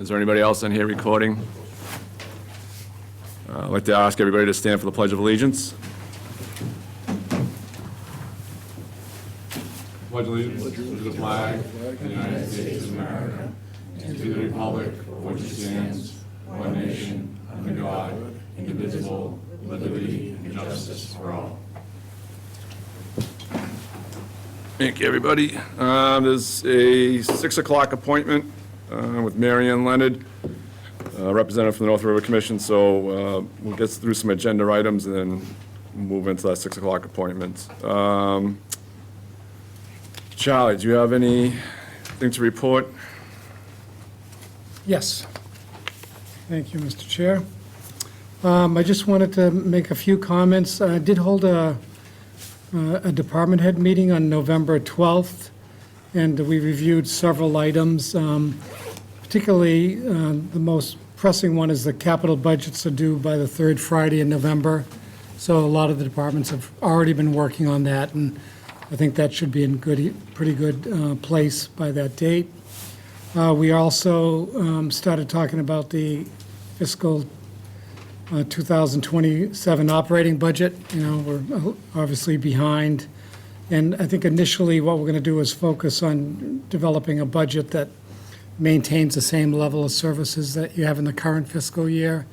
Is there anybody else in here recording? I'd like to ask everybody to stand for the Pledge of Allegiance. Pledge allegiance to the flag of the United States of America and to the republic for which it stands, one nation, under God, indivisible, with liberty and justice for all. Thank you, everybody. There's a 6 o'clock appointment with Mary Ann Leonard, representative from the North River Commission, so we'll get through some agenda items and then move into that 6 o'clock appointment. Charlie, do you have anything to report? Yes. Thank you, Mr. Chair. I just wanted to make a few comments. I did hold a department head meeting on November 12th, and we reviewed several items. Particularly, the most pressing one is the capital budgets are due by the third Friday in November. So a lot of the departments have already been working on that, and I think that should be in pretty good place by that date. We also started talking about the fiscal 2027 operating budget. You know, we're obviously behind. And I think initially what we're going to do is focus on developing a budget that maintains the same level of services that you have in the current fiscal year.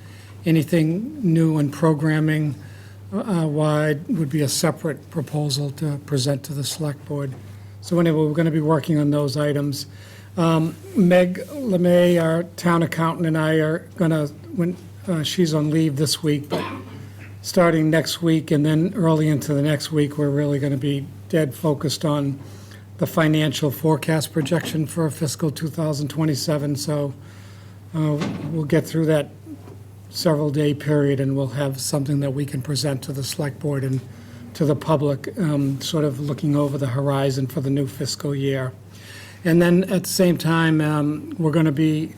Anything new in programming wide would be a separate proposal to present to the select board. So anyway, we're going to be working on those items. Meg LeMay, our town accountant, and I are going to, she's on leave this week, but starting next week and then early into the next week, we're really going to be dead focused on the financial forecast projection for fiscal 2027. So we'll get through that several day period and we'll have something that we can present to the select board and to the public, sort of looking over the horizon for the new fiscal year. And then at the same time, we're going to be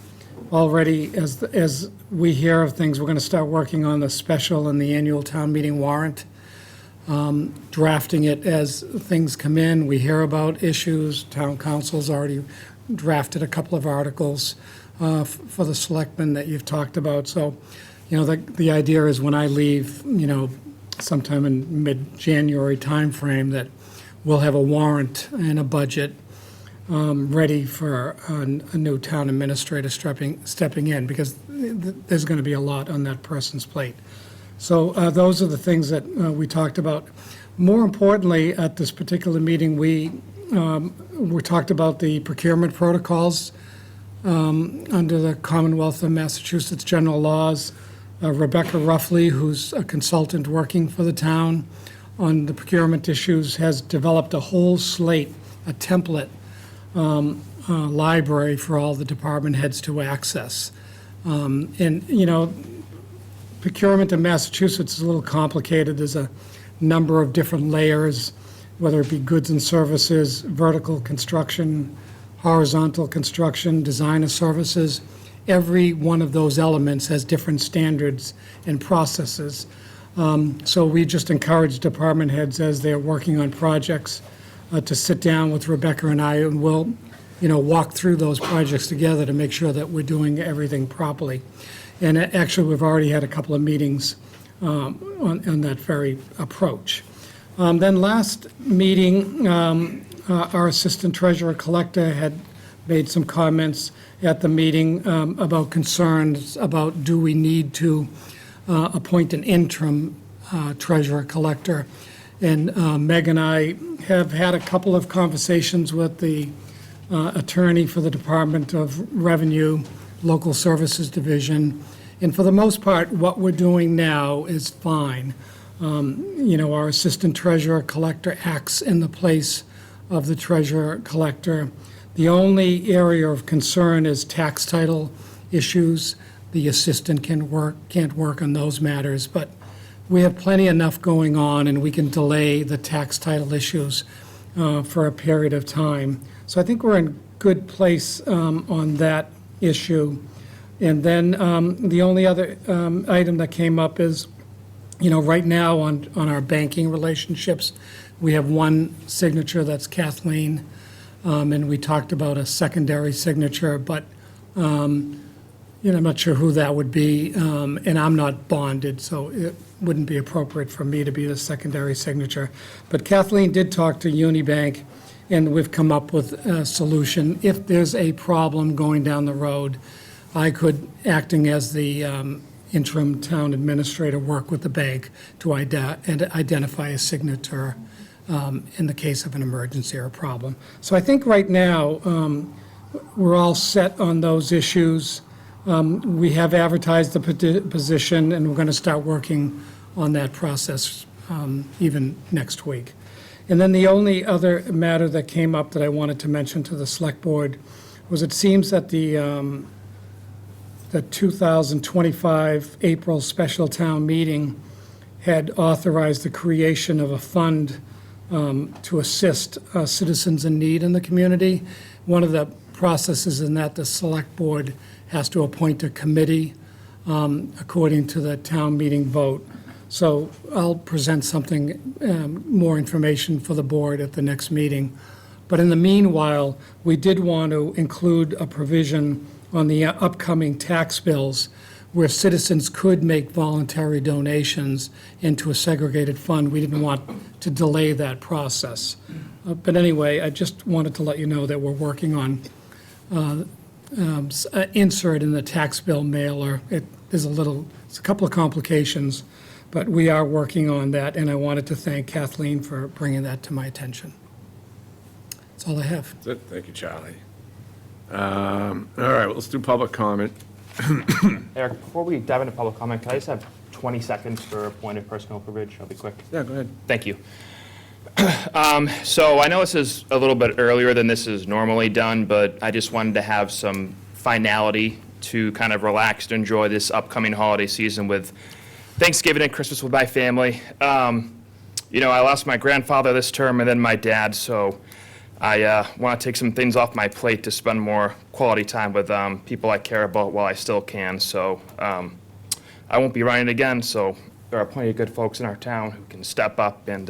already, as we hear of things, we're going to start working on the special and the annual town meeting warrant, drafting it as things come in. We hear about issues. Town council's already drafted a couple of articles for the selectmen that you've talked about. So, you know, the idea is when I leave, you know, sometime in mid-January timeframe, that we'll have a warrant and a budget ready for a new town administrator stepping in, because there's going to be a lot on that person's plate. So those are the things that we talked about. More importantly, at this particular meeting, we talked about the procurement protocols under the Commonwealth of Massachusetts general laws. Rebecca Ruffley, who's a consultant working for the town on the procurement issues, has developed a whole slate, a template library for all the department heads to access. And, you know, procurement in Massachusetts is a little complicated. There's a number of different layers, whether it be goods and services, vertical construction, horizontal construction, design of services. Every one of those elements has different standards and processes. So we just encourage department heads as they're working on projects to sit down with Rebecca and I, and we'll, you know, walk through those projects together to make sure that we're doing everything properly. And actually, we've already had a couple of meetings on that very approach. Then last meeting, our assistant treasurer collector had made some comments at the meeting about concerns about, do we need to appoint an interim treasurer collector? And Meg and I have had a couple of conversations with the attorney for the Department of Revenue, Local Services Division. And for the most part, what we're doing now is fine. You know, our assistant treasurer collector acts in the place of the treasurer collector. The only area of concern is tax title issues. The assistant can't work on those matters, but we have plenty enough going on, and we can delay the tax title issues for a period of time. So I think we're in good place on that issue. And then the only other item that came up is, you know, right now on our banking relationships, we have one signature, that's Kathleen, and we talked about a secondary signature, but I'm not sure who that would be, and I'm not bonded, so it wouldn't be appropriate for me to be the secondary signature. But Kathleen did talk to Unibank, and we've come up with a solution. If there's a problem going down the road, I could, acting as the interim town administrator, work with the bank to identify a signature in the case of an emergency or a problem. So I think right now, we're all set on those issues. We have advertised the position, and we're going to start working on that process even next week. And then the only other matter that came up that I wanted to mention to the Select Board was it seems that the 2025 April special town meeting had authorized the creation of a fund to assist citizens in need in the community. One of the processes in that the Select Board has to appoint a committee according to the town meeting vote. So I'll present something, more information for the board at the next meeting. But in the meanwhile, we did want to include a provision on the upcoming tax bills where citizens could make voluntary donations into a segregated fund. We didn't want to delay that process. But anyway, I just wanted to let you know that we're working on insert in the tax bill mailer. It's a couple of complications, but we are working on that, and I wanted to thank Kathleen for bringing that to my attention. That's all I have. That's it. Thank you, Charlie. All right, well, let's do public comment. Eric, before we dive into public comment, can I just have 20 seconds for a point of personal privilege? I'll be quick. Yeah, go ahead. Thank you. So I know this is a little bit earlier than this is normally done, but I just wanted to have some finality to kind of relax and enjoy this upcoming holiday season with Thanksgiving and Christmas with my family. I lost my grandfather this term and then my dad, so I want to take some things off my plate to spend more quality time with people I care about while I still can. So I won't be running again, so there are plenty of good folks in our town who can step up, and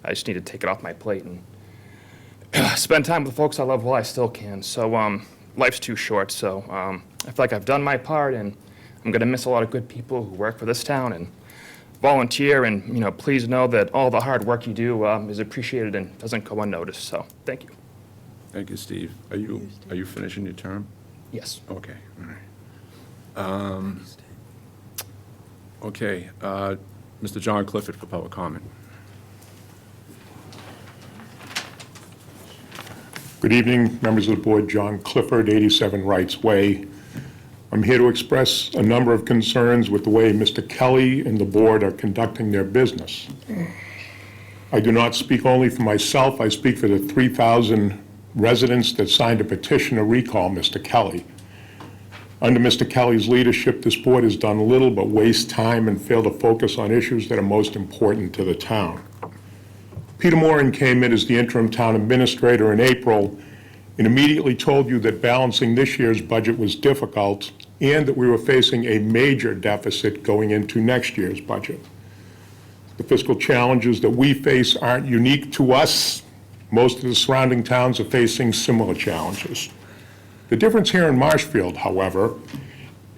I just need to take it off my plate and spend time with the folks I love while I still can. So life's too short, so I feel like I've done my part, and I'm going to miss a lot of good people who work for this town and volunteer, and please know that all the hard work you do is appreciated and doesn't go unnoticed. So thank you. Thank you, Steve. Are you finishing your term? Yes. Okay, all right. Okay, Mr. John Clifford for public comment. Good evening, members of the board. John Clifford, 87 Wrights Way. I'm here to express a number of concerns with the way Mr. Kelly and the board are conducting their business. I do not speak only for myself. I speak for the 3,000 residents that signed a petition to recall Mr. Kelly. Under Mr. Kelly's leadership, this board has done little but waste time and fail to focus on issues that are most important to the town. Peter Moran came in as the interim town administrator in April and immediately told you that balancing this year's budget was difficult and that we were facing a major deficit going into next year's budget. The fiscal challenges that we face aren't unique to us. Most of the surrounding towns are facing similar challenges. The difference here in Marshfield, however,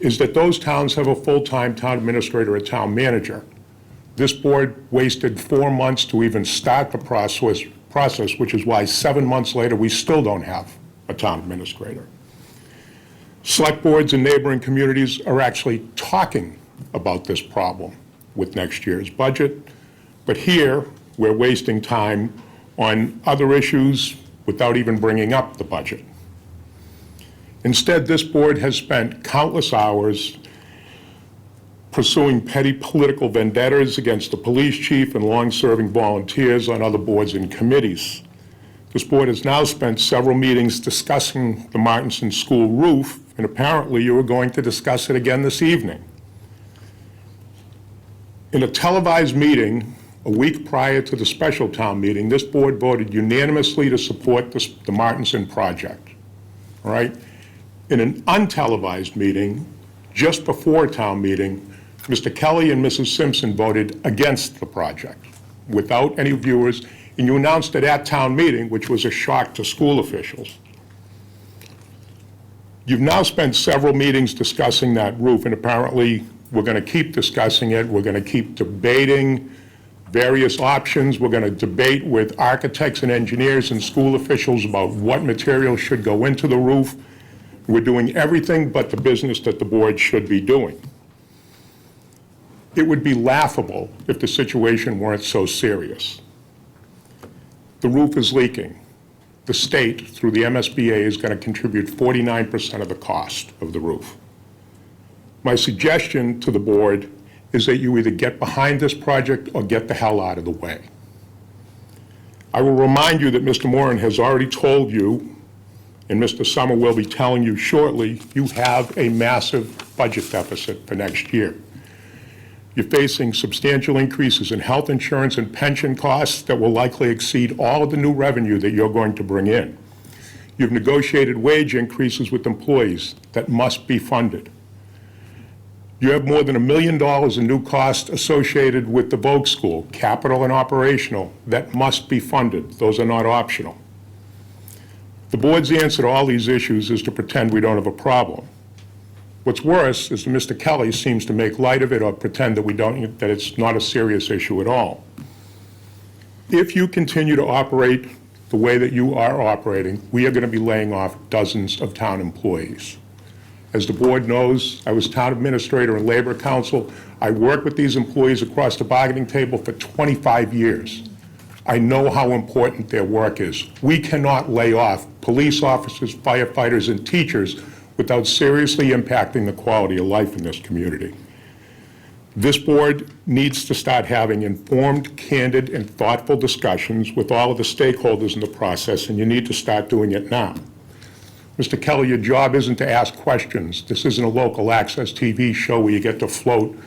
is that those towns have a full-time town administrator or town manager. This board wasted 4 months to even start the process, which is why 7 months later we still don't have a town administrator. Select boards in neighboring communities are actually talking about this problem with next year's budget, but here we're wasting time on other issues without even bringing up the budget. Instead, this board has spent countless hours pursuing petty political vendettas against the police chief and long-serving volunteers on other boards and committees. This board has now spent several meetings discussing the Martinson School roof, and apparently you are going to discuss it again this evening. In a televised meeting a week prior to the special town meeting, this board voted unanimously to support the Martinson project, all right? In an untelevised meeting, just before town meeting, Mr. Kelly and Mrs. Simpson voted against the project without any viewers, and you announced it at town meeting, which was a shock to school officials. You've now spent several meetings discussing that roof, and apparently we're going to keep discussing it. We're going to keep debating various options. We're going to debate with architects and engineers and school officials about what material should go into the roof. We're doing everything but the business that the board should be doing. It would be laughable if the situation weren't so serious. The roof is leaking. The state, through the MSBA, is going to contribute 49% of the cost of the roof. My suggestion to the board is that you either get behind this project or get the hell out of the way. I will remind you that Mr. Moran has already told you, and Mr. Summer will be telling you shortly, you have a massive budget deficit for next year. You're facing substantial increases in health insurance and pension costs that will likely exceed all of the new revenue that you're going to bring in. You've negotiated wage increases with employees that must be funded. You have more than $1 million in new costs associated with the Vogue School, capital and operational, that must be funded. Those are not optional. The board's answer to all these issues is to pretend we don't have a problem. What's worse is that Mr. Kelly seems to make light of it or pretend that it's not a serious issue at all. If you continue to operate the way that you are operating, we are going to be laying off dozens of town employees. As the board knows, I was town administrator and labor counsel. I worked with these employees across the bargaining table for 25 years. I know how important their work is. We cannot lay off police officers, firefighters, and teachers without seriously impacting the quality of life in this community. This board needs to start having informed, candid, and thoughtful discussions with all of the stakeholders in the process, and you need to start doing it now. Mr. Kelly, your job isn't to ask questions. This isn't a local access TV show where you get to float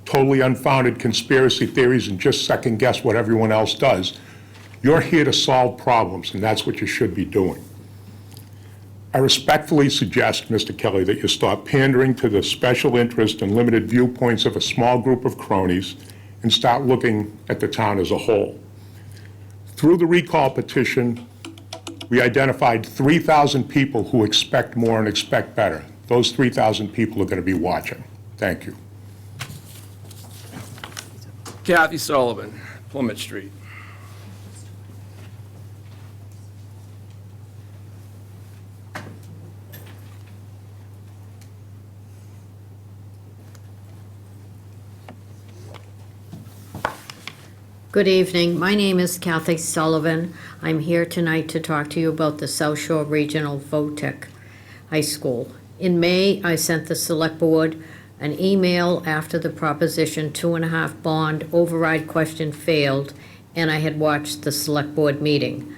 totally unfounded conspiracy theories and just second guess what everyone else does. You're here to solve problems, and that's what you should be doing. I respectfully suggest, Mr. Kelly, that you stop pandering to the special interest and limited viewpoints of a small group of cronies and start looking at the town as a whole. Through the recall petition, we identified 3,000 people who expect more and expect better. Those 3,000 people are going to be watching. Thank you. Kathy Sullivan, Plymouth Street. Good evening. My name is Kathy Sullivan. I'm here tonight to talk to you about the South Shore Regional VOTEC High School. In May, I sent the Select Board an email after the Proposition 2.5 bond override question failed, and I had watched the Select Board meeting.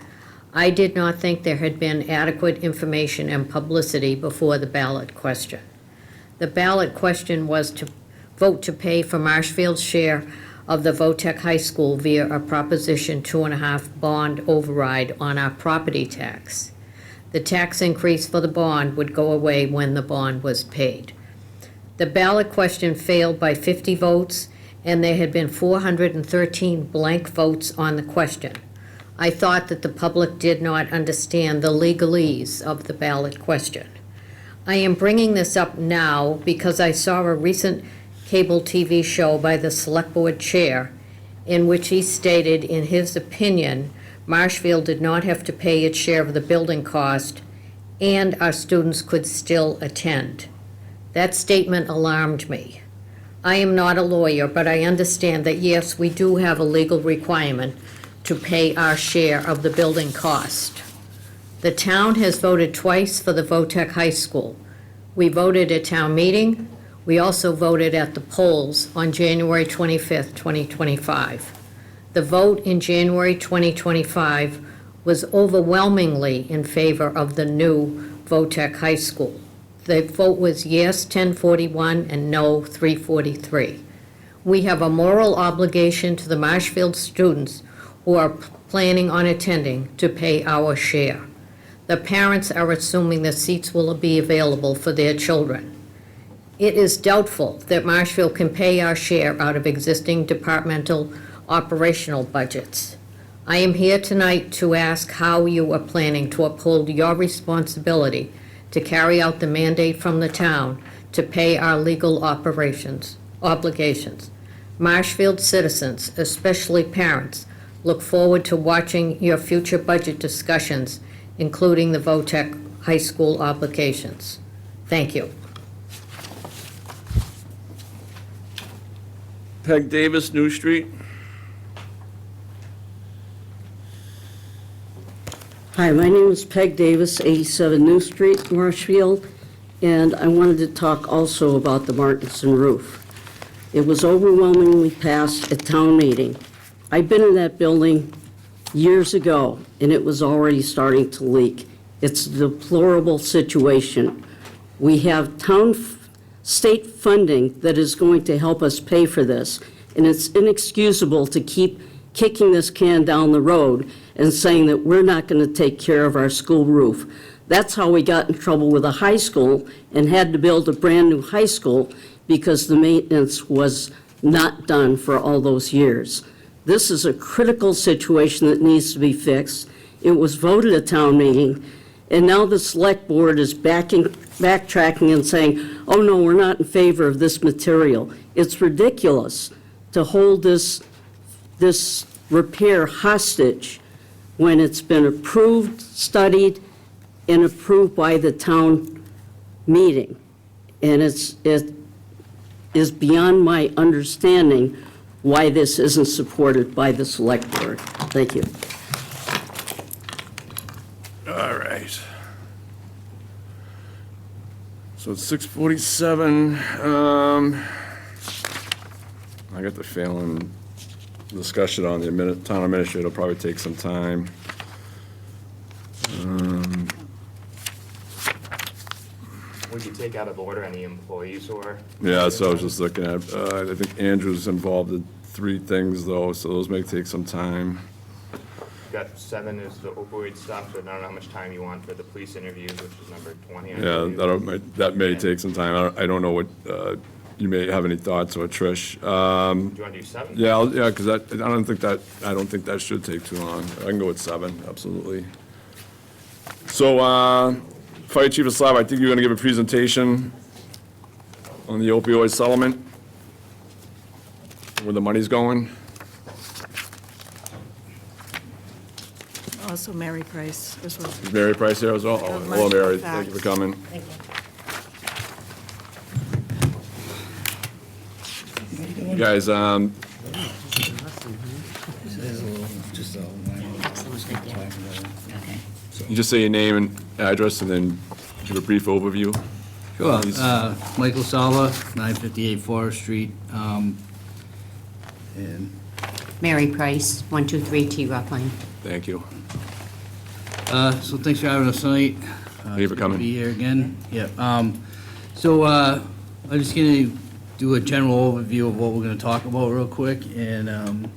I did not think there had been adequate information and publicity before the ballot question. The ballot question was to vote to pay for Marshfield's share of the VOTEC High School via a Proposition 2.5 bond override on our property tax. The tax increase for the bond would go away when the bond was paid. The ballot question failed by 50 votes, and there had been 413 blank votes on the question. I thought that the public did not understand the legalese of the ballot question. I am bringing this up now because I saw a recent cable TV show by the Select Board Chair in which he stated, in his opinion, Marshfield did not have to pay its share of the building cost and our students could still attend. That statement alarmed me. I am not a lawyer, but I understand that yes, we do have a legal requirement to pay our share of the building cost. The town has voted twice for the VOTEC High School. We voted at town meeting. We also voted at the polls on January 25th, 2025. The vote in January 2025 was overwhelmingly in favor of the new VOTEC High School. The vote was yes 1041 and no 343. We have a moral obligation to the Marshfield students who are planning on attending to pay our share. The parents are assuming the seats will be available for their children. It is doubtful that Marshfield can pay our share out of existing departmental operational budgets. I am here tonight to ask how you are planning to uphold your responsibility to carry out the mandate from the town to pay our legal obligations. Marshfield citizens, especially parents, look forward to watching your future budget discussions, including the VOTEC high school obligations. Thank you. Peg Davis, New Street. Hi, my name is Peg Davis, 87 New Street, Marshfield, and I wanted to talk also about the Martinson roof. It was overwhelmingly passed at town meeting. I've been in that building years ago, and it was already starting to leak. It's a deplorable situation. We have state funding that is going to help us pay for this, and it's inexcusable to keep kicking this can down the road and saying that we're not going to take care of our school roof. That's how we got in trouble with a high school and had to build a brand-new high school because the maintenance was not done for all those years. This is a critical situation that needs to be fixed. It was voted at town meeting, and now the select board is backtracking and saying, oh no, we're not in favor of this material. It's ridiculous to hold this repair hostage when it's been approved, studied, and approved by the town meeting. And it is beyond my understanding why this isn't supported by the select board. Thank you. All right. So it's 6:47. I got the feeling discussion on the town administrator will probably take some time. Would you take out of order any employees or? Yeah, so I was just looking at, I think Andrew's involved in 3 things though, so those may take some time. Got 7 is the opioid stuff, but I don't know how much time you want for the police interviews, which is number 20. I Yeah, believe. that may take some time. I don't know what, you may have any thoughts, or Trish. Do you want to do 7? Yeah, because I don't think that should take too long. I can go with 7, absolutely. So, Fire Chief Slav, I think you're going to give a presentation on the opioid settlement, where the money's going. Also Mary Price as well. Is Mary Price here as well? Oh, hello, Mary, thank you for coming. You guys, you just say your name and address and then give a brief overview. Sure. Please. Michael Sala, 958 Forest Street. And Mary Price, 123 T Rock Lane. Thank you. so thanks for having us tonight. Thank you for It's good to coming. Be here again. Yep. So I'm just going to do a general overview of what we're going to talk about real quick and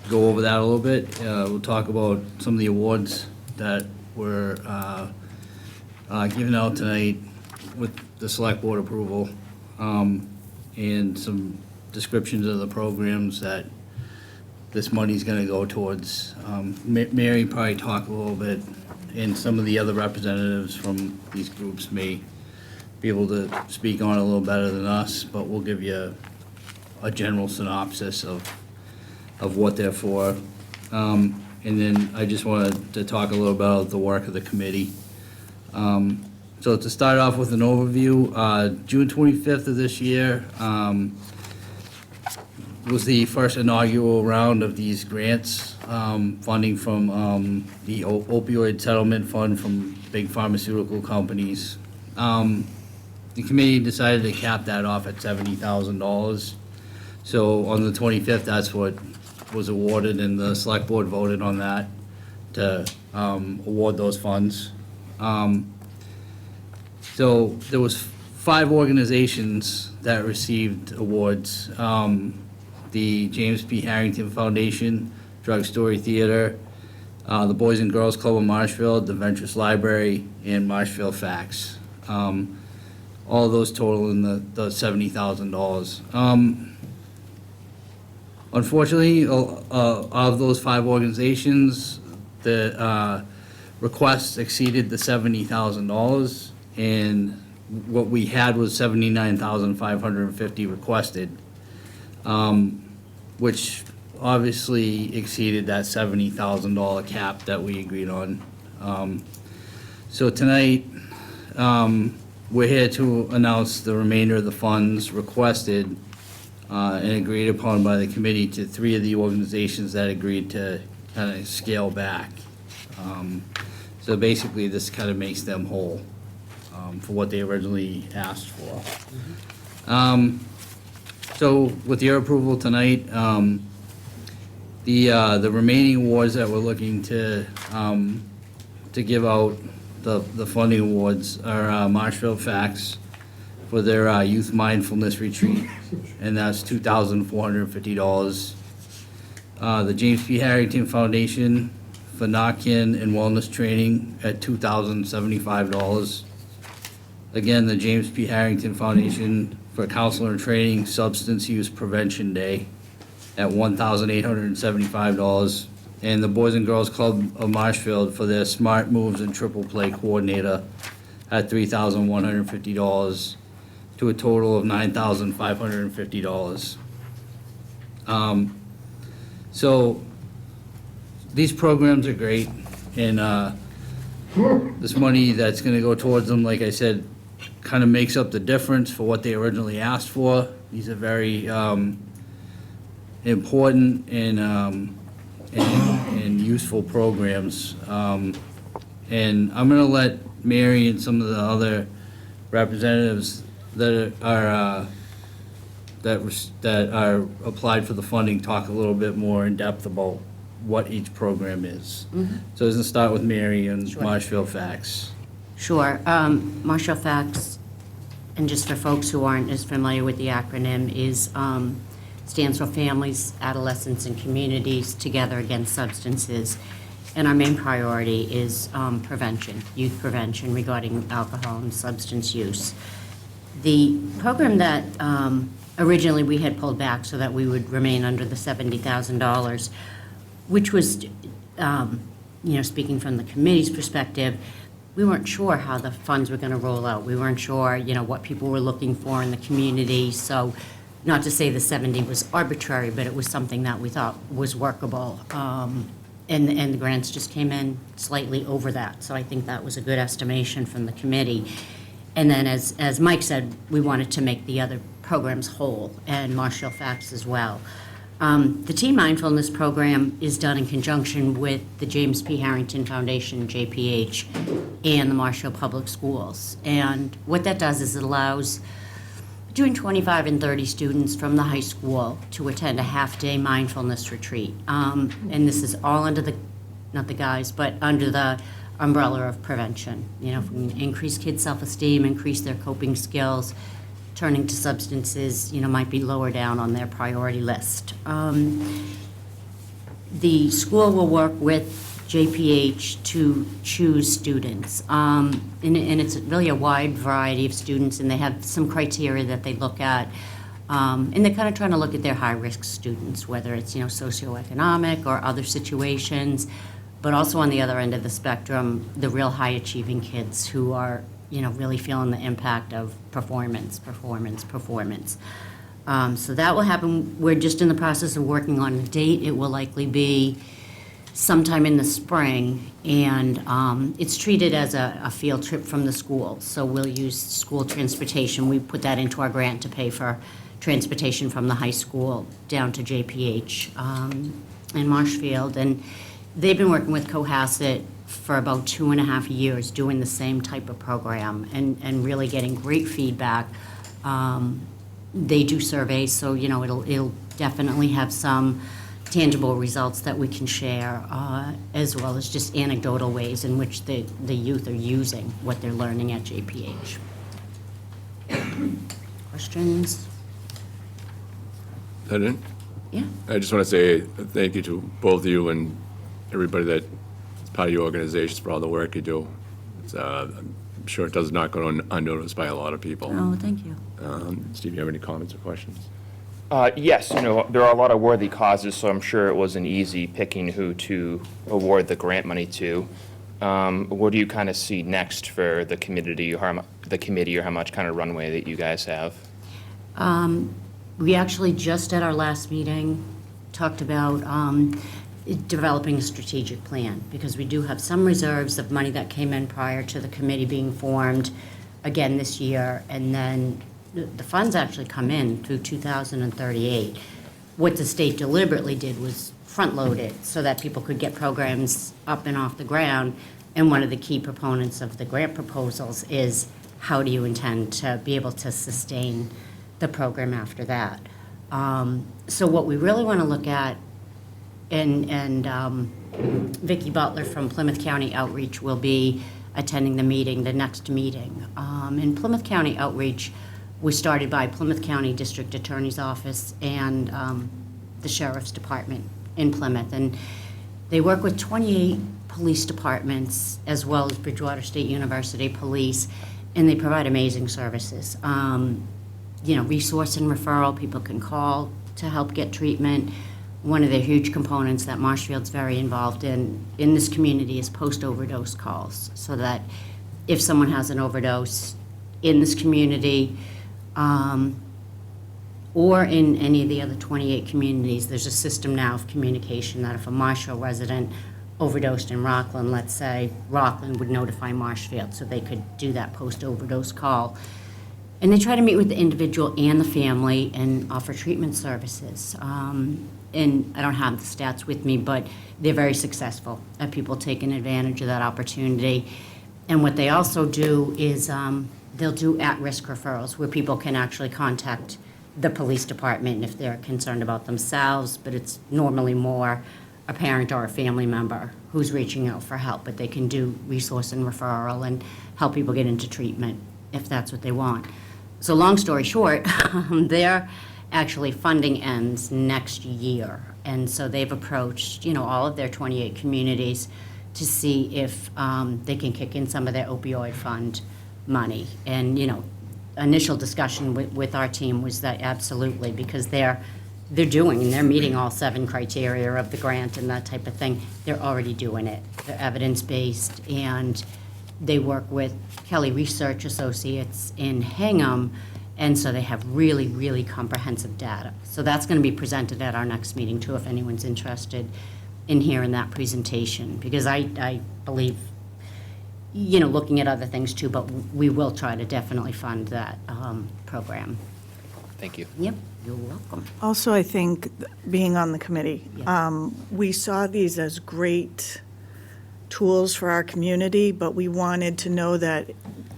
go over that a little bit. We'll talk about some of the awards that were given out tonight with the select board approval, and some descriptions of the programs that this money's gonna go towards. Mary probably talk a little bit, and some of the other representatives from these groups may be able to speak on it a little better than us, but we'll give you a general synopsis of what they're for. And then I just wanted to talk a little about the work of the committee. So to start off with an overview, June 25th of this year was the first inaugural round of these grants, funding from the opioid settlement fund from big pharmaceutical companies. The committee decided to cap that off at $70,000. So on the 25th, that's what was awarded, and the select board voted on that to award those funds. So there was 5 organizations that received awards. The James P. Harrington Foundation, Drug Story Theater, the Boys and Girls Club of Marshfield, the Ventress Library, and Marshfield Facts. All of those total in the $70,000. Unfortunately, of those 5 organizations, the requests exceeded the $70,000, and what we had was $79,550 requested, which obviously exceeded that $70,000 cap that we agreed on. So tonight, we're here to announce the remainder of the funds requested and agreed upon by the committee to 3 of the organizations that agreed to kind of scale back. So basically, this kind of makes them whole for what they originally asked for. So with your approval tonight, the remaining awards that we're looking to give out, the funding awards, are Marshfield Facts for their Youth Mindfulness Retreat, and that's $2,450. The James P. Harrington Foundation for Narcan and Wellness Training at $2,075. Again, the James P. Harrington Foundation for Counselor and Training Substance Use Prevention Day at $1,875. And the Boys and Girls Club of Marshfield for their Smart Moves and Triple Play Coordinator at $3,150, to a total of $9,550. So these programs are great, and this money that's going to go towards them, like I said, kind of makes up the difference for what they originally asked for. These are very important and useful programs. And I'm going to let Mary and some of the other representatives that are applied for the funding talk a little bit more in depth about what each program is. So let's start with Mary and Marshfield Facts. Sure. Marshall Facts, and just for folks who aren't as familiar with the acronym, stands for Families, Adolescents, and Communities Together Against Substances. And our main priority is prevention, youth prevention regarding alcohol and substance use. The program that originally we had pulled back so that we would remain under the $70,000, which was, speaking from the committee's perspective, we weren't sure how the funds were going to roll out. We weren't sure, what people were looking for in the community. So not to say the 70 was arbitrary, but it was something that we thought was workable. And the grants just came in slightly over that. So I think that was a good estimation from the committee. And then, as Mike said, we wanted to make the other programs whole, and Marshall Facts as well. The Teen Mindfulness Program is done in conjunction with the James P. Harrington Foundation, JPH, and the Marshall Public Schools. And what that does is it allows between 25 and 30 students from the high school to attend a half-day mindfulness retreat. And this is all under under the umbrella of prevention. If we can increase kids' self-esteem, increase their coping skills, turning to substances, might be lower down on their priority list. The school will work with JPH to choose students. And it's really a wide variety of students, and they have some criteria that they look at. And they're kind of trying to look at their high-risk students, whether it's, socioeconomic or other situations, but also on the other end of the spectrum, the real high-achieving kids who are, really feeling the impact of performance. So that will happen. We're just in the process of working on a date. It will likely be sometime in the spring, and it's treated as a field trip from the school. So we'll use school transportation. We put that into our grant to pay for transportation from the high school down to JPH in Marshfield. And they've been working with Cohasset for about 2.5 years doing the same type of program and really getting great feedback. They do surveys, so it'll definitely have some tangible results that we can share, as well as just anecdotal ways in which the youth are using what they're learning at JPH. Questions? Is that it? Yeah. I just want to say thank you to both of you and everybody that is part of your organizations for all the work you do. I'm sure it does not go unnoticed by a lot of people. Oh, thank you. Steve, you have any comments or questions? Yes, there are a lot of worthy causes, so I'm sure it wasn't easy picking who to award the grant money to. what do you kind of see next for the committee, or how much kind of runway that you guys have? We actually just at our last meeting talked about developing a strategic plan, because we do have some reserves of money that came in prior to the committee being formed again this year, and then the funds actually come in through 2038. What the state deliberately did was front-load it so that people could get programs up and off the ground, and one of the key proponents of the grant proposals is how do you intend to be able to sustain the program after that. So what we really want to look at, and Vicki Butler from Plymouth County Outreach will be attending the next meeting. And Plymouth County Outreach was started by Plymouth County District Attorney's Office and the Sheriff's Department in Plymouth. And they work with 28 police departments as well as Bridgewater State University Police, and they provide amazing services. Resource and referral, people can call to help get treatment. One of the huge components that Marshfield's very involved in this community is post-overdose calls, so that if someone has an overdose in this community, or in any of the other 28 communities, there's a system now of communication that if a Marshfield resident overdosed in Rockland, let's say, Rockland would notify Marshfield, so they could do that post-overdose call. And they try to meet with the individual and the family and offer treatment services. And I don't have the stats with me, but they're very successful at people taking advantage of that opportunity. And what they also do is they'll do at-risk referrals where people can actually contact the police department if they're concerned about themselves, but it's normally more a parent or a family member who's reaching out for help, but they can do resource and referral and help people get into treatment if that's what they want. So long story short, their actually funding ends next year. And so they've approached, all of their 28 communities to see if they can kick in some of their opioid fund money. And, initial discussion with our team was that absolutely, because they're meeting all 7 criteria of the grant and that type of thing. They're already doing it. They're evidence-based, and they work with Kelly Research Associates in Hingham, and so they have really, really comprehensive data. So that's going to be presented at our next meeting too, if anyone's interested in hearing that presentation, because I believe, looking at other things too, but we will try to definitely fund that program. Thank you. Yep, you're welcome. Also, I think, being on the committee, Yeah. we saw these as great tools for our community, but we wanted to know that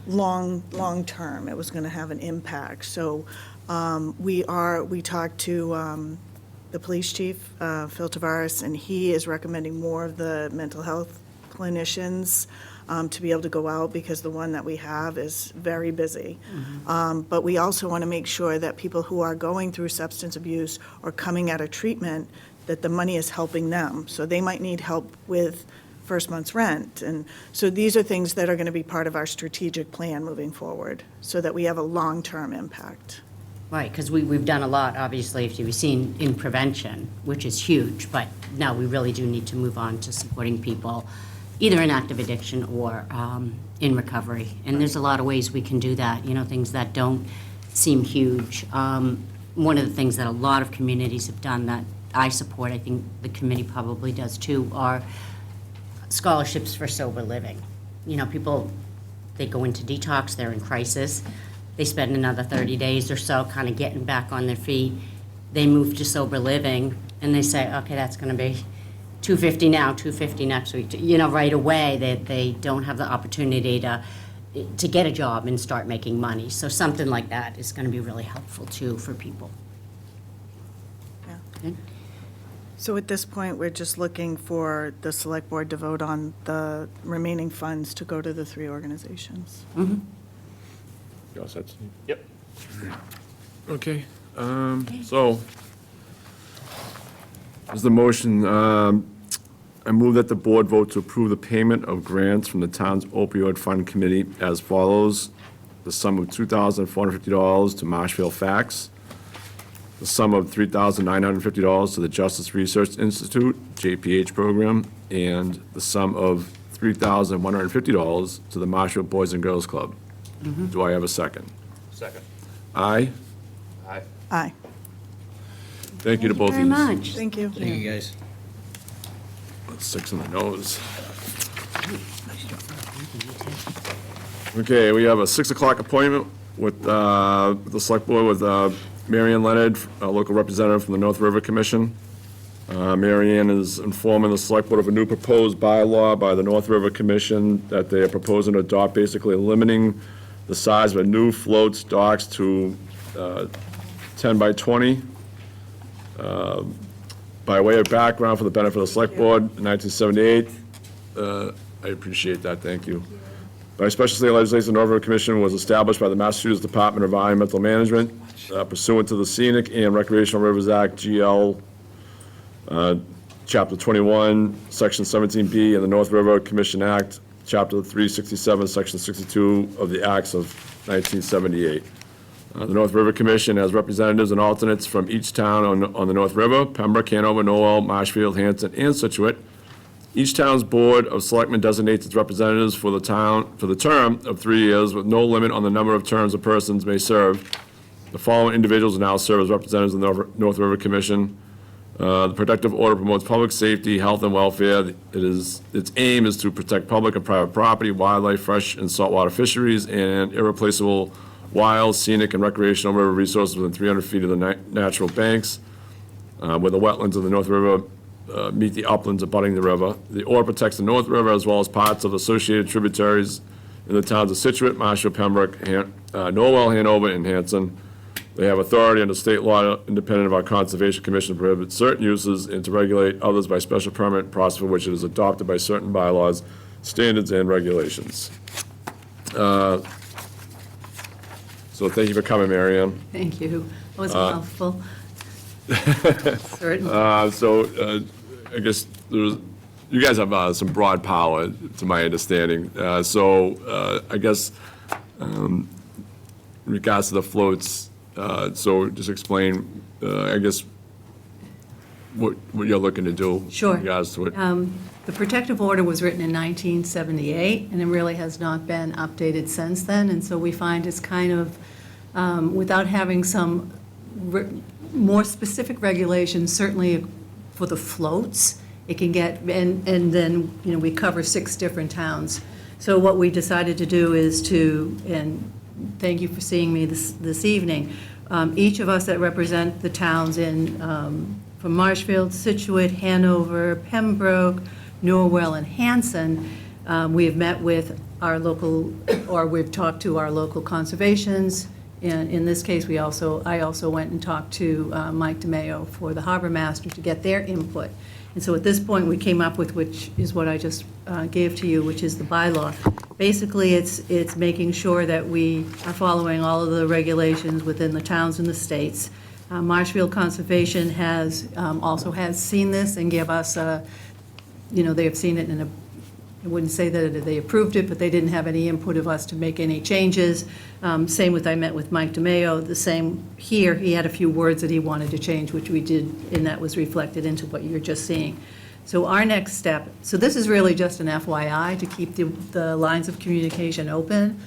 long-term, it was going to have an impact. So we talked to the police chief, Phil Tavares, and he is recommending more of the mental health clinicians to be able to go out, because the one that we have is very busy. But we also want to make sure that people who are going through substance abuse or coming out of treatment, that the money is helping them. So they might need help with first month's rent. And so these are things that are going to be part of our strategic plan moving forward, so that we have a long-term impact. Right, because we've done a lot, obviously, if you've seen, in prevention, which is huge, but now we really do need to move on to supporting people either in active addiction or in recovery. And there's a lot of ways we can do that, things that don't seem huge. One of the things that a lot of communities have done that I support, I think the committee probably does too, are scholarships for sober living. People, they go into detox, they're in crisis, they spend another 30 days or so kind of getting back on their feet. They move to sober living, and they say, okay, that's going to be $250 now, $250 next week. Right away, they don't have the opportunity to get a job and start making money. So something like that is going to be really helpful too for people. Yeah. Good. So at this point, we're just looking for the select board to vote on the remaining funds to go to the 3 organizations. You all set, Steve? Yep. Okay, so, as the motion, I move that the board vote to approve the payment of grants from the town's opioid fund committee as follows: the sum of $2,450 to Marshfield Facts, the sum of $3,950 to the Justice Research Institute, JPH program, and the sum of $3,150 to the Marshfield Boys and Girls Club. Do I have a second? Second. Aye. Aye. Aye. Thank you to both of you. Very much. Thank you. Thank you, guys. 6 in the nose. Okay, we have a 6 o'clock appointment with the Select Board with Marion Leonard, a local representative from the North River Commission. Marion is informing the Select Board of a new proposed bylaw by the North River Commission that they are proposing to adopt, basically limiting the size of a new floats docks to 10 by 20. By way of background for the benefit of the Select Board, in 1978, I appreciate that, thank you. By special state legislation, the North River Commission was established by the Massachusetts Department of Environmental Management pursuant to the Scenic and Recreational Rivers Act, GL, Chapter 21, Section 17B, and the North River Commission Act, Chapter 367, Section 62 of the Acts of 1978. The North River Commission has representatives and alternates from each town on the North River: Pembroke, Hanover, Norwell, Marshfield, Hanson, and Situate. Each town's Board of Selectmen designates its representatives for the term of 3 years, with no limit on the number of terms a person may serve. The following individuals now serve as representatives of the North River Commission. The protective order promotes public safety, health, and welfare. Its aim is to protect public and private property, wildlife, fresh and saltwater fisheries, and irreplaceable wild, scenic, and recreational river resources within 300 feet of the natural banks, where the wetlands of the North River meet the uplands abutting the river. The order protects the North River as well as parts of associated tributaries in the towns of Situate, Marshfield, Pembroke, Norwell, Hanover, and Hanson. They have authority under state law, independent of our Conservation Commission, to prohibit certain uses and to regulate others by special permit, process for which it is adopted by certain bylaws, standards, and regulations. So thank you for coming, Mary Ann. Thank you. That was a mouthful. Certainly. I guess you guys have some broad power, to my understanding. I guess in regards to the floats, so just explain, I guess, what you're looking to do. Sure. In regards to it. The protective order was written in 1978, and it really has not been updated since then. And so we find it's kind of, without having some more specific regulations, certainly for the floats, it can get, and then, we cover 6 different towns. So what we decided to do is to, and thank you for seeing me this evening, each of us that represent the towns from Marshfield, Situate, Hanover, Pembroke, Norwell, and Hanson, we have met with our local, or we've talked to our local conservations. And in this case, I also went and talked to Mike DeMayo for the harbor master to get their input. And so at this point, we came up with, which is what I just gave to you, which is the bylaw. Basically, it's making sure that we are following all of the regulations within the towns and the states. Marshfield Conservation also has seen this and give us they have seen it I wouldn't say that they approved it, but they didn't have any input of us to make any changes. Same with, I met with Mike DeMayo, the same here. He had a few words that he wanted to change, which we did, and that was reflected into what you're just seeing. So our next step, so this is really just an FYI to keep the lines of communication open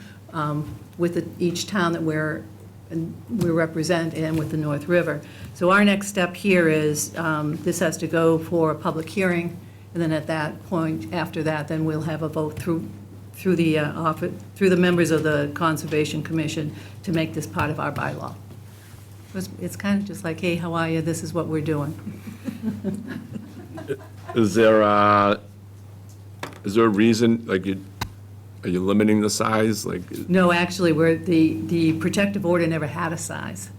with each town that we represent and with the North River. So our next step here is this has to go for a public hearing, and then at that point, after that, then we'll have a vote through the members of the Conservation Commission to make this part of our bylaw. It's kind of just like, hey, how are you? This is what we're doing. Is there a reason, like, are you limiting the size? Like, No, actually, the protective order never had a size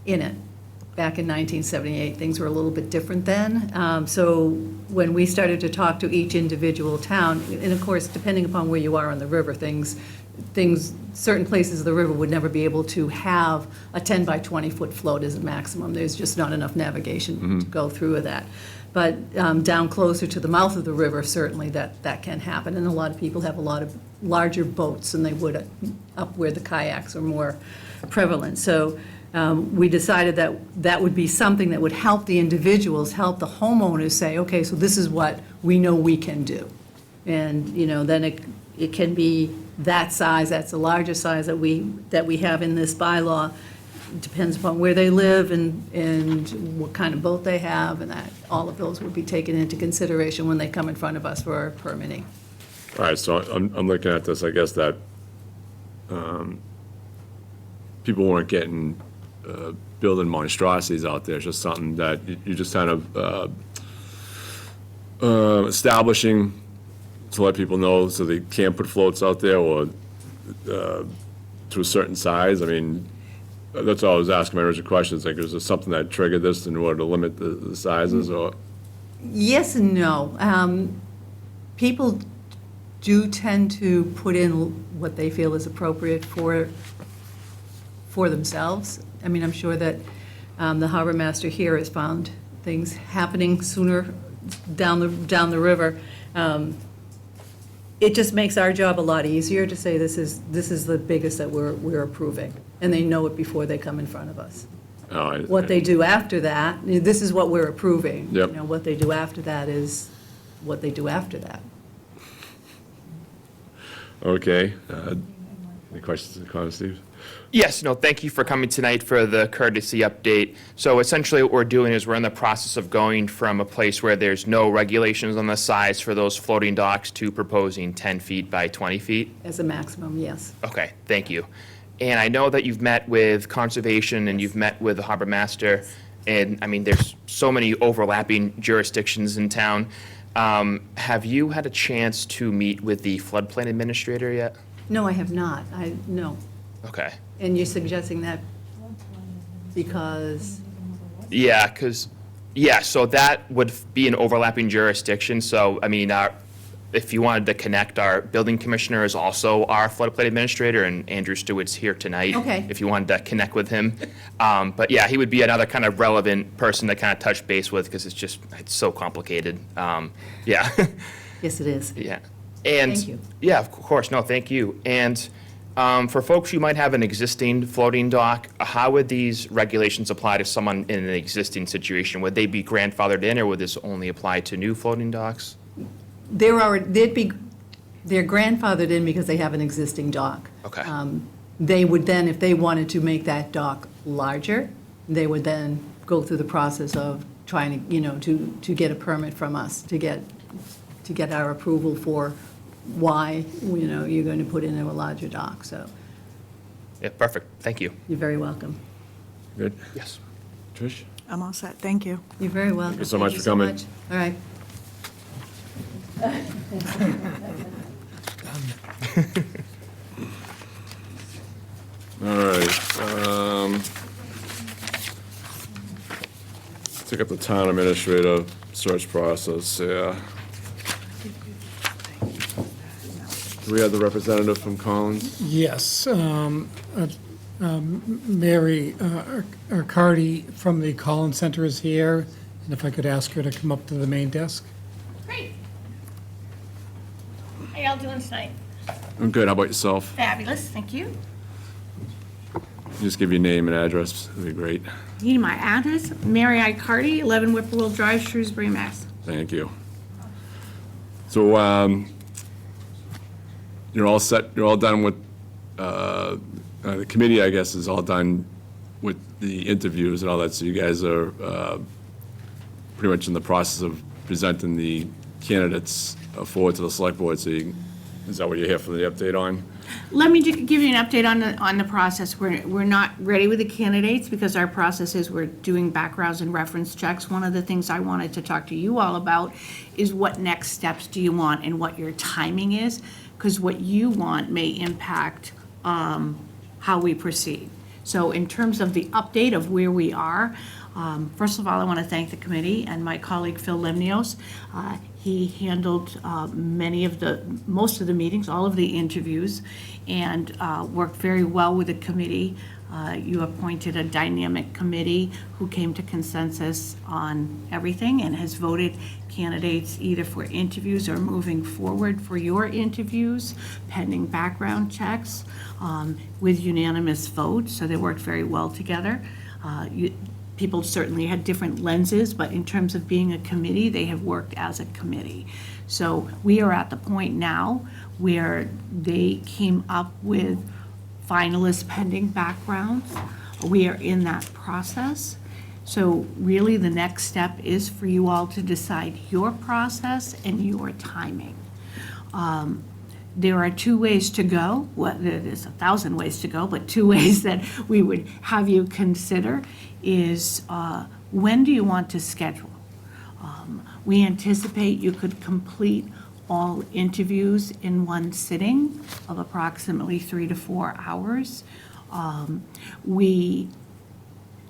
in it. Back in 1978, things were a little bit different then. So when we started to talk to each individual town, and of course, depending upon where you are on the river, certain places of the river would never be able to have a 10 by 20 foot float as a maximum. There's just not enough navigation to go through with that. But down closer to the mouth of the river, certainly that can happen. And a lot of people have a lot of larger boats than they would up where the kayaks are more prevalent. So we decided that would be something that would help the individuals, help the homeowners say, okay, so this is what we know we can do. And, then it can be that size, that's the largest size that we have in this bylaw. Depends upon where they live and what kind of boat they have, and that, all of those would be taken into consideration when they come in front of us for permitting. All right, so I'm looking at this, I guess that people weren't getting, building monstrosities out there. It's just something that you just kind of establishing to let people know so they can't put floats out there or to a certain size. I mean, that's all I was asking my original question. It's like, is there something that triggered this in order to limit the sizes or? Yes and no. People do tend to put in what they feel is appropriate for themselves. I mean, I'm sure that the harbor master here has found things happening sooner down the river. It just makes our job a lot easier to say this is the biggest that we're approving, and they know it before they come in front of us. What they do after that, this is what we're approving. Yep. What they do after that is what they do after that. Okay. Any questions or comments, Steve? Yes, no, thank you for coming tonight for the courtesy update. So essentially what we're doing is we're in the process of going from a place where there's no regulations on the size for those floating docks to proposing 10 feet by 20 feet. As a maximum, yes. Okay, thank you. And I know that you've met with conservation and you've met with the harbor master, and I mean, there's so many overlapping jurisdictions in town. Have you had a chance to meet with the floodplain administrator yet? No, I have not. No. Okay. And you're suggesting that because? Yeah, so that would be an overlapping jurisdiction. So, I mean, if you wanted to connect, our building commissioner is also our floodplain administrator, and Andrew Stewart's here tonight. Okay. If you wanted to connect with him. But yeah, he would be another kind of relevant person to kind of touch base with, because it's so complicated. Yeah. Yes, it is. Yeah. And Thank you. Yeah, of course. No, thank you. And for folks who might have an existing floating dock, how would these regulations apply to someone in an existing situation? Would they be grandfathered in, or would this only apply to new floating docks? They're grandfathered in because they have an existing dock. Okay. They would then, if they wanted to make that dock larger, they would then go through the process of trying to, to get a permit from us, to get our approval for why, you're going to put in a larger dock. So Yeah, perfect. Thank you. you're very welcome. Good. Yes. Trish? I'm all set, thank you. You're very welcome. you so much for coming. much. All right. All right. Take up the town administrator search process, yeah. Do we have the representative from Collins? Yes, Mary Arcardi from the Collins Center is here, and if I could ask her to come up to the main desk. Great. How y'all doing tonight? I'm good, how about yourself? Fabulous, thank you. Just give your name and address, that'd be great. Need my address? Mary I. Carty, 11 Whippoorwill Drive, Shrewsbury, Mass. Thank you. So, you're all set, you're all done with, the committee, I guess, is all done with the interviews and all that, so you guys are pretty much in the process of presenting the candidates forward to the select board, so is that what you're here for the update on? Let me give you an update on the process. We're not ready with the candidates because our process is we're doing backgrounds and reference checks. One of the things I wanted to talk to you all about is what next steps do you want and what your timing is, because what you want may impact how we proceed. So in terms of the update of where we are, first of all, I want to thank the committee and my colleague Phil Lemnios. He handled most of the meetings, all of the interviews, and worked very well with the committee. You appointed a dynamic committee who came to consensus on everything and has voted candidates either for interviews or moving forward for your interviews, pending background checks, with unanimous votes, so they worked very well together. People certainly had different lenses, but in terms of being a committee, they have worked as a committee. So we are at the point now where they came up with finalists pending backgrounds. We are in that process. So really, the next step is for you all to decide your process and your timing. There are two ways to go. Well, there's 1,000 ways to go, but two ways that we would have you consider is when do you want to schedule? We anticipate you could complete all interviews in one sitting of approximately 3 to 4 hours. And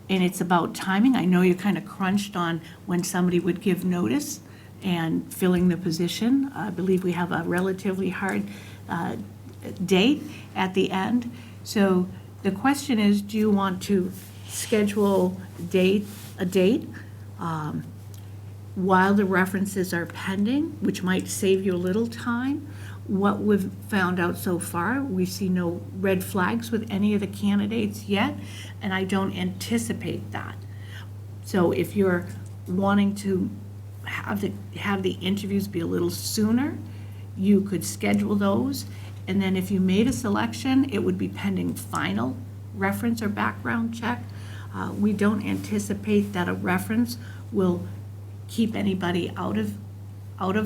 it's about timing. I know you're kind of crunched on when somebody would give notice and filling the position. I believe we have a relatively hard date at the end. So the question is, do you want to schedule a date while the references are pending, which might save you a little time? What we've found out so far, we see no red flags with any of the candidates yet, and I don't anticipate that. So if you're wanting to have the interviews be a little sooner, you could schedule those, and then if you made a selection, it would be pending final reference or background check. We don't anticipate that a reference will keep anybody out of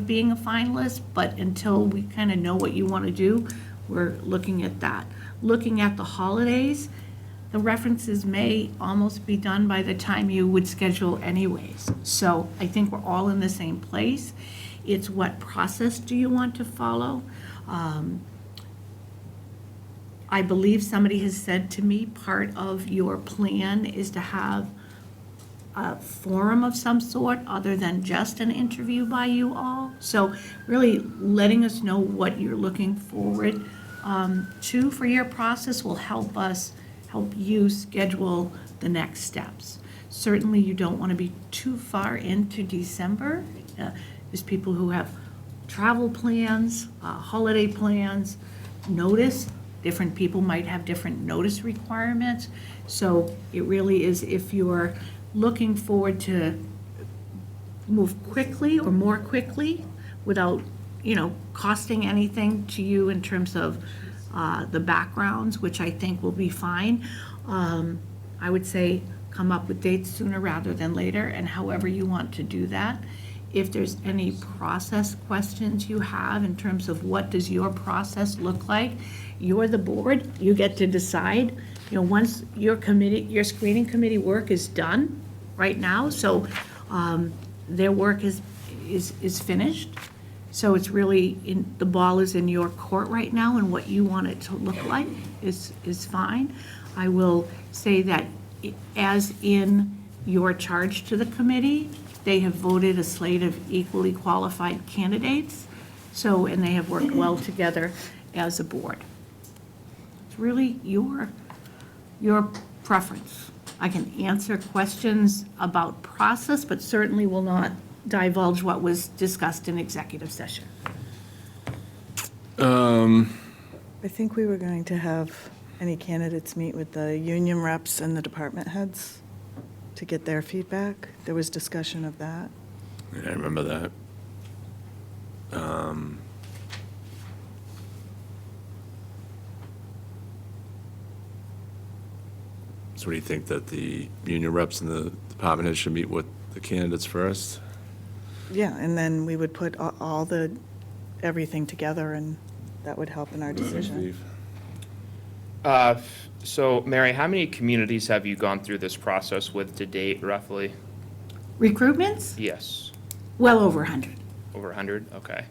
being a finalist, but until we kind of know what you want to do, we're looking at that. Looking at the holidays, the references may almost be done by the time you would schedule anyways. So I think we're all in the same place. It's what process do you want to follow? I believe somebody has said to me, part of your plan is to have a forum of some sort other than just an interview by you all. So really letting us know what you're looking forward to for your process will help you schedule the next steps. Certainly you don't want to be too far into December. There's people who have travel plans, holiday plans, notice. Different people might have different notice requirements. So it really is, if you're looking forward to move quickly or more quickly without, costing anything to you in terms of the backgrounds, which I think will be fine. I would say come up with dates sooner rather than later, and however you want to do that. If there's any process questions you have in terms of what does your process look like, you're the board, you get to decide. Once your screening committee work is done right now, so their work is finished. So it's really, the ball is in your court right now, and what you want it to look like is fine. I will say that as in your charge to the committee, they have voted a slate of equally qualified candidates, and they have worked well together as a board. It's really your preference. I can answer questions about process, but certainly will not divulge what was discussed in executive session. I think we were going to have any candidates meet with the union reps and the department heads to get their feedback. There was discussion of that. Yeah, I remember that. So what do you think, that the union reps and the department heads should meet with the candidates first? Yeah, and then we would put everything together, and that would help in our decision. So Mary, how many communities have you gone through this process with to date, roughly? Recruitments? Yes, Well over 100, over 100, okay.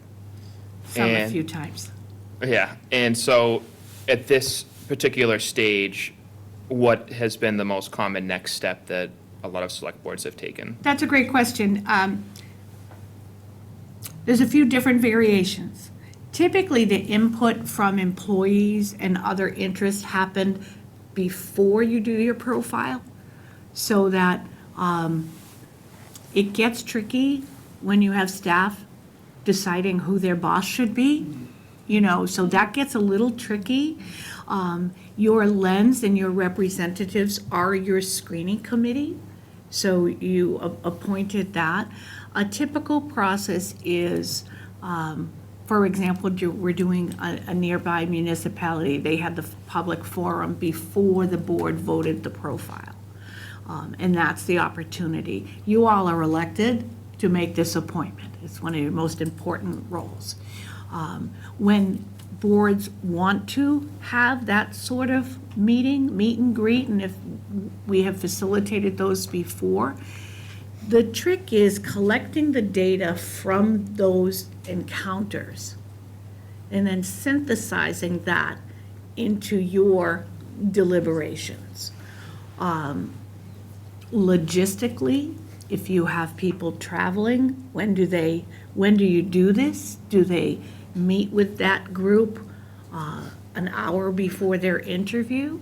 some a And- few times. Yeah, and so at this particular stage, what has been the most common next step that a lot of select boards have taken? That's a great question. There's a few different variations. Typically, the input from employees and other interests happen before you do your profile, so that it gets tricky when you have staff deciding who their boss should be, so that gets a little tricky. Your lens and your representatives are your screening committee, so you appointed that. A typical process is For example, we're doing a nearby municipality, they had the public forum before the board voted the profile. And that's the opportunity. You all are elected to make this appointment. It's one of your most important roles. When boards want to have that sort of meet and greet, and if we have facilitated those before, the trick is collecting the data from those encounters and then synthesizing that into your deliberations. Logistically, if you have people traveling, when do you do this? Do they meet with that group an hour before their interview?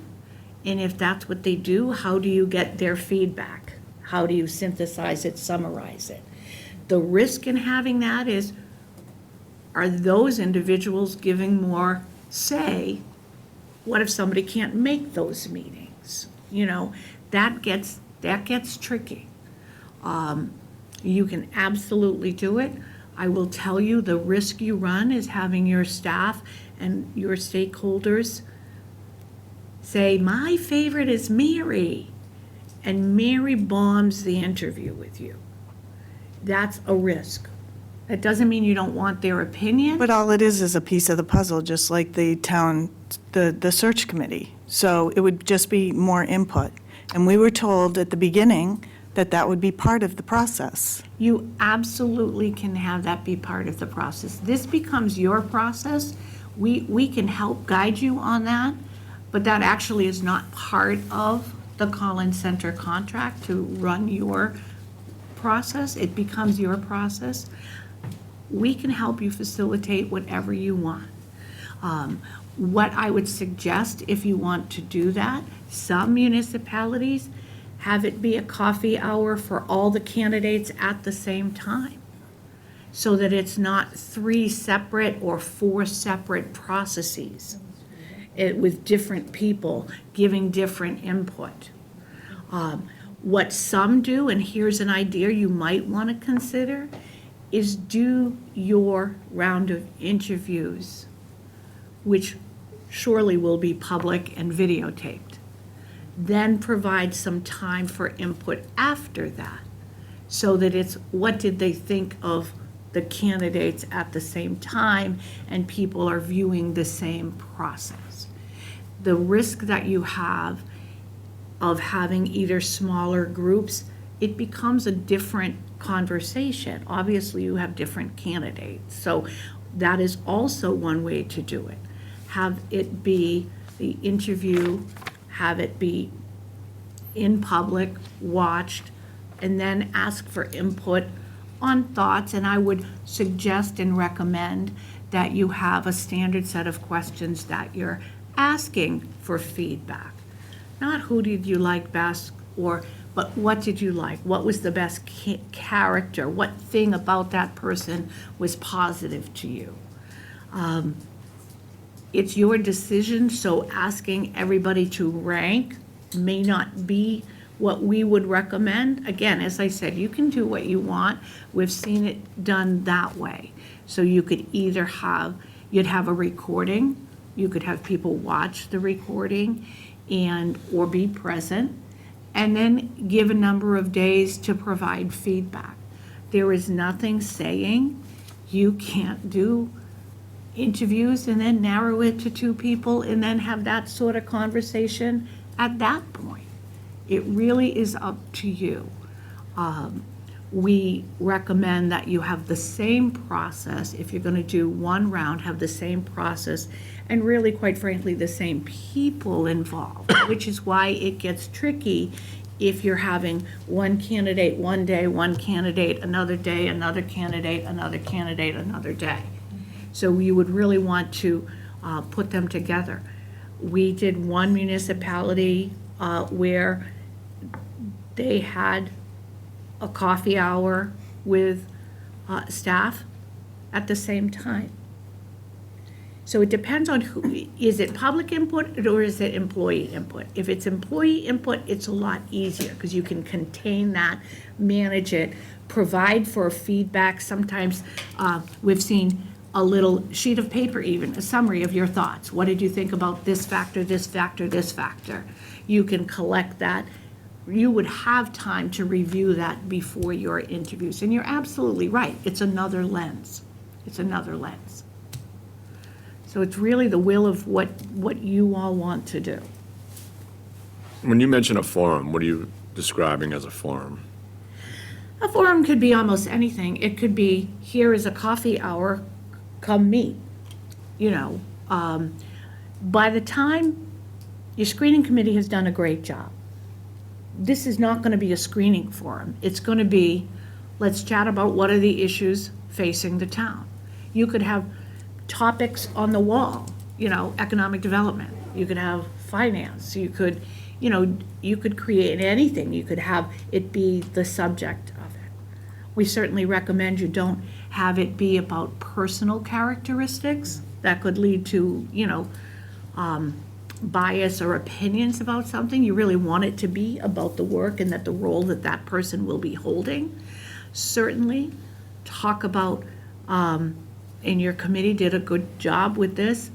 And if that's what they do, how do you get their feedback? How do you synthesize it, summarize it? The risk in having that is, are those individuals giving more say? What if somebody can't make those meetings? You know, that gets tricky. You can absolutely do it. I will tell you, the risk you run is having your staff and your stakeholders say, my favorite is Mary, and Mary bombs the interview with you. That's a risk. That doesn't mean you don't want their opinion. But all it is a piece of the puzzle, just like the town, the search committee. So it would just be more input. And we were told at the beginning that that would be part of the process. You absolutely can have that be part of the process. This becomes your process. We can help guide you on that, but that actually is not part of the Collins Center contract to run your process. It becomes your process. We can help you facilitate whatever you want. What I would suggest, if you want to do that, some municipalities have it be a coffee hour for all the candidates at the same time, so that it's not 3 separate or 4 separate processes with different people giving different input. What some do, and here's an idea you might want to consider, is do your round of interviews, which surely will be public and videotaped. Then provide some time for input after that, so that it's what did they think of the candidates at the same time, and people are viewing the same process. The risk that you have of having either smaller groups, it becomes a different conversation. Obviously, you have different candidates, so that is also one way to do it. Have it be the interview, have it be in public, watched, and then ask for input on thoughts. And I would suggest and recommend that you have a standard set of questions that you're asking for feedback. Not who did you like best, but what did you like? What was the best character? What thing about that person was positive to you? It's your decision, so asking everybody to rank may not be what we would recommend. Again, as I said, you can do what you want. We've seen it done that way. So you could either you'd have a recording, you could have people watch the recording or be present, and then give a number of days to provide feedback. There is nothing saying you can't do interviews and then narrow it to 2 people and then have that sort of conversation at that point. It really is up to you. We recommend that you have the same process. If you're going to do one round, have the same process, and really, quite frankly, the same people involved, which is why it gets tricky if you're having one candidate one day, one candidate another day, another candidate, another candidate another day. So you would really want to put them together. We did one municipality where they had a coffee hour with staff at the same time. So it depends on who, is it public input or is it employee input? If it's employee input, it's a lot easier because you can contain that, manage it, provide for feedback. Sometimes we've seen a little sheet of paper even, a summary of your thoughts. What did you think about this factor, this factor, this factor? You can collect that. You would have time to review that before your interviews. And you're absolutely right. It's another lens. It's another lens. So it's really the will of what you all want to do. When you mention a forum, what are you describing as a forum? A forum could be almost anything. It could be, here is a coffee hour, come meet. You know, by the time your screening committee has done a great job, this is not going to be a screening forum. It's going to be, let's chat about what are the issues facing the town. You could have topics on the wall, you know, economic development. You could have finance. You could, you know, you could create anything. You could have it be the subject of it. We certainly recommend you don't have it be about personal characteristics that could lead to, you know, bias or opinions about something. You really want it to be about the work and that the role that that person will be holding. Certainly talk about, and your committee did a good job with this,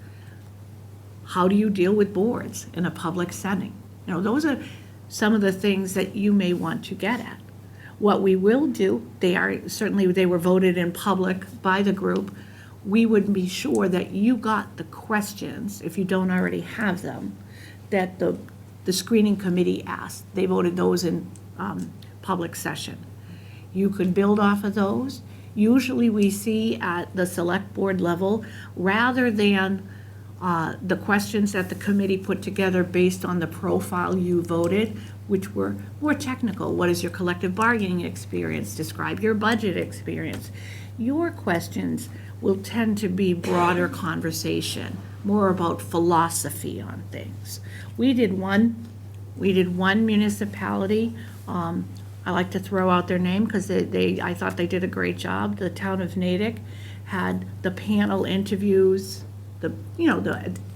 how do you deal with boards in a public setting? You know, those are some of the things that you may want to get at. What we will do, certainly they were voted in public by the group. We would be sure that you got the questions, if you don't already have them, that the screening committee asked. They voted those in public session. You could build off of those. Usually we see at the select board level, rather than the questions that the committee put together based on the profile you voted, which were more technical. What is your collective bargaining experience? Describe your budget experience. Your questions will tend to be broader conversation, more about philosophy on things. We did one municipality, I like to throw out their name because I thought they did a great job. The town of Natick had the panel interviews,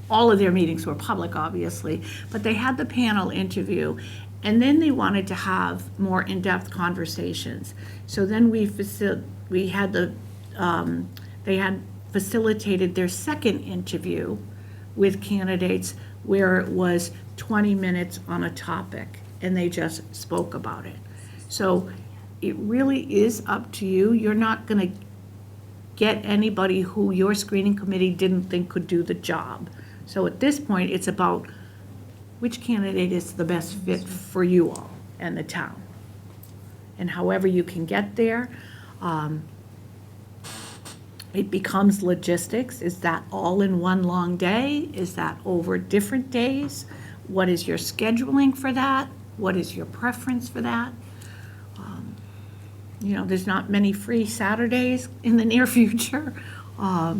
all of their meetings were public, obviously, but they had the panel interview, and then they wanted to have more in-depth conversations. So then they had facilitated their second interview with candidates where it was 20 minutes on a topic, and they just spoke about it. So it really is up to you. You're not going to get anybody who your screening committee didn't think could do the job. So at this point, it's about which candidate is the best fit for you all and the town. And however you can get there, it becomes logistics. Is that all in one long day? Is that over different days? What is your scheduling for that? What is your preference for that? There's not many free Saturdays in the near future. All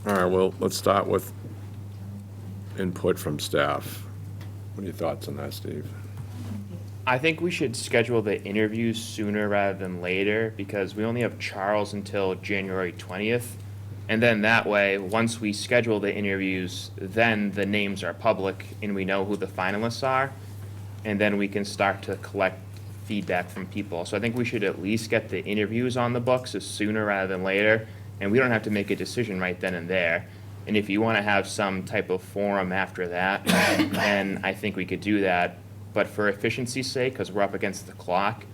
right, well, let's start with input from staff. What are your thoughts on that, Steve? I think we should schedule the interviews sooner rather than later because we only have Charles until January 20th. And then that way, once we schedule the interviews, then the names are public and we know who the finalists are. And then we can start to collect feedback from people. So I think we should at least get the interviews on the books as sooner rather than later. And we don't have to make a decision right then and there. And if you want to have some type of forum after that, then I think we could do that. But for efficiency's sake, because we're up against the clock,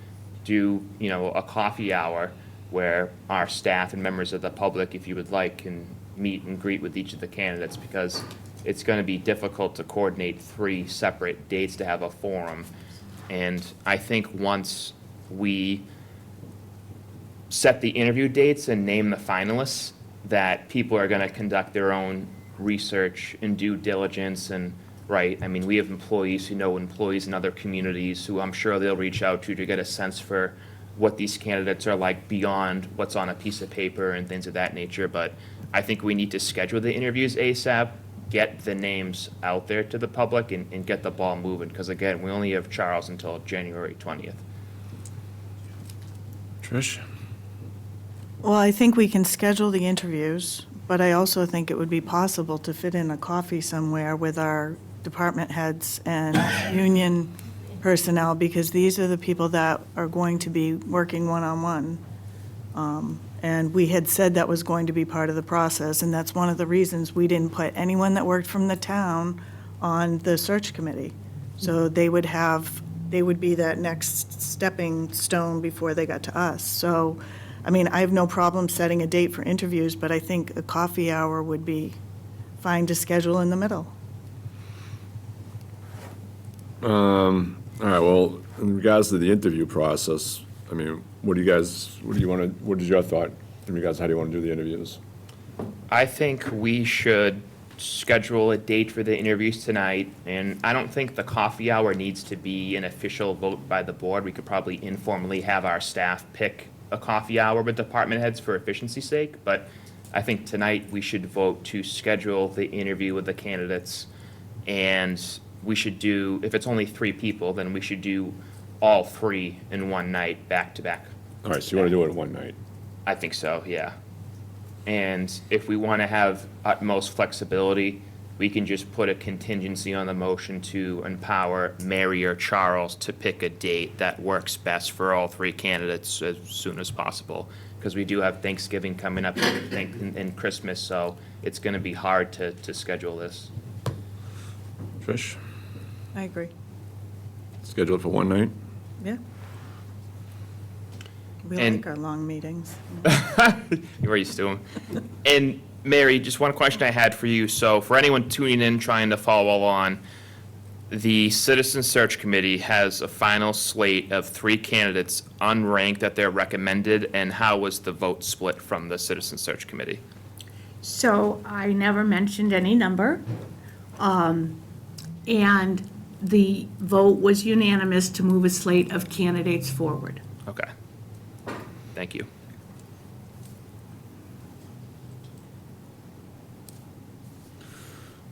do, a coffee hour where our staff and members of the public, if you would like, can meet and greet with each of the candidates, because it's going to be difficult to coordinate 3 separate dates to have a forum. And I think once we set the interview dates and name the finalists, that people are going to conduct their own research and due diligence. And right, I mean, we have employees who know employees in other communities who I'm sure they'll reach out to get a sense for what these candidates are like beyond what's on a piece of paper and things of that nature. But I think we need to schedule the interviews ASAP, get the names out there to the public, and get the ball moving, because again, we only have Charles until January 20th. Trish? Well, I think we can schedule the interviews, but I also think it would be possible to fit in a coffee somewhere with our department heads and union personnel, because these are the people that are going to be working one-on-one. And we had said that was going to be part of the process, and that's one of the reasons we didn't put anyone that worked from the town on the search committee. So they would be that next stepping stone before they got to us. So, I mean, I have no problem setting a date for interviews, but I think a coffee hour would be fine to schedule in the middle. All right, well, in regards to the interview process, I mean, what is your thought in regards to how do you want to do the interviews? I think we should schedule a date for the interviews tonight, and I don't think the coffee hour needs to be an official vote by the board. We could probably informally have our staff pick a coffee hour with department heads for efficiency's sake, but I think tonight we should vote to schedule the interview with the candidates, and we should do, if it's only 3 people, then we should do all 3 in one night, back to back. All right, so you want to do it in one night? I think so, yeah. And if we want to have utmost flexibility, we can just put a contingency on the motion to empower Mary or Charles to pick a date that works best for all 3 candidates as soon as possible. Because we do have Thanksgiving coming up and Christmas, so it's going to be hard to schedule this. Trish? I agree. Schedule it for one night? Yeah. We And- like our long meetings. You're used to them. And Mary, just one question I had for you. So for anyone tuning in, trying to follow along, the Citizen Search Committee has a final slate of 3 candidates unranked that they're recommended, and how was the vote split from the Citizen Search Committee? So I never mentioned any number. And the vote was unanimous to move a slate of candidates forward. Okay. Thank you.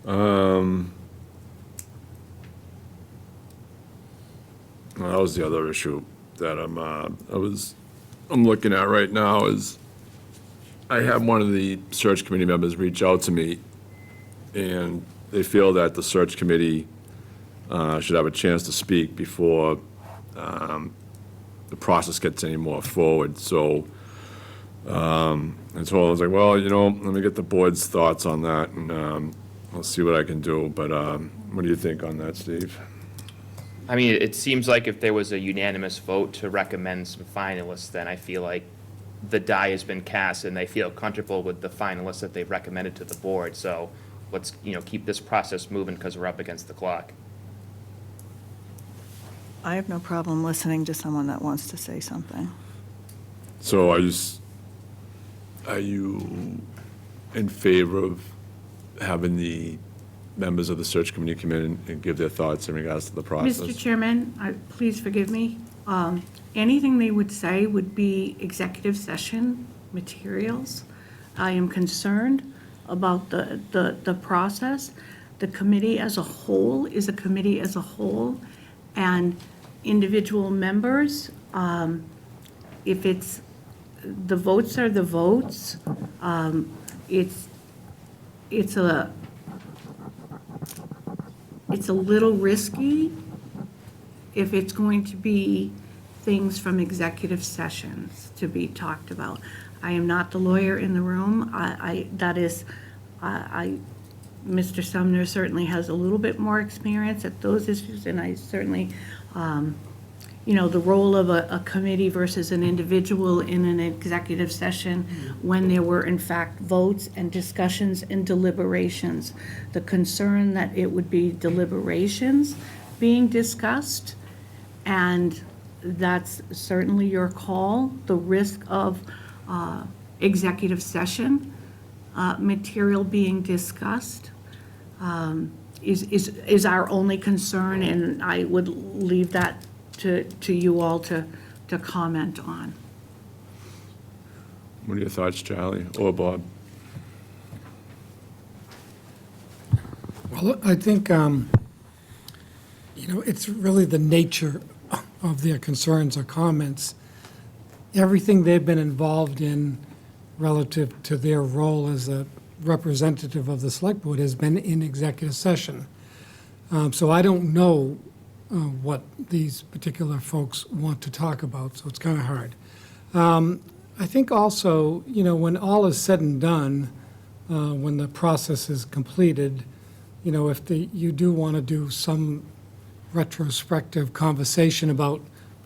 Well, that was the other issue that I'm looking at right now is I had one of the search committee members reach out to me, and they feel that the search committee should have a chance to speak before the process gets any more forward. So I was like, well, let me get the board's thoughts on that, and I'll see what I can do. But what do you think on that, Steve? I mean, it seems like if there was a unanimous vote to recommend some finalists, then I feel like the die has been cast and they feel comfortable with the finalists that they've recommended to the board. So let's, keep this process moving because we're up against the clock. I have no problem listening to someone that wants to say something. So are you in favor of having the members of the search committee come in and give their thoughts in regards to the process? Mr. Chairman, please forgive me. Anything they would say would be executive session materials. I am concerned about the process. The committee as a whole is a committee as a whole, and individual members, if it's, the votes are the votes, it's a little risky if it's going to be things from executive sessions to be talked about. I am not the lawyer in the room. Mr. Sumner certainly has a little bit more experience at those issues, and I certainly, the role of a committee versus an individual in an executive session when there were in fact votes and discussions and deliberations. The concern that it would be deliberations being discussed, and that's certainly your call. The risk of executive session material being discussed is our only concern, and I would leave that to you all to comment on. What are your thoughts, Charlie or Bob? Well, I think, it's really the nature of their concerns or comments. everything they've been involved in relative to their role as a representative of the select board has been in executive session. So I don't know what these particular folks want to talk about, so it's kind of hard. I think also, when all is said and done, when the process is completed, if you do want to do some retrospective conversation about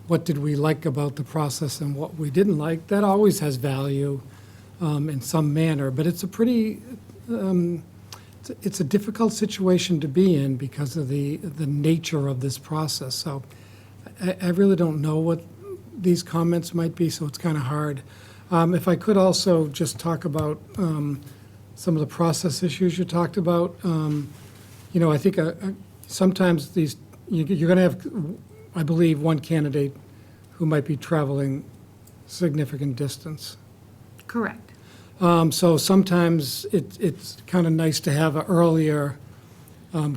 what did we like about the process and what we didn't like, that always has value in some manner. But it's a pretty, it's a difficult situation to be in because of the nature of this process. So I really don't know what these comments might be, so it's kind of hard. If I could also just talk about some of the process issues you talked about. I think sometimes you're going to have, I believe, one candidate who might be traveling significant distance. Correct. So sometimes it's kind of nice to have an earlier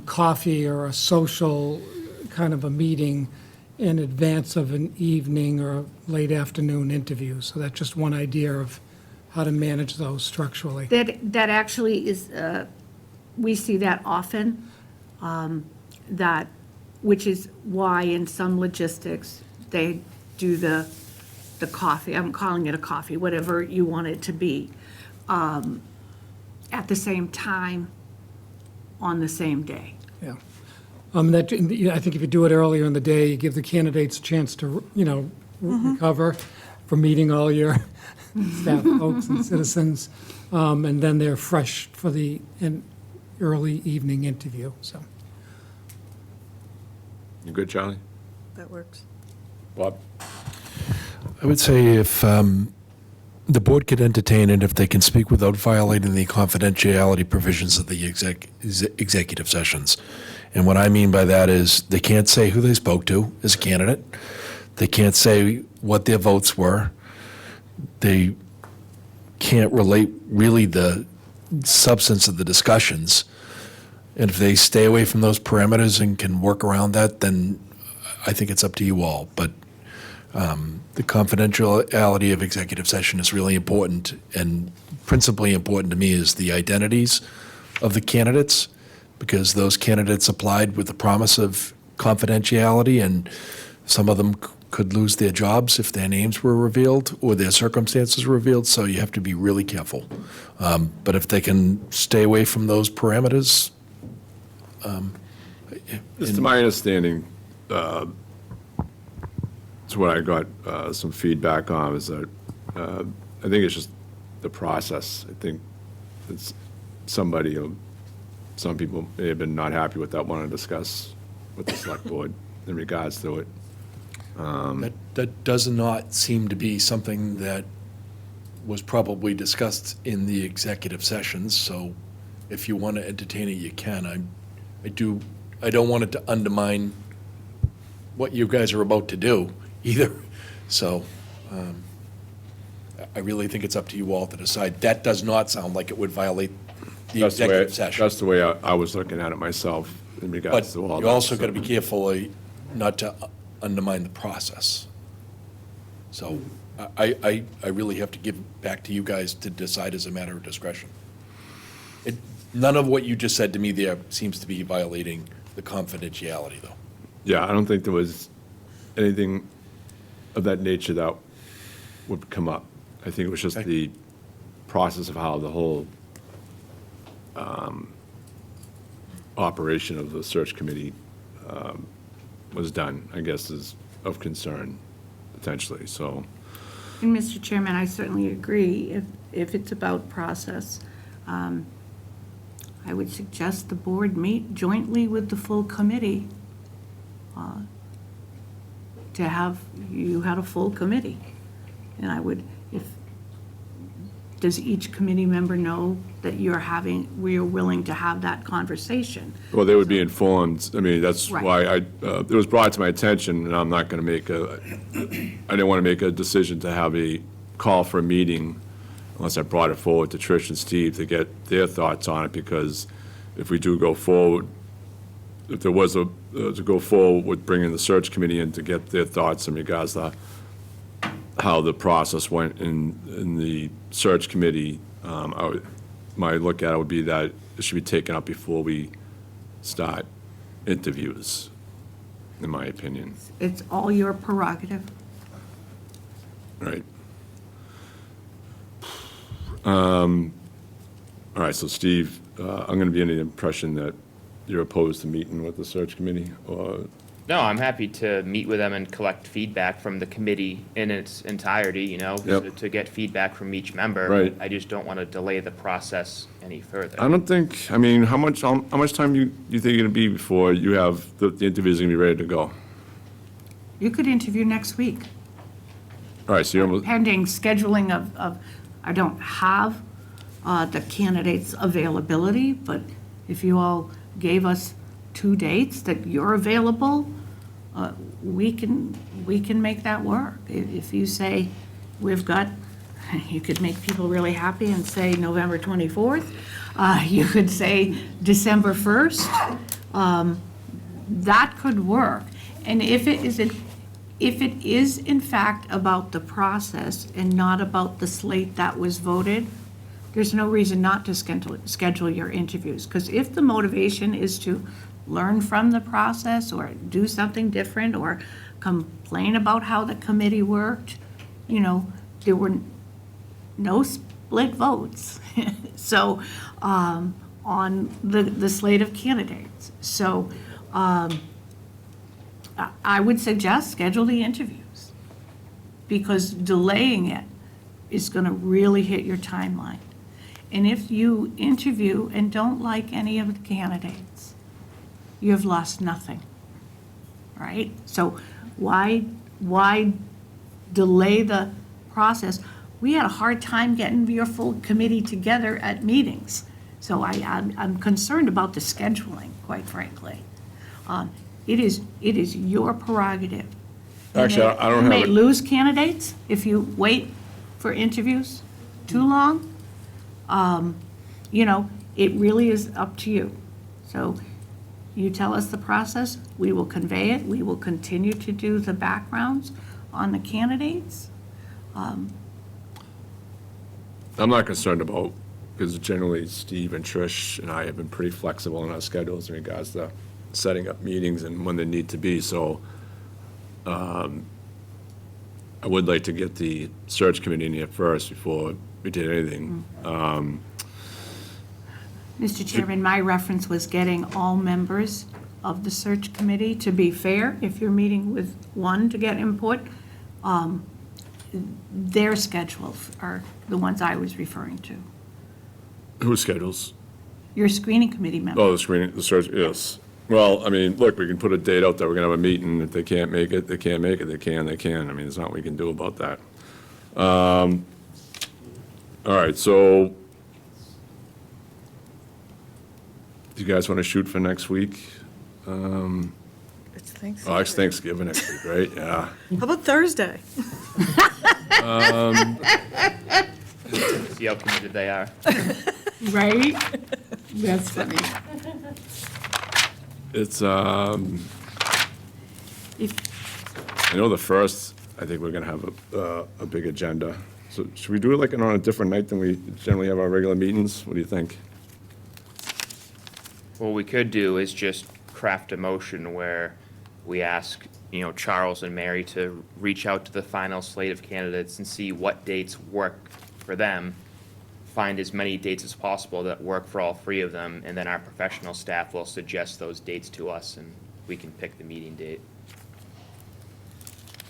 coffee or a social kind of a meeting in advance of an evening or a late afternoon interview. So that's just one idea of how to manage those structurally. That actually is, we see that often, which is why in some logistics, they do the coffee, I'm calling it a coffee, whatever you want it to be, at the same time, on the same day. Yeah. I think if you do it earlier in the day, you give the candidates a chance to, recover from meeting all your staff folks and citizens, and then they're fresh for an early evening interview, so. You good, Charlie? That works. Bob? I would say if the board could entertain it, if they can speak without violating the confidentiality provisions of the executive sessions. And what I mean by that is they can't say who they spoke to as a candidate. They can't say what their votes were. They can't relate really the substance of the discussions. And if they stay away from those parameters and can work around that, then I think it's up to you all. But the confidentiality of executive session is really important, and principally important to me is the identities of the candidates, because those candidates applied with the promise of confidentiality, and some of them could lose their jobs if their names were revealed or their circumstances were revealed, so you have to be really careful. But if they can stay away from those parameters. Just to my understanding, it's what I got some feedback on, is that I think it's just the process. I think it's some people may have been not happy with that, want to discuss with the select board in regards to it. That does not seem to be something that was probably discussed in the executive sessions, so if you want to entertain it, you can. I don't want it to undermine what you guys are about to do either. So I really think it's up to you all to decide. That does not sound like it would violate the executive session. That's the way I was looking at it myself in But regards to all that. you also got to be careful not to undermine the process. So I really have to give back to you guys to decide as a matter of discretion. None of what you just said to me there seems to be violating the confidentiality, though. Yeah, I don't think there was anything of that nature that would come up. I think it was just Okay. the process of how the whole operation of the search committee was done, I guess, is of concern, potentially, so. And Mr. Chairman, I certainly agree, if it's about process, I would suggest the board meet jointly with the full committee to have, you had a full committee. And I would, does each committee member know that we're willing to have that conversation? Well, they would be informed. I mean, that's Right. why it was brought to my attention, and I'm not going to I didn't want to make a decision to have a call for a meeting unless I brought it forward to Trish and Steve to get their thoughts on it, because if we do go forward, if there was to go forward with bringing the search committee in to get their thoughts in regards to how the process went in the search committee, my look at it would be that it should be taken up before we start interviews, in my opinion, It's all your prerogative. right? All right, so Steve, I'm going to be under the impression that you're opposed to meeting with the search committee, or, No, I'm happy to meet with them and collect feedback from the committee in its entirety, you know, Yep. to get feedback from each member. Right. I just don't want to delay the process any further. I don't think, I mean, how much time you think you're going to be before you have, the interviews going to be ready to go? You could interview next week, All right, so you're almost, pending scheduling of, I don't have the candidates' availability, but if you all gave us 2 dates that you're available, we can make that work. If you say, we've got, you could make people really happy and say November 24th. You could say December 1st. That could work. And if it is in fact about the process and not about the slate that was voted, there's no reason not to schedule your interviews. Because if the motivation is to learn from the process or do something different or complain about how the committee worked, you know, there were no split votes. So, on the slate of candidates. So, I would suggest schedule the interviews, because delaying it is going to really hit your timeline. And if you interview and don't like any of the candidates, you have lost nothing, right? So why delay the process? We had a hard time getting your full committee together at meetings. So I'm concerned about the scheduling, quite frankly. It is your prerogative. Actually, I don't You may have it. lose candidates if you wait for interviews too long. You know, it really is up to you. So you tell us the process, we will convey it, we will continue to do the backgrounds on the candidates. I'm not concerned about, because generally Steve and Trish and I have been pretty flexible in our schedules in regards to setting up meetings and when they need to be, so I would like to get the search committee in here first before we did anything. Mr. Chairman, my reference was getting all members of the search committee. To be fair, if you're meeting with one to get input, their schedules are the ones I was referring to. Who schedules? Your screening committee members. Oh, the screening, the search, yes. Well, I mean, look, we can put a date out there, we're gonna have a meeting, if they can't make it, they can't make it, they can, I mean, there's not what we can do about that. All right, so, do you guys wanna shoot for next week? It's Thanksgiving. Oh, it's Thanksgiving next week, right? Yeah. How about Thursday? See how committed they are. Right? That's funny. It's, If, I know the first, I think we're gonna have a big agenda. So should we do it like on a different night than we generally have our regular meetings? What do you think? What we could do is just craft a motion where we ask, you know, Charles and Mary to reach out to the final slate of candidates and see what dates work for them, find as many dates as possible that work for all 3 of them, and then our professional staff will suggest those dates to us, and we can pick the meeting date.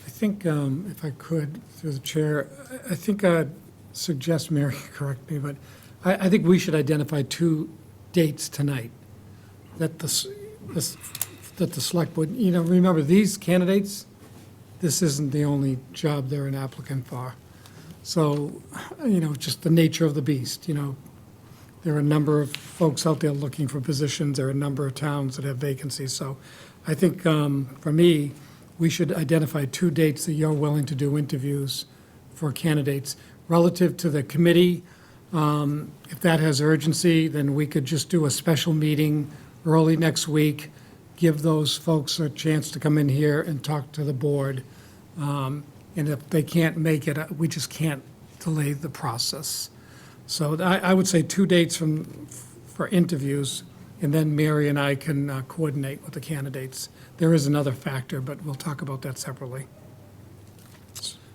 I think, if I could, through the chair, I think I'd suggest, Mary, correct me, but I think we should identify 2 dates tonight that that the select board, you know, remember, these candidates, this isn't the only job they're an applicant for. So, you know, just the nature of the beast, you know. There are a number of folks out there looking for positions. There are a number of towns that have vacancies. So I think, for me, we should identify 2 dates that you're willing to do interviews for candidates. Relative to the committee, if that has urgency, then we could just do a special meeting early next week, give those folks a chance to come in here and talk to the board. And if they can't make it, we just can't delay the process. So I would say 2 dates for interviews, and then Mary and I can coordinate with the candidates. There is another factor, but we'll talk about that separately.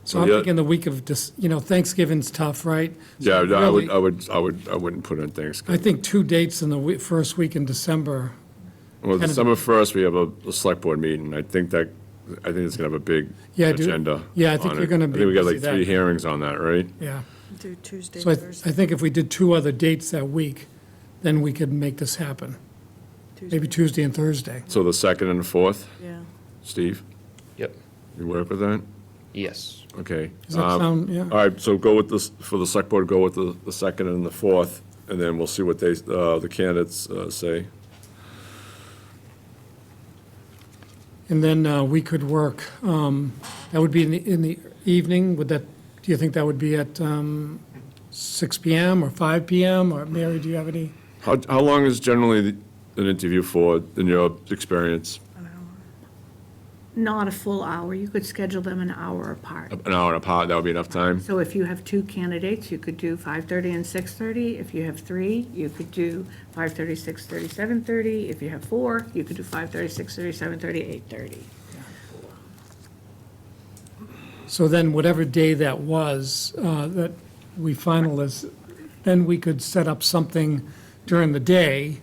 So I'm Yeah. thinking the week of, Thanksgiving's tough, right? Yeah, So I really, wouldn't put in I Thanksgiving. think 2 dates in the first week in December. Well, kind of- December 1st, we have a select board meeting. I think it's gonna have a big Yeah, I do- agenda. yeah, I think on you're it. gonna I be think we got like busy that 3 day. hearings on that, right? Yeah. Do Tuesday, So I Thursday. think if we did 2 other dates that week, then we could make this happen. Maybe Tuesday and Thursday. So the 2nd and the 4th, Yeah. Steve, Yep. you work with that? Yes. Okay. Does that sound, yeah? All right, so go with this, for the select board, go with the 2nd and the 4th, and then we'll see what the candidates say. And then we could work, that would be in the evening, do you think that would be at 6 PM or 5 PM? Or Mary, do you have any? How long is generally an interview for, in your experience? Not a full hour. You could schedule them an hour apart. An hour and a half, that would be enough time? So if you have 2 candidates, you could do 5:30 and 6:30. If you have 3, you could do 5:30, 6:30, 7:30. If you have 4, you could do 5:30, 6:30, 7:30, 8:30. So then whatever day that was, that we finalists, then we could set up something during the day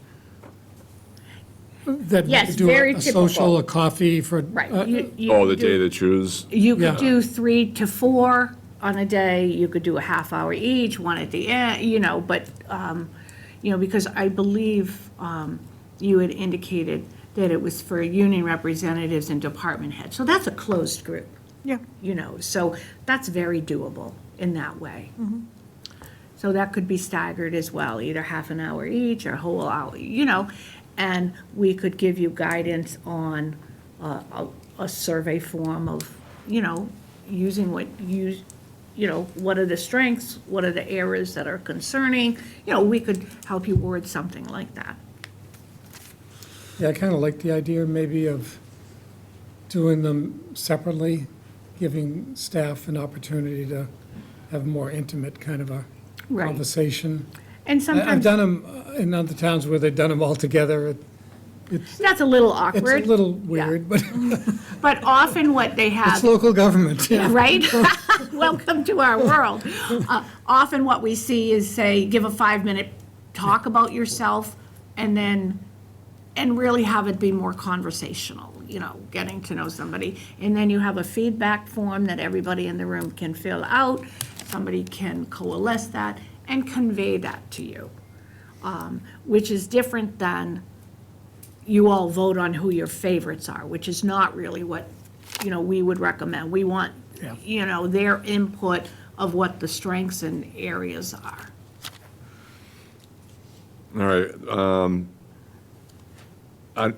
that we Yes, could do very a social, typical. a coffee for. Right. Oh, the day they choose? You Yeah. could do 3 to 4 on a day, you could do a half hour each, one at the end, but, because I believe you had indicated that it was for union representatives and department heads. So that's a closed group, Yeah. so that's very doable in that way. So that could be staggered as well, either half an hour each or a whole hour, and we could give you guidance on a survey form of, using what what are the strengths, what are the areas that are concerning, we could help you word something like that. Yeah, I kind of like the idea maybe of doing them separately, giving staff an opportunity to have a more intimate kind of a Right. conversation. And I've sometimes, done them in other towns where they've done them all together. that's a little It's awkward. a little weird, but But often what they it's have, local government, yeah. right? Welcome to our world. Often what we see is, say, give a 5-minute talk about yourself, and really have it be more conversational, getting to know somebody. And then you have a feedback form that everybody in the room can fill out. Somebody can coalesce that and convey that to you, which is different than you all vote on who your favorites are, which is not really what, we would recommend. We want, their input of what the strengths and areas are. All right, I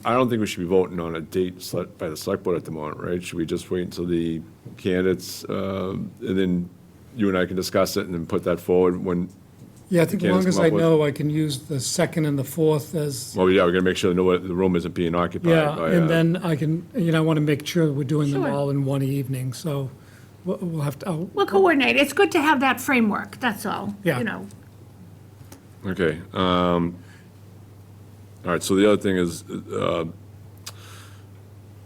don't think we should be voting on a date set by the select board at the moment, right? Should we just wait until the candidates, and then you and I can discuss it and then put that forward when, Yeah, I think as long Candidates as come I up with- know, I can use the 2nd and the 4th as, well, yeah, we're gonna make sure the room isn't being occupied yeah, by, and then I can, I want to make sure we're doing them Sure. all in one evening, so we'll have to, We'll coordinate. It's good to have that framework, that's all. Yeah. okay. All right, so the other thing is, do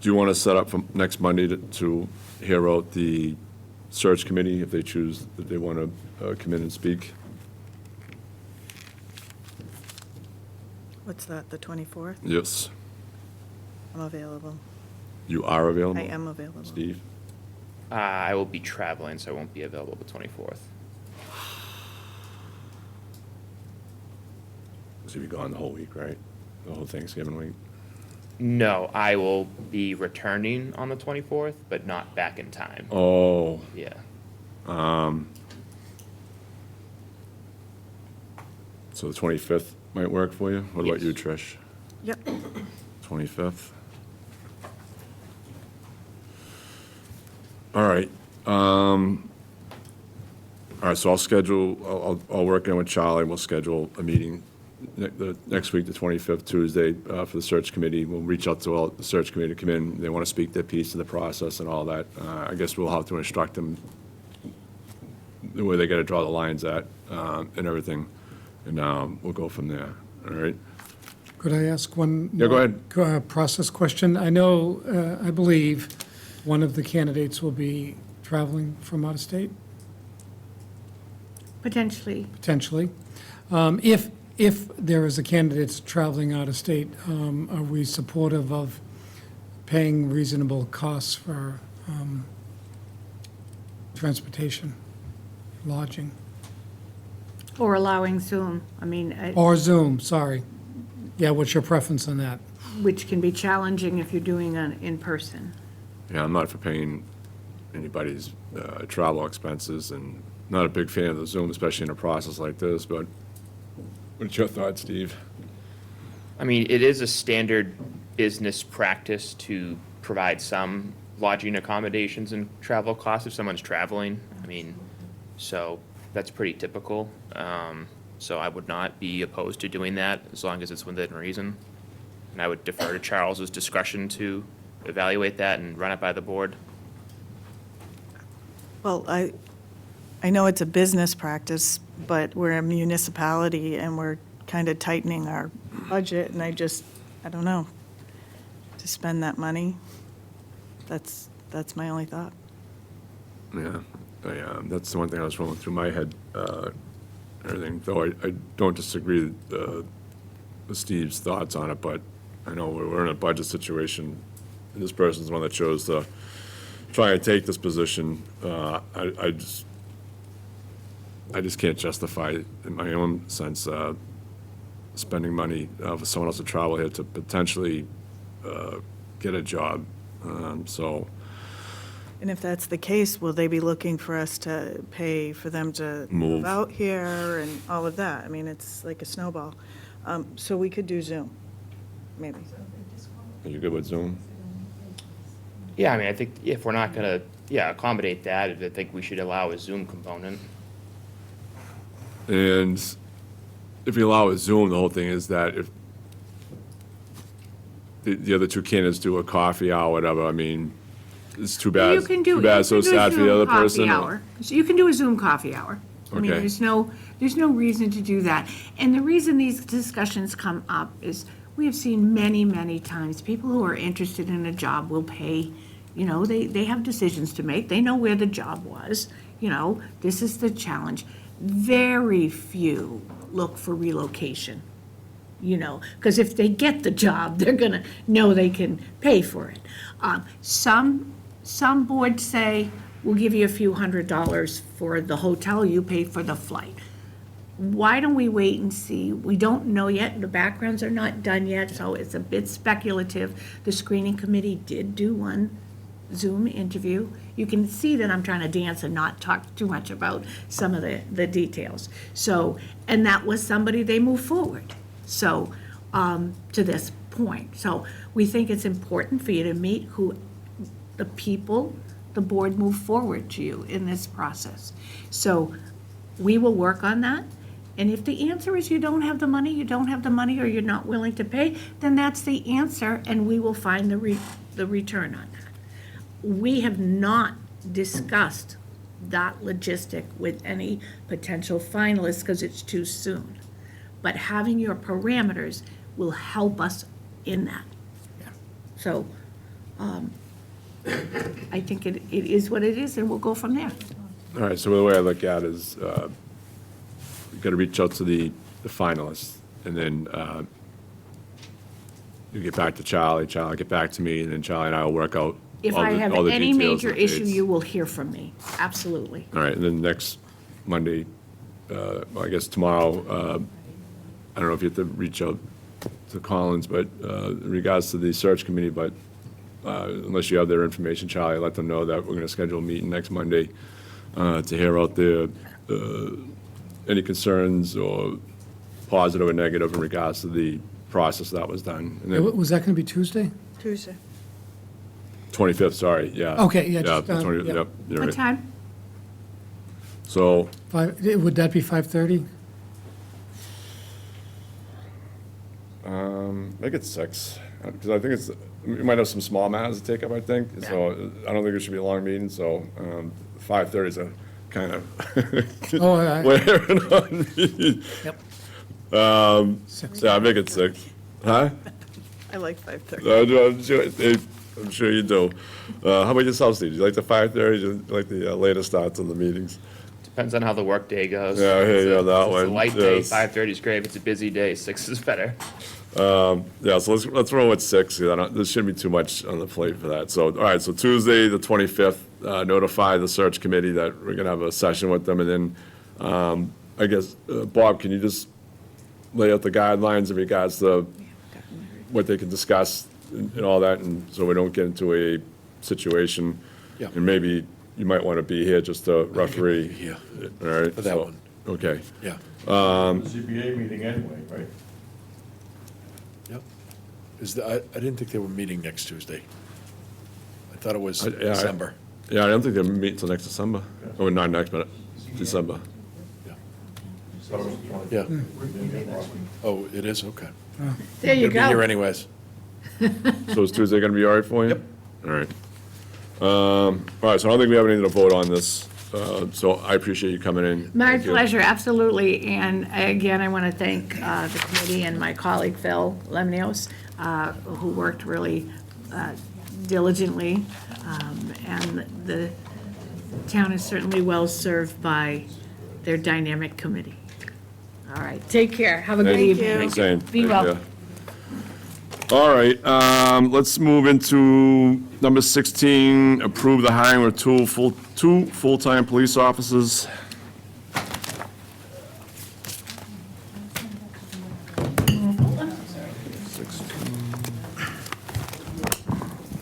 you want to set up for next Monday to hear out the search committee if they choose, that they want to come in and speak? What's that, the 24th? Yes, I'm available. you are available? I am available. Steve? I will be traveling, so I won't be available the 24th. So you'll be gone the whole week, right? The whole Thanksgiving week? No, I will be returning on the 24th, but not back in time. Oh, Yeah. so the 25th might work for you? What about Yes. you, Trish? Yep. 25th? All right. All right, so I'll schedule, I'll work in with Charlie, and we'll schedule a meeting the next week, the 25th, Tuesday, for the search committee. We'll reach out to all the search committee to come in. They want to speak their piece of the process and all that. I guess we'll have to instruct them where they got to draw the lines at, and everything. And we'll go from there. All right? Could I ask one? Yeah, go ahead. Process question. I know, I believe one of the candidates will be traveling from out of state, Potentially. potentially. If there is a candidate traveling out of state, are we supportive of paying reasonable costs for transportation, lodging? Or allowing Zoom, I mean, Or Zoom, sorry. Yeah, what's your preference on that? which can be challenging if you're doing an in-person. Yeah, I'm not for paying anybody's travel expenses, and not a big fan of the Zoom, especially in a process like this, but what's your thoughts, Steve? I mean, it is a standard business practice to provide some lodging accommodations and travel costs if someone's traveling. I mean, so that's pretty typical. So I would not be opposed to doing that as long as it's within reason. And I would defer to Charles's discretion to evaluate that and run it by the board. Well, I know it's a business practice, but we're a municipality and we're kind of tightening our budget, and I don't know, to spend that money, that's my only thought. Yeah, that's the one thing I was rolling through my head, everything, though I don't disagree with Steve's thoughts on it, but I know we're in a budget situation. This person's the one that chose to try and take this position. I just can't justify, in my own sense, spending money for someone else to travel here to potentially get a job. So, And if that's the case, will they be looking for us to pay for them to Move. move out here and all of that? I mean, it's like a snowball. So we could do Zoom, maybe. are you good with Zoom? Yeah, I mean, I think if we're not gonna, accommodate that, I think we should allow a Zoom component. And if you allow a Zoom, the whole thing is that if the other two candidates do a coffee hour, whatever, I mean, it's too bad. You can do. Too bad, you so can do a sad for the Zoom other coffee person. hour. So you can do a Zoom coffee hour. I mean, Okay. there's no reason to do that. And the reason these discussions come up is we have seen many, many times, people who are interested in a job will pay, they have decisions to make. They know where the job was, this is the challenge. Very few look for relocation, because if they get the job, they're gonna know they can pay for it. Some boards say, we'll give you a few $100s for the hotel, you pay for the flight. Why don't we wait and see? We don't know yet, the backgrounds are not done yet, so it's a bit speculative. The screening committee did do one Zoom interview. You can see that I'm trying to dance and not talk too much about some of the details. So, and that was somebody they moved forward, so, to this point. So we think it's important for you to meet the people, the board move forward to you in this process. So we will work on that. And if the answer is you don't have the money, or you're not willing to pay, then that's the answer, and we will find the return on that. We have not discussed that logistic with any potential finalists because it's too soon. But having your parameters will help us in that. So, I think it is what it is, and we'll go from there. All right, so the way I look at it is, we've got to reach out to the finalists, and then you get back to Charlie, Charlie get back to me, and then Charlie and I will work out If all I have the any details major and issue, dates. you will hear from me, absolutely. All right, and then next Monday, well, I guess tomorrow, I don't know if you have to reach out to Collins, but in regards to the search committee, but unless you have their information, Charlie, let them know that we're going to schedule a meeting next Monday to hear out their, any concerns or positive or negative in regards to the process that was done. And then Was that going to be Tuesday? Tuesday. 25th, sorry, yeah. Okay, yeah, Yeah, just, the 20th, yeah. yep, you're What right. time? So, Would that be 5:30? Make it 6, because I think we might have some small matters to take up, I think. So I don't think it should be a long meeting, so 5:30 is a kind of Oh, I- wearing on me. Yep. Yeah, make it 6. Huh? I like 5:30. I'm sure you do. How about yourself, Steve? Do you like the 5:30? Do you like the later starts on the meetings? Depends on how the workday goes. Yeah, I hear you on that If it's one. a light day, Yes. 5:30 is great. If it's a busy day, 6 is better. Yeah, so let's roll with 6. There shouldn't be too much on the plate for that. So, all right, so Tuesday, the 25th, notify the search committee that we're going to have a session with them. And then, I guess, Bob, can you just lay out the guidelines in regards to what they can discuss and all that, and so we don't get into a situation? Yeah. And maybe you might want to be here just to referee. here All right? for that so- one. Okay. Yeah. ZBA meeting anyway, right? Yep. I didn't think they were meeting next Tuesday. I thought it was Yeah, December. Yeah, I don't think they'll meet until next December. Oh, not next, but December. Yeah. Oh, it is? Okay. There you Gonna be here go. anyways. So is Tuesday going to be all right for you? Yep. All right. All right, so I don't think we have anything to vote on this, so I appreciate you coming in. My Thank you. pleasure, absolutely. And again, I want to thank the committee and my colleague Phil Lemnios, who worked really diligently. And the town is certainly well-served by their dynamic committee. All right, take care. Have a good Thank evening. Same. Be Take well. care. All right, let's move into number 16, approve the hiring of two full-time police officers.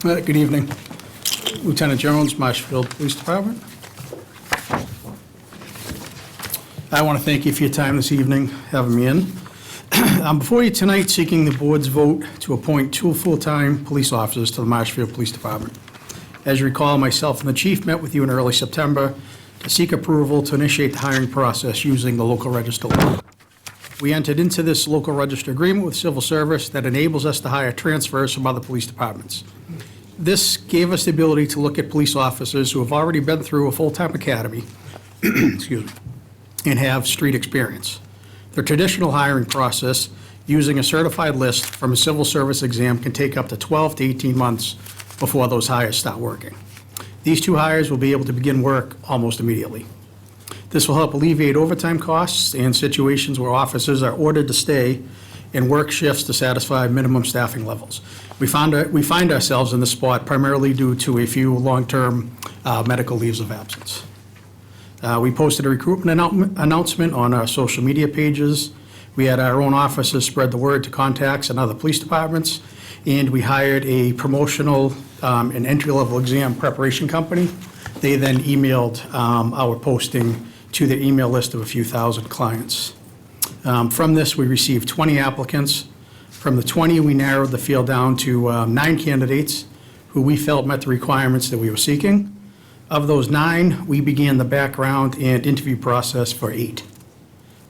Good evening. Lieutenant Jones, Marshfield Police Department. I want to thank you for your time this evening, having me in. I'm before you tonight seeking the board's vote to appoint two full-time police officers to the Marshfield Police Department. As you recall, myself and the chief met with you in early September to seek approval to initiate the hiring process using the local register law. We entered into this local register agreement with civil service that enables us to hire transfers from other police departments. This gave us the ability to look at police officers who have already been through a full-time academy, excuse me, and have street experience. The traditional hiring process, using a certified list from a civil service exam, can take up to 12 to 18 months before those hires start working. These two hires will be able to begin work almost immediately. This will help alleviate overtime costs and situations where officers are ordered to stay and work shifts to satisfy minimum staffing levels. We find ourselves in this spot primarily due to a few long-term medical leaves of absence. We posted a recruitment announcement on our social media pages. We had our own officers spread the word to contacts in other police departments, and we hired a promotional and entry-level exam preparation company. They then emailed our posting to their email list of a few thousand clients. From this, we received 20 applicants. From the 20, we narrowed the field down to 9 candidates who we felt met the requirements that we were seeking. Of those 9, we began the background and interview process for 8.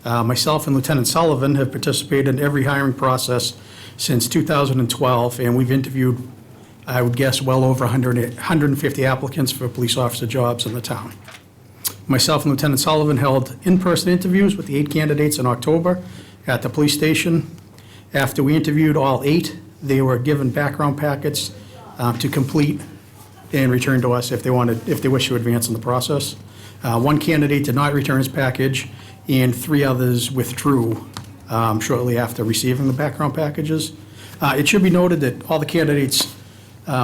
Myself and Lieutenant Sullivan have participated in every hiring process since 2012, and we've interviewed, I would guess, well over 150 applicants for police officer jobs in the town. Myself and Lieutenant Sullivan held in-person interviews with the 8 candidates in October at the police station. After we interviewed all 8, they were given background packets to complete and return to us if they wish to advance in the process. 1 candidate did not return his package, and 3 others withdrew shortly after receiving the background packages. It should be noted that all the candidates,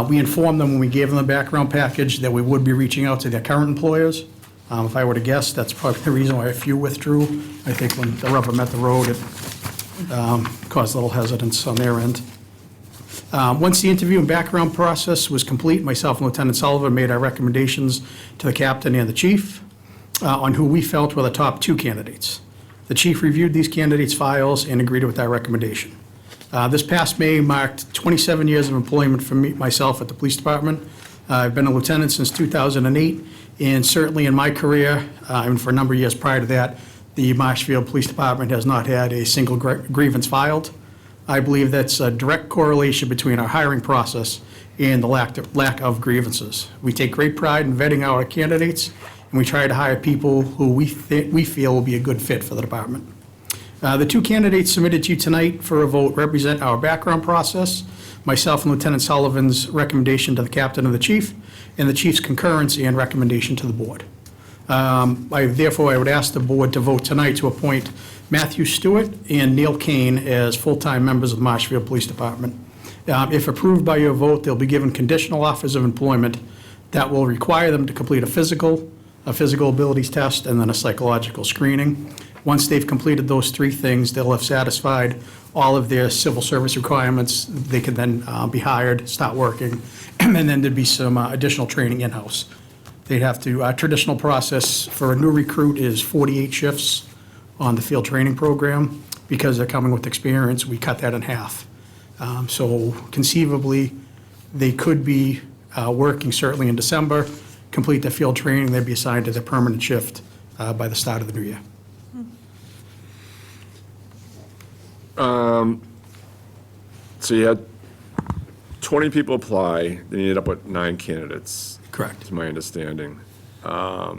we informed them when we gave them the background package that we would be reaching out to their current employers. If I were to guess, that's probably the reason why a few withdrew. I think when the rubber met the road, it caused a little hesitance on their end. Once the interview and background process was complete, myself and Lieutenant Sullivan made our recommendations to the captain and the chief on who we felt were the top 2 candidates. The chief reviewed these candidates' files and agreed with our recommendation. This past May marked 27 years of employment for myself at the police department. I've been a lieutenant since 2008, and certainly in my career, and for a number of years prior to that, the Marshfield Police Department has not had a single grievance filed. I believe that's a direct correlation between our hiring process and the lack of grievances. We take great pride in vetting our candidates, and we try to hire people who we feel will be a good fit for the department. The two candidates submitted to you tonight for a vote represent our background process, myself and Lieutenant Sullivan's recommendation to the captain and the chief, and the chief's concurrence and recommendation to the board. Therefore, I would ask the board to vote tonight to appoint Matthew Stewart and Neil Kane as full-time members of the Marshfield Police Department. If approved by your vote, they'll be given conditional offers of employment that will require them to complete a physical abilities test, and then a psychological screening. Once they've completed those three things, they'll have satisfied all of their civil service requirements. They can then be hired, start working, and then there'd be some additional training in-house. They'd have to, traditional process for a new recruit is 48 shifts on the field training program. Because they're coming with experience, we cut that in half. So conceivably, they could be working certainly in December, complete their field training, they'd be assigned to their permanent shift by the start of the new year. So you had 20 people apply, then you ended up with 9 candidates. Correct. Is my understanding. Now,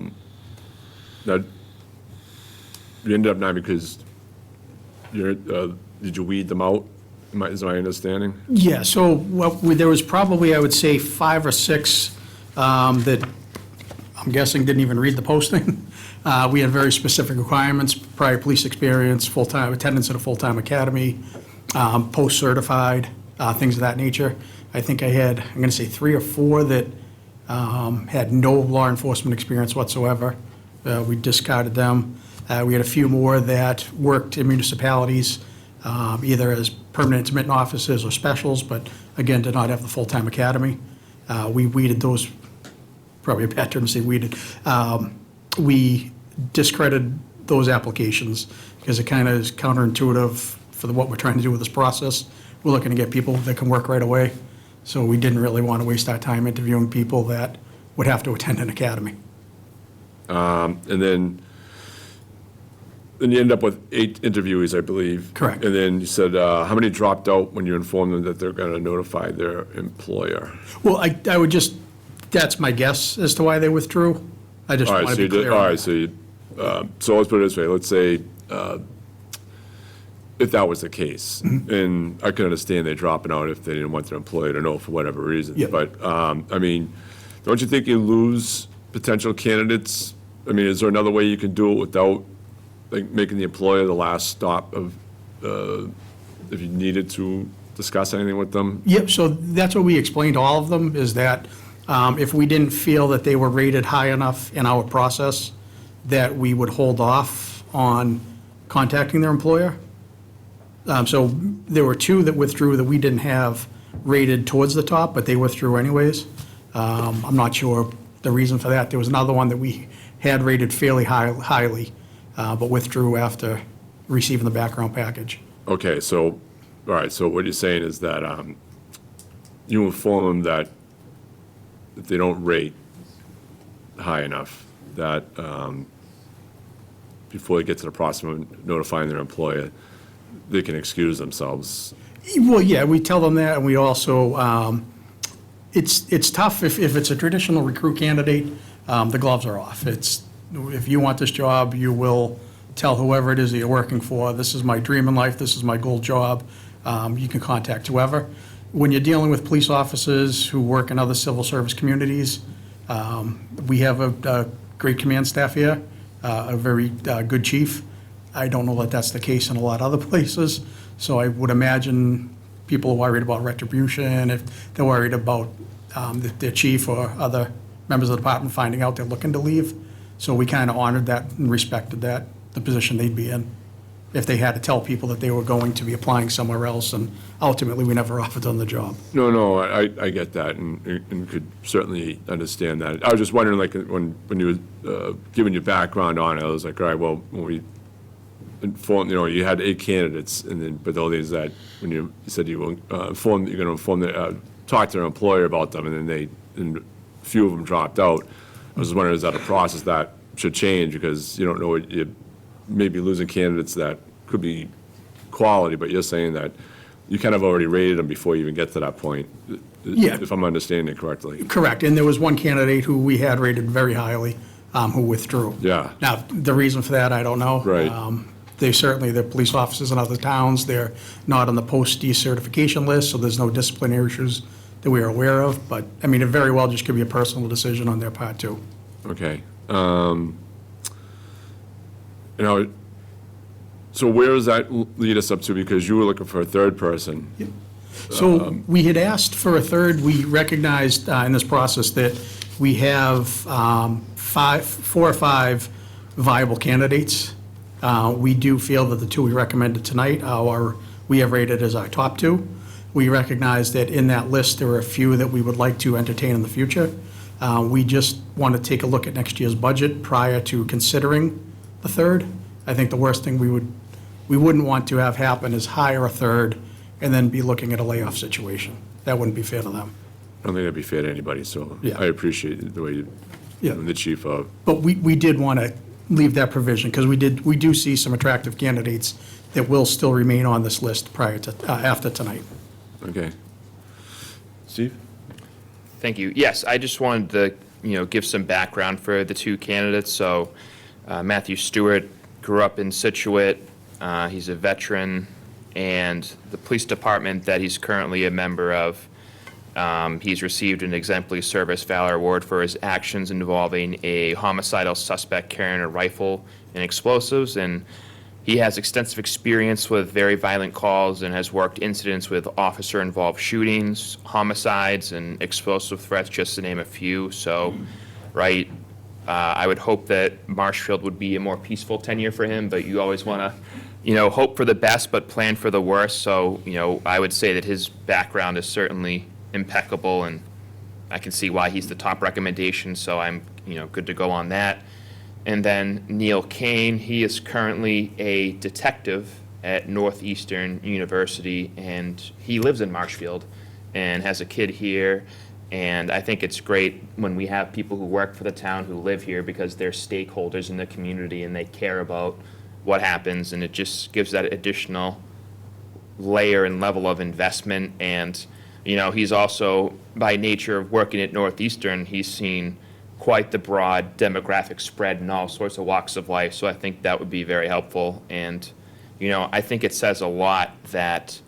you ended up 9 because did you weed them out? Is my understanding? Yeah, so there was probably, I would say, 5 or 6 that I'm guessing didn't even read the posting. We had very specific requirements: prior police experience, full-time attendance at a full-time academy, post-certified, things of that nature. I think I had, I'm going to say 3 or 4 that had no law enforcement experience whatsoever. We discarded them. We had a few more that worked in municipalities, either as permanent intermittent officers or specials, but again, did not have the full-time academy. We weeded those, probably a bad term to say weeded. We discredited those applications because it kind of is counterintuitive for what we're trying to do with this process. We're looking to get people that can work right away. So we didn't really want to waste our time interviewing people that would have to attend an academy. And then you end up with 8 interviewees, I believe. Correct. And then you said, how many dropped out when you informed them that they're going to notify their employer? Well, I would just, that's my guess as to why they withdrew. I just All right, want so to be clear. all on right, that. so you, so let's put it this way. Let's say if that was the case, Mm-hmm. and I can understand they dropping out if they didn't want their employer to know for whatever reason. Yep. But, I mean, don't you think you lose potential candidates? I mean, is there another way you can do it without, like, making the employer the last stop of, if you needed to discuss anything with them? Yep, so that's what we explained to all of them, is that if we didn't feel that they were rated high enough in our process, that we would hold off on contacting their employer. So there were 2 that withdrew that we didn't have rated towards the top, but they withdrew anyways. I'm not sure the reason for that. There was another one that we had rated fairly highly, but withdrew after receiving the background package. Okay, so, all right, so what you're saying is that you inform them that if they don't rate high enough, that before they get to the process of notifying their employer, they can excuse themselves. Well, yeah, we tell them that, and we also, it's tough if it's a traditional recruit candidate, the gloves are off. If you want this job, you will tell whoever it is that you're working for, this is my dream in life, this is my goal job. You can contact whoever. When you're dealing with police officers who work in other civil service communities, we have a great command staff here, a very good chief. I don't know that that's the case in a lot of other places, so I would imagine people are worried about retribution, if they're worried about their chief or other members of the department finding out they're looking to leave. So we kind of honored that and respected that, the position they'd be in, if they had to tell people that they were going to be applying somewhere else, and ultimately, we never offered them the job. No, I get that and could certainly understand that. I was just wondering, like, when you were giving your background on it, I was like, all right, well, when we informed, you had 8 candidates, and then, but the only thing is that when you said you will you're going to inform, talk to their employer about them, and then and a few of them dropped out. I was just wondering, is that a process that should change, because you don't know, you may be losing candidates that could be quality, but you're saying that you kind of already rated them before you even get to that point, Yeah. if I'm understanding it correctly. Correct, and there was one candidate who we had rated very highly, who withdrew. Yeah. Now, the reason for that, I don't know. Right. They certainly, they're police officers in other towns, they're not on the post-decertification list, so there's no disciplinary issues that we are aware of, but, I mean, it very well just could be a personal decision on their part, too. Okay. So where does that lead us up to? Because you were looking for a third person. So we had asked for a third. We recognized in this process that we have 4 or 5 viable candidates. We do feel that the 2 we recommended tonight we have rated as our top 2. We recognize that in that list, there are a few that we would like to entertain in the future. We just want to take a look at next year's budget prior to considering the third. I think the worst thing we wouldn't want to have happen is hire a third and then be looking at a layoff situation. That wouldn't be fair to them. I don't think that'd be fair to anybody, so Yeah. I appreciate the way you, Yeah. the chief of. But we did want to leave that provision, because we do see some attractive candidates that will still remain on this list prior to, after tonight. Okay. Steve? Thank you. Yes, I just wanted to, give some background for the 2 candidates. So Matthew Stewart grew up in Situate. He's a veteran, and the police department that he's currently a member of, he's received an Exemplary Service Valor Award for his actions involving a homicidal suspect carrying a rifle and explosives, and he has extensive experience with very violent calls and has worked incidents with officer-involved shootings, homicides, and explosive threats, just to name a few. So, right, I would hope that Marshfield would be a more peaceful tenure for him, but you always want to, hope for the best but plan for the worst. So, I would say that his background is certainly impeccable, and I can see why he's the top recommendation, so I'm, good to go on that. And then Neil Kane, he is currently a detective at Northeastern University, and he lives in Marshfield and has a kid here. And I think it's great when we have people who work for the town who live here, because they're stakeholders in the community and they care about what happens, and it just gives that additional layer and level of investment. And, he's also, by nature of working at Northeastern, he's seen quite the broad demographic spread in all sorts of walks of life, so I think that would be very helpful. And, I think it says a lot that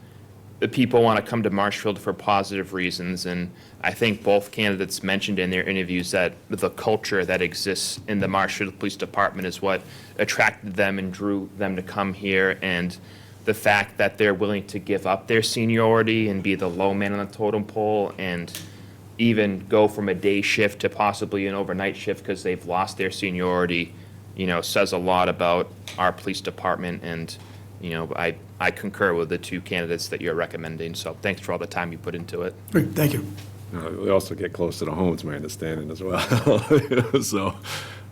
the people want to come to Marshfield for positive reasons, and I think both candidates mentioned in their interviews that the culture that exists in the Marshfield Police Department is what attracted them and drew them to come here, and the fact that they're willing to give up their seniority and be the low man on the totem pole and even go from a day shift to possibly an overnight shift because they've lost their seniority, says a lot about our police department. And, I concur with the 2 candidates that you're recommending. So thanks for all the time you put into it. Great, thank you. We also get close to the home, to my understanding as well. So,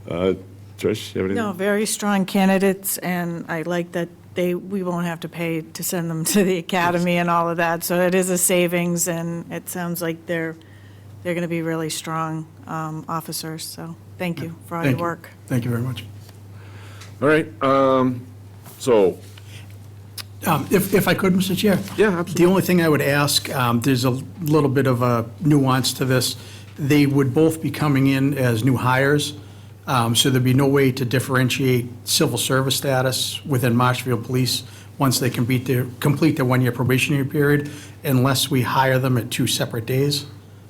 Trish, you have anything? No, very strong candidates, and I like that we won't have to pay to send them to the academy and all of that. So it is a savings, and it sounds like they're going to be really strong officers. So thank you for all your work. Thank you very much. All right, so, If I could, Mr. Chair? Yeah, absolutely. The only thing I would ask, there's a little bit of a nuance to this. They would both be coming in as new hires, so there'd be no way to differentiate civil service status within Marshfield Police once they complete their 1-year probationary period, unless we hire them at 2 separate days.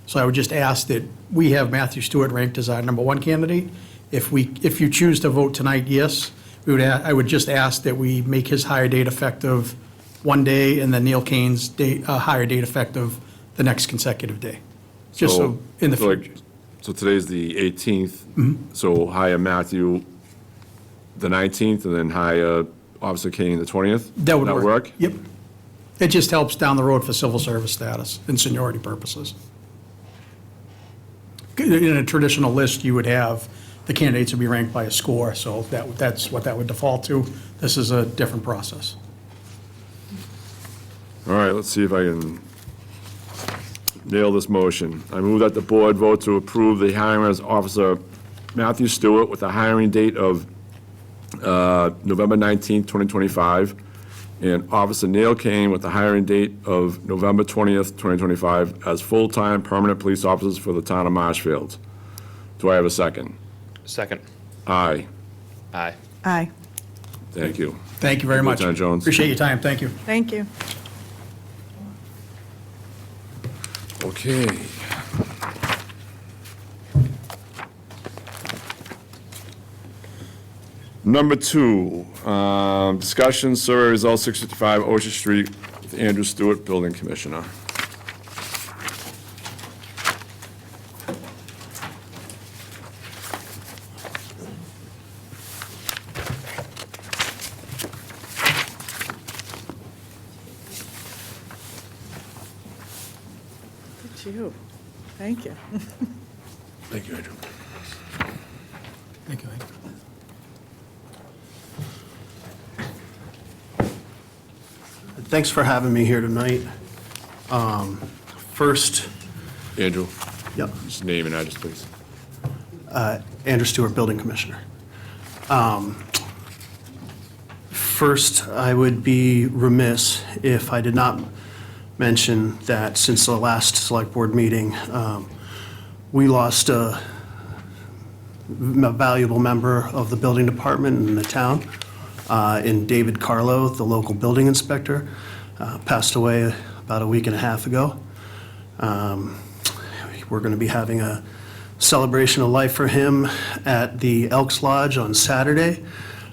So I would just ask that we have Matthew Stewart ranked as our number 1 candidate. If you choose to vote tonight, yes, I would just ask that we make his hire date effective one day, and then Neil Kane's hire date effective the next consecutive day. Just so in the future. So today's the 18th, so hire Matthew the 19th, and then hire Officer Kane the 20th? That would work. Yep. It just helps down the road for civil service status and seniority purposes. In a traditional list, you would have, the candidates would be ranked by a score, so that's what that would default to. This is a different process. All right, let's see if I can nail this motion. I move that the board vote to approve the hiring as Officer Matthew Stewart with a hiring date of November 19th, 2025, and Officer Neil Kane with the hiring date of November 20th, 2025, as full-time permanent police officers for the town of Marshfield. Do I have a second? Second. Aye. Aye. Aye. Thank you. Thank you very much. Lieutenant Jones. Appreciate your time, thank you. Thank you. Okay. Number 2, discussion survey results 655 Ocean Street with Andrew Stewart, Building Commissioner. It's you. Thank you. Thank you, Andrew. Thank you. Thanks for having me here tonight. First, Andrew, yep, just name and address, please. Andrew Stewart, Building Commissioner. First, I would be remiss if I did not mention that since the last Select Board meeting, we lost a valuable member of the building department in the town, in David Carlo, the local building inspector, passed away about a week and a half ago. We're going to be having a celebration of life for him at the Elks Lodge on Saturday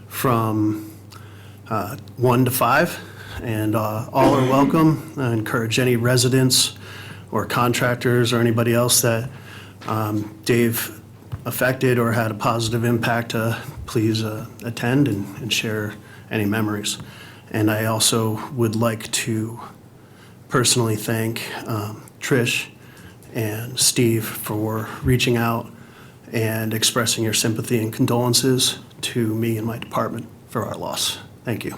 from 1 to 5, and all are welcome. I encourage any residents or contractors or anybody else that Dave affected or had a positive impact to please attend and share any memories. And I also would like to personally thank Trish and Steve for reaching out and expressing your sympathy and condolences to me and my department for our loss. Thank you.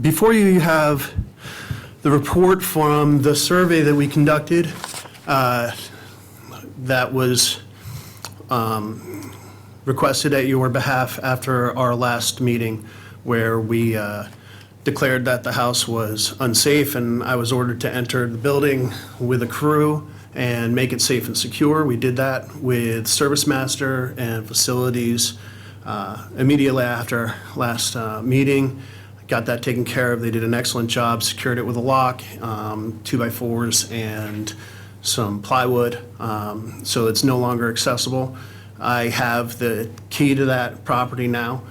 Before you have the report from the survey that we conducted that was requested at your behalf after our last meeting, where we declared that the house was unsafe and I was ordered to enter the building with a crew and make it safe and secure. We did that with Service Master and Facilities immediately after last meeting. Got that taken care of. They did an excellent job, secured it with a lock, 2x4s and some plywood, so it's no longer accessible. I have the key to that property now.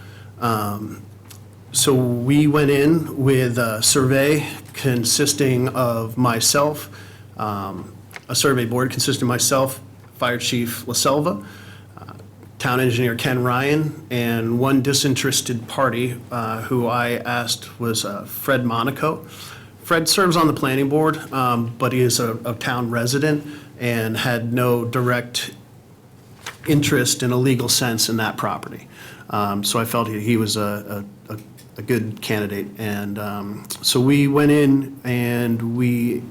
So we went in with a survey consisting of myself, a survey board consisting of myself, Fire Chief LaSelva, Town Engineer Ken Ryan, and one disinterested party who I asked was Fred Monaco. Fred serves on the planning board, but he is a town resident and had no direct interest in a legal sense in that property. So I felt he was a good candidate. And so we went in and we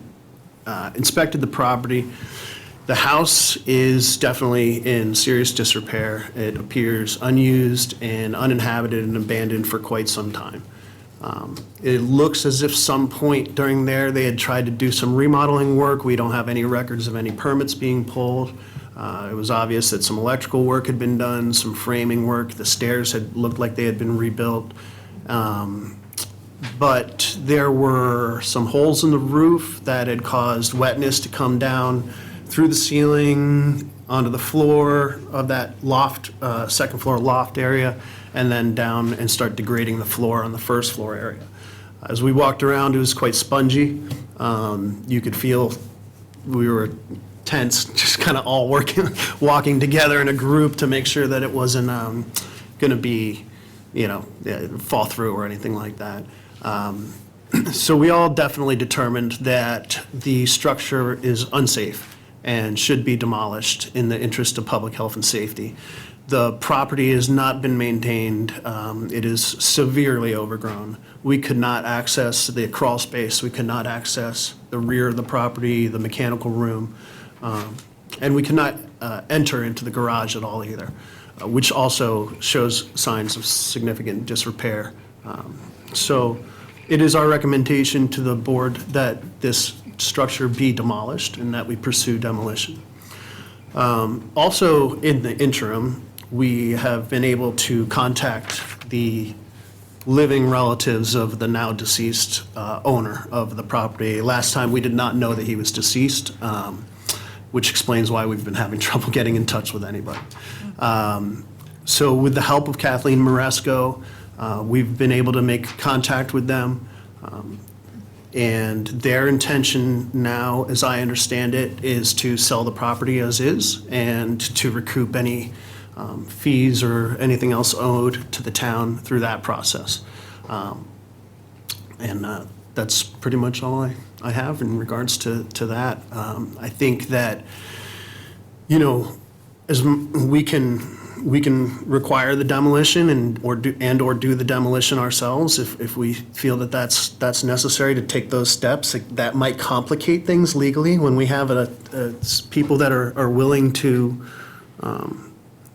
inspected the property. The house is definitely in serious disrepair. It appears unused and uninhabited and abandoned for quite some time. It looks as if some point during there they had tried to do some remodeling work. We don't have any records of any permits being pulled. It was obvious that some electrical work had been done, some framing work. The stairs had looked like they had been rebuilt. But there were some holes in the roof that had caused wetness to come down through the ceiling onto the floor of that loft, second floor loft area, and then down and start degrading the floor on the first floor area. As we walked around, it was quite spongy. You could feel we were tense, just kind of all walking together in a group to make sure that it wasn't going to be, fall through or anything like that. So we all definitely determined that the structure is unsafe and should be demolished in the interest of public health and safety. The property has not been maintained. It is severely overgrown. We could not access the crawl space. We could not access the rear of the property, the mechanical room, and we could not enter into the garage at all either, which also shows signs of significant disrepair. So it is our recommendation to the board that this structure be demolished and that we pursue demolition. Also, in the interim, we have been able to contact the living relatives of the now deceased owner of the property. Last time, we did not know that he was deceased, which explains why we've been having trouble getting in touch with anybody. So with the help of Kathleen Maresco, we've been able to make contact with them. And their intention now, as I understand it, is to sell the property as is and to recoup any fees or anything else owed to the town through that process. And that's pretty much all I have in regards to that. I think that, you know, as we can require the demolition or do the demolition ourselves if we feel that that's necessary to take those steps. That might complicate things legally when we have people that are willing to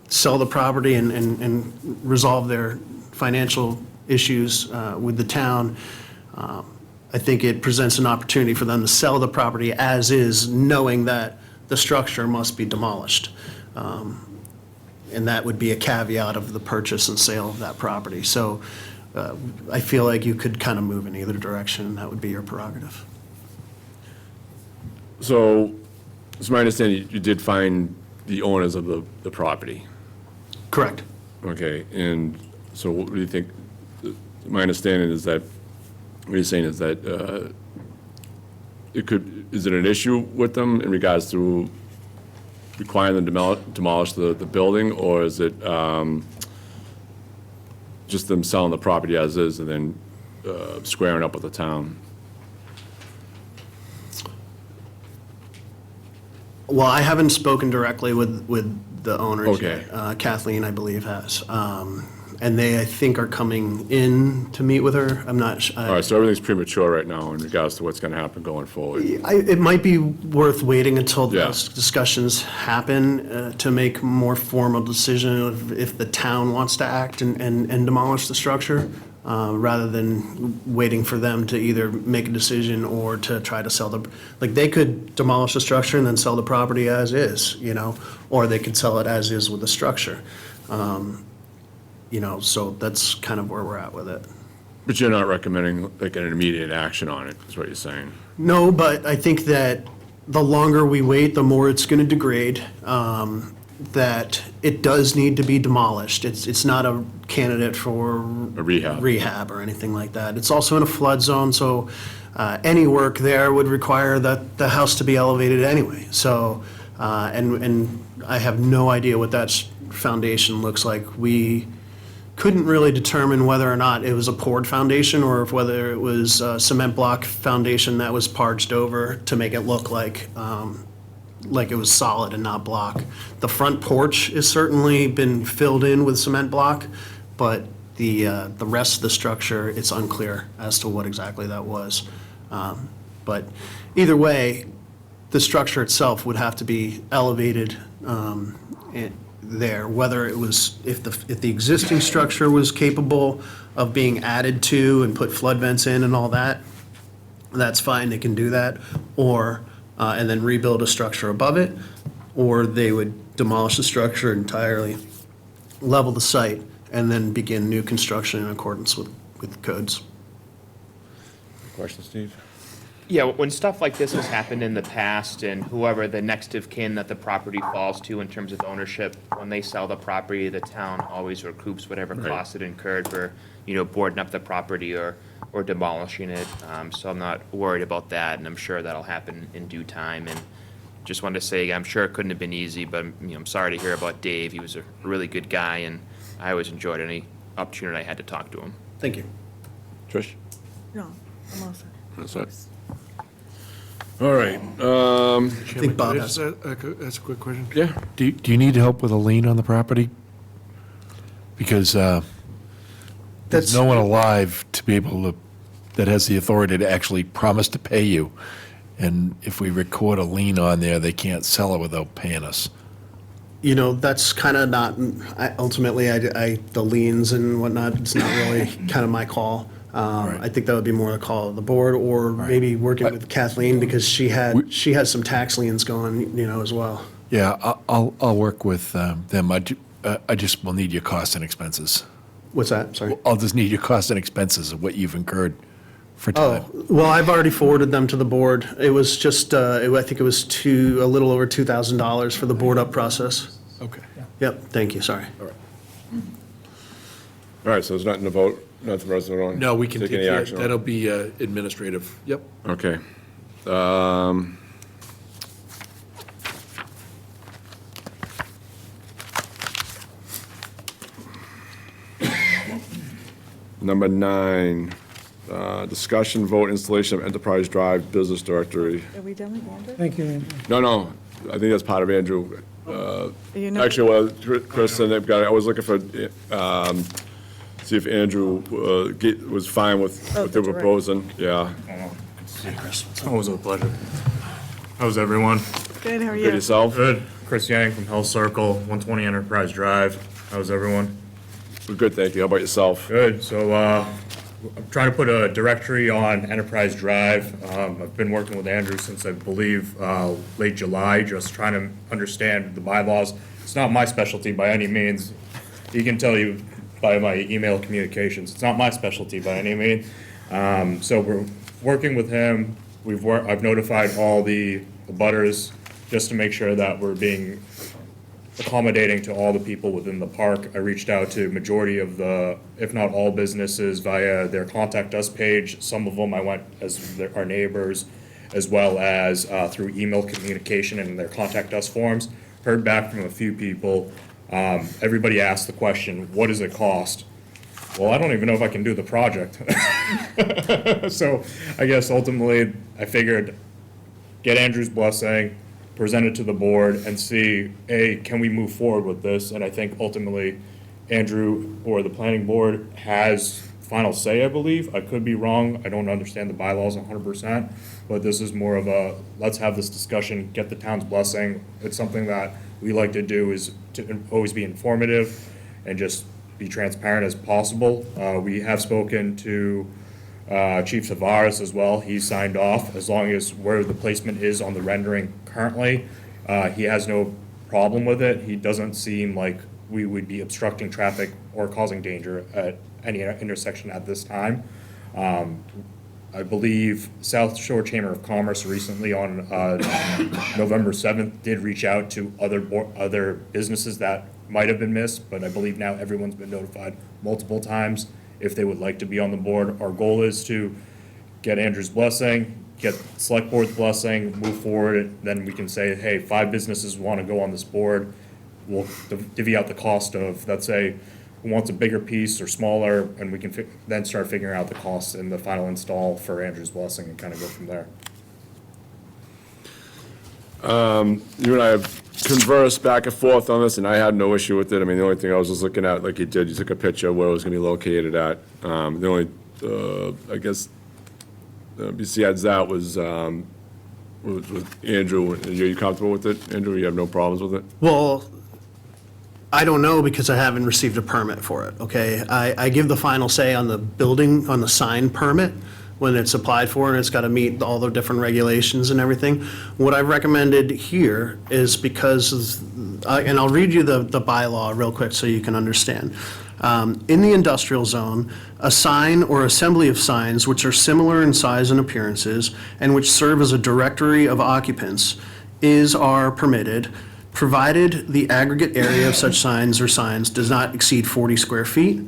sell the property and resolve their financial issues with the town. I think it presents an opportunity for them to sell the property as is, knowing that the structure must be demolished. And that would be a caveat of the purchase and sale of that property. So I feel like you could kind of move in either direction, and that would be your prerogative. So, it's my understanding you did find the owners of the property. Correct. Okay, and so what do you think, my understanding is that, what you're saying is that is it an issue with them in regards to requiring them to demolish the building, or is it just them selling the property as is and then squaring up with the town? Well, I haven't spoken directly with the owners Okay. yet. Kathleen, I believe, has. And they, I think, are coming in to meet with her. I'm not sure. All right, so everything's premature right now in regards to what's going to happen going forward. It might be worth waiting until Yeah. those discussions happen to make a more formal decision of if the town wants to act and demolish the structure, rather than waiting for them to either make a decision or to try to sell like, they could demolish the structure and then sell the property as is, you know, or they could sell it as is with the structure. You know, so that's kind of where we're at with it. But you're not recommending like an immediate action on it, is what you're saying? No, but I think that the longer we wait, the more it's going to degrade, that it does need to be demolished. It's not a candidate for A rehab. or anything like that. It's also in a flood zone, so any work there would require that the house to be elevated anyway. So, and I have no idea what that foundation looks like. We couldn't really determine whether or not it was a poured foundation or whether it was a cement block foundation that was parged over to make it look like it was solid and not block. The front porch has certainly been filled in with cement block, but the rest of the structure, it's unclear as to what exactly that was. But either way, the structure itself would have to be elevated there, whether it was, if the existing structure was capable of being added to and put flood vents in and all that, that's fine, they can do that, or, and then rebuild a structure above it, or they would demolish the structure entirely, level the site, and then begin new construction in accordance with codes. Question, Steve? Yeah, when stuff like this has happened in the past, and whoever the next of kin that the property falls to in terms of ownership, when they sell the property, the town always recoups whatever Right. cost it incurred for, you know, boarding up the property or demolishing it. So I'm not worried about that, and I'm sure that'll happen in due time. And just wanted to say, I'm sure it couldn't have been easy, but, you know, I'm sorry to hear about Dave. He was a really good guy, and I always enjoyed any opportunity I had to talk to him. Thank you. Trish? No, I'm all set. That's it. All right, I think Bob has. That's a quick question. yeah, Do you need help with a lien on the property? Because That's- there's no one alive to be able to, that has the authority to actually promise to pay you. And if we record a lien on there, they can't sell it without paying us. You know, that's kind of not, ultimately, the liens and whatnot, it's not really kind of my call. I think that would be more a call of the board, or maybe working with Kathleen, because she has some tax liens going, as well. Yeah, I'll work with them. I just will need your costs and expenses. What's that? Sorry. I'll just need your costs and expenses of what you've incurred for time. Oh, well, I've already forwarded them to the board. It was just, I think it was a little over $2,000 for the board up process. Okay. Yep, thank you, sorry. All right, so there's nothing to vote, nothing for us to vote on? No, we can take any care, action on? that'll be administrative. Yep. Okay. Number 9, discussion, vote, installation of Enterprise Drive Business Directory. Are we done with Andrew? Thank you, Andrew. No, I think that's part of Andrew. You know- Actually, well, Chris and they've got it. I was looking for, see if Andrew was fine with what they're the direct- proposing. Yeah. Always a pleasure. How's everyone? Good, how are you? Good yourself? Good. Chris Yang from Health Circle, 120 Enterprise Drive. How's everyone? We're good, thank you. How about yourself? Good. So I'm trying to put a directory on Enterprise Drive. I've been working with Andrew since I believe late July, just trying to understand the bylaws. It's not my specialty by any means. He can tell you by my email communications. It's not my specialty by any means. So we're working with him. I've notified all the butters just to make sure that we're being accommodating to all the people within the park. I reached out to majority of the, if not all businesses via their contact us page. Some of them I went as our neighbors, as well as through email communication and their contact us forms. Heard back from a few people. Everybody asked the question, what does it cost? Well, I don't even know if I can do the project. So I guess ultimately I figured get Andrew's blessing, present it to the board and see, can we move forward with this? And I think ultimately Andrew or the planning board has final say, I believe. I could be wrong. I don't understand the bylaws 100%, but this is more of a, let's have this discussion, get the town's blessing. It's something that we like to do, is to always be informative and just be transparent as possible. We have spoken to Chief Tavares as well. He signed off as long as where the placement is on the rendering currently. He has no problem with it. He doesn't seem like we would be obstructing traffic or causing danger at any intersection at this time. I believe South Shore Chamber of Commerce recently on November 7th did reach out to other businesses that might have been missed, but I believe now everyone's been notified multiple times if they would like to be on the board. Our goal is to get Andrew's blessing, get select board's blessing, move forward, then we can say, hey, 5 businesses want to go on this board. We'll divvy out the cost of, let's say, who wants a bigger piece or smaller, and we can then start figuring out the costs and the final install for Andrew's blessing and kind of go from there. You and I have conversed back and forth on this, and I had no issue with it. I mean, the only thing I was just looking at, like you did, you took a picture of where it was gonna be located at. The only, I guess, besides that was with Andrew. Are you comfortable with it, Andrew? You have no problems with it? Well, I don't know because I haven't received a permit for it, okay? I give the final say on the building, on the sign permit, when it's applied for, and it's got to meet all the different regulations and everything. What I've recommended here is because, and I'll read you the bylaw real quick so you can understand. In the industrial zone, a sign or assembly of signs which are similar in size and appearances and which serve as a directory of occupants are permitted, provided the aggregate area of such signs or signs does not exceed 40 square feet.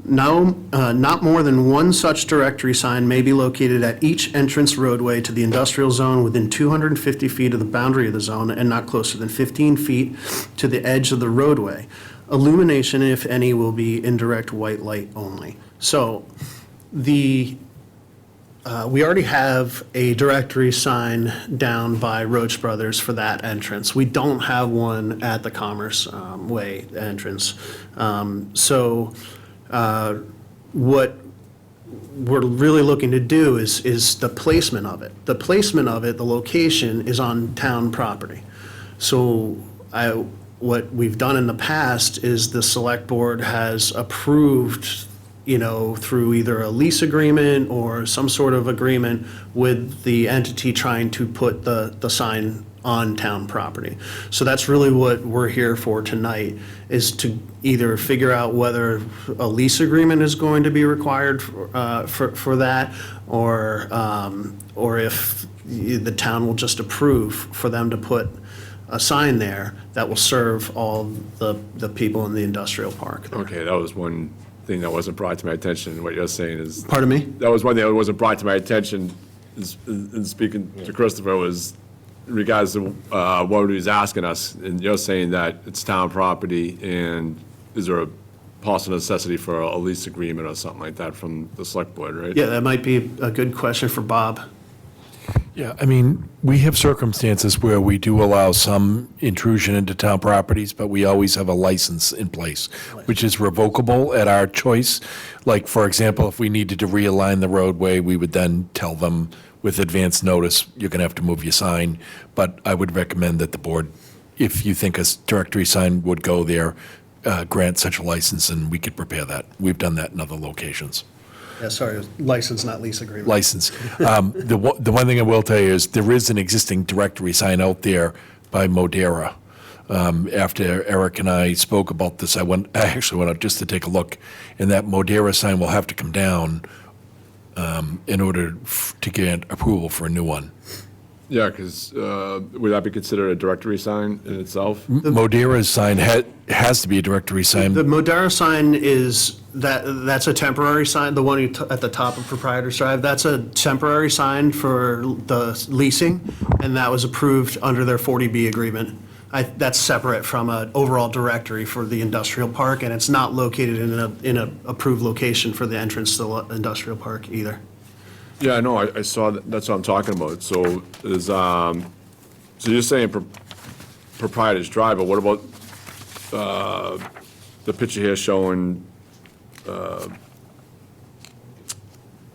No, not more than one such directory sign may be located at each entrance roadway to the industrial zone within 250 feet of the boundary of the zone and not closer than 15 feet to the edge of the roadway. Illumination, if any, will be indirect white light only. So we already have a directory sign down by Roach Brothers for that entrance. We don't have one at the Commerce Way entrance. What we're really looking to do is the placement of it. The placement of it, the location, is on town property. So what we've done in the past is the select board has approved through either a lease agreement or some sort of agreement with the entity trying to put the sign on town property. So that's really what we're here for tonight, is to either figure out whether a lease agreement is going to be required for that, or if the town will just approve for them to put a sign there that will serve all the people in the industrial park. Okay, that was one thing that wasn't brought to my attention. What you're saying is. Pardon me? That was one thing that wasn't brought to my attention in speaking to Christopher, was in regards to what he was asking us, and you're saying that it's town property, and is there a possible necessity for a lease agreement or something like that from the select board, right? Yeah, that might be a good question for Bob. Yeah, I mean, we have circumstances where we do allow some intrusion into town properties, but we always have a license in place, which is revocable at our choice. Like, for example, if we needed to realign the roadway, we would then tell them with advance notice, you're going to have to move your sign. But I would recommend that the board, if you think a directory sign would go there, grant such a license, and we could prepare that. We've done that in other locations. Yeah, sorry, license, not lease agreement. License. The one thing I will tell you is there is an existing directory sign out there by Modera. After Eric and I spoke about this, I actually went out just to take a look, and that Modera sign will have to come down in order to get approval for a new one. Yeah, because would that be considered a directory sign in itself? Modera's sign has to be a directory sign. The Modera sign that's a temporary sign, the one at the top of Proprietors Drive, that's a temporary sign for the leasing, and that was approved under their 40B agreement. That's separate from an overall directory for the industrial park, and it's not located in a approved location for the entrance to the industrial park either. Yeah, I know, I saw that, that's what I'm talking about. So is, so you're saying Proprietors Drive, but what about the picture here showing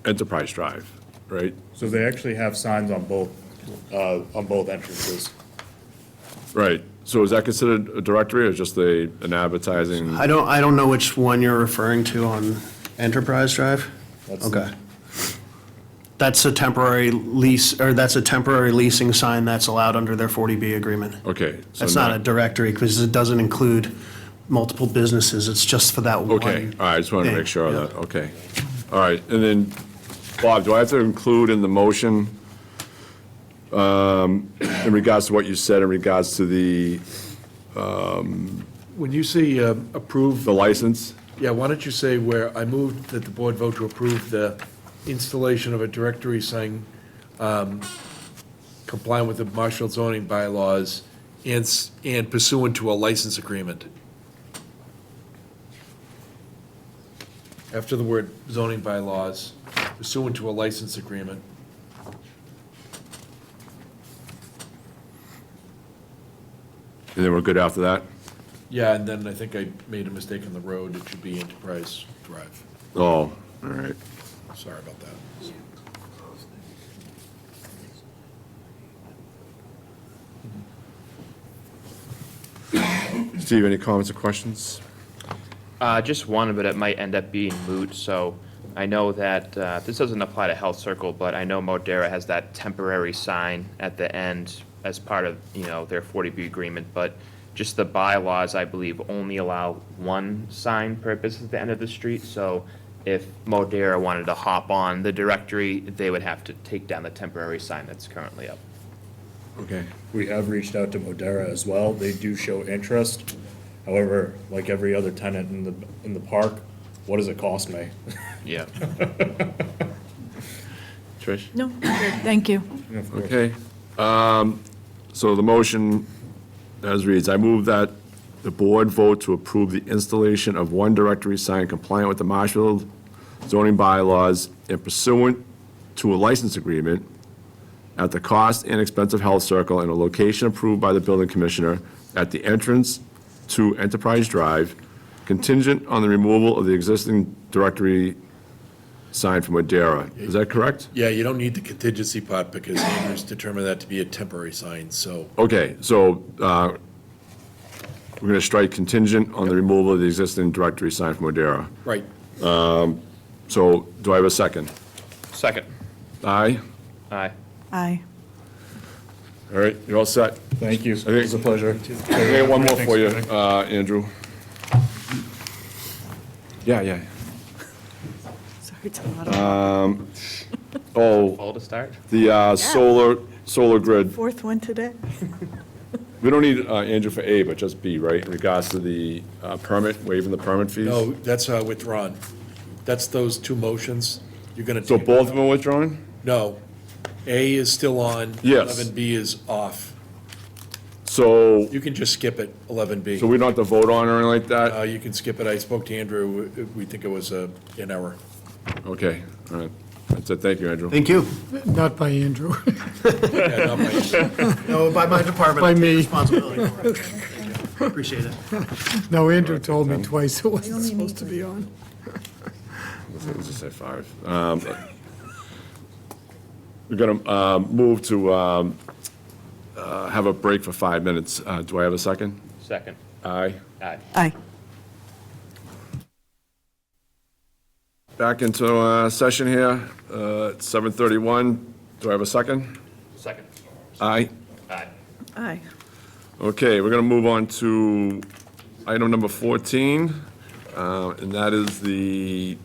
Enterprise Drive, right? So they actually have signs on both entrances. Right, so is that considered a directory or just an advertising? I don't know which one you're referring to on Enterprise Drive? That's- Okay. That's a temporary lease, or that's a temporary leasing sign that's allowed under their 40B agreement. Okay. so That's not a directory, because it doesn't include multiple businesses, it's just for that one. Okay, all right, I just wanted to thing. make sure of Yeah. that, okay. All right, and then, Bob, do I have to include in the motion, in regards to what you said, in regards to the When you say approve, the license? yeah, why don't you say where I moved that the board vote to approve the installation of a directory sign compliant with the Marshfield zoning bylaws and pursuant to a license agreement. After the word zoning bylaws, pursuant to a license agreement. And then we're good after that? Yeah, and then I think I made a mistake on the road. It should be Enterprise Drive. Oh, all right. Sorry about that. Steve, any comments or questions? Just one, but it might end up being moot, so I know that, this doesn't apply to Health Circle, but I know Modera has that temporary sign at the end as part of, their 40B agreement, but just the bylaws, I believe, only allow one sign purpose at the end of the street, so if Modera wanted to hop on the directory, they would have to take down the temporary sign that's currently up. Okay. We have reached out to Modera as well. They do show interest. However, like every other tenant in the park, what does it cost me? Yeah. Trish? No, good, thank you. Of course. Okay. So the motion, as reads, I move that the board vote to approve the installation of one directory sign compliant with the Marshfield zoning bylaws and pursuant to a license agreement at the cost and expense of Health Circle in a location approved by the building commissioner at the entrance to Enterprise Drive, contingent on the removal of the existing directory sign from Modera. Is that correct? Yeah, you don't need the contingency part because Andrews determined that to be a temporary sign, so. Okay, so we're going to strike contingent on the removal of the existing directory sign from Modera. Right. So do I have a second? Second. Aye? Aye. Aye. All right, you're all set. Thank you. I think- It was a pleasure. I got one more for you, Andrew. Yeah. Sorry, it's a lot of, Oh, Fall to start? the solar grid. fourth one today. We don't need Andrew for A, but just B, right? In regards to the permit, waiving the permit fees? No, that's withdrawn. That's those two motions. You're going to So take. both of them are withdrawn? No. A is still on. Yes. 11B is off. So, You can just skip it, 11B. so we don't have to vote on or anything like that? You can skip it. I spoke to Andrew. We think it was an error. Okay, all right. That's it, thank you, Andrew. Thank you. Not by Andrew, Yeah, not my- No, by my department. By I take me. Responsibility for it. Appreciate it. no, Andrew told me twice it wasn't supposed to be on. Let's just say 5. We're going to move to have a break for 5 minutes. Do I have a second? Second. Aye. Aye. Aye. Back into session here. It's 7:31. Do I have a second? Second. Aye. Aye. Aye. Okay, we're going to move on to item number 14, and that is the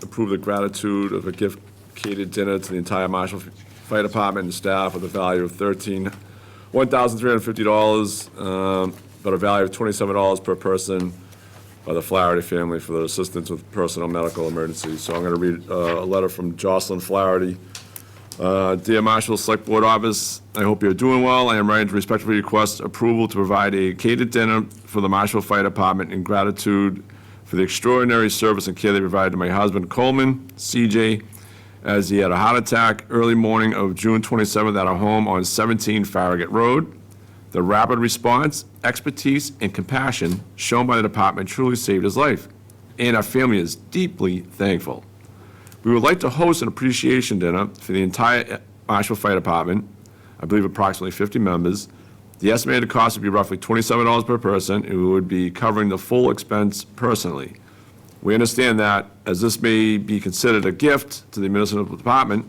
approve the gratitude of a gift catered dinner to the entire Marshfield Fire Department and staff with a value of $1,350, but a value of $27 per person by the Flaherty family for their assistance with personal medical emergencies. So I'm going to read a letter from Jocelyn Flaherty. Dear Marshfield Select Board Office, I hope you're doing well. I am writing to respectfully request approval to provide a catered dinner for the Marshfield Fire Department in gratitude for the extraordinary service and care they provided to my husband Coleman, CJ, as he had a heart attack early morning of June 27th at our home on 17 Farragut Road. The rapid response, expertise, and compassion shown by the department truly saved his life, and our family is deeply thankful. We would like to host an appreciation dinner for the entire Marshfield Fire Department, I believe approximately 50 members. The estimated cost would be roughly $27 per person, and we would be covering the full expense personally. We understand that, as this may be considered a gift to the municipal department,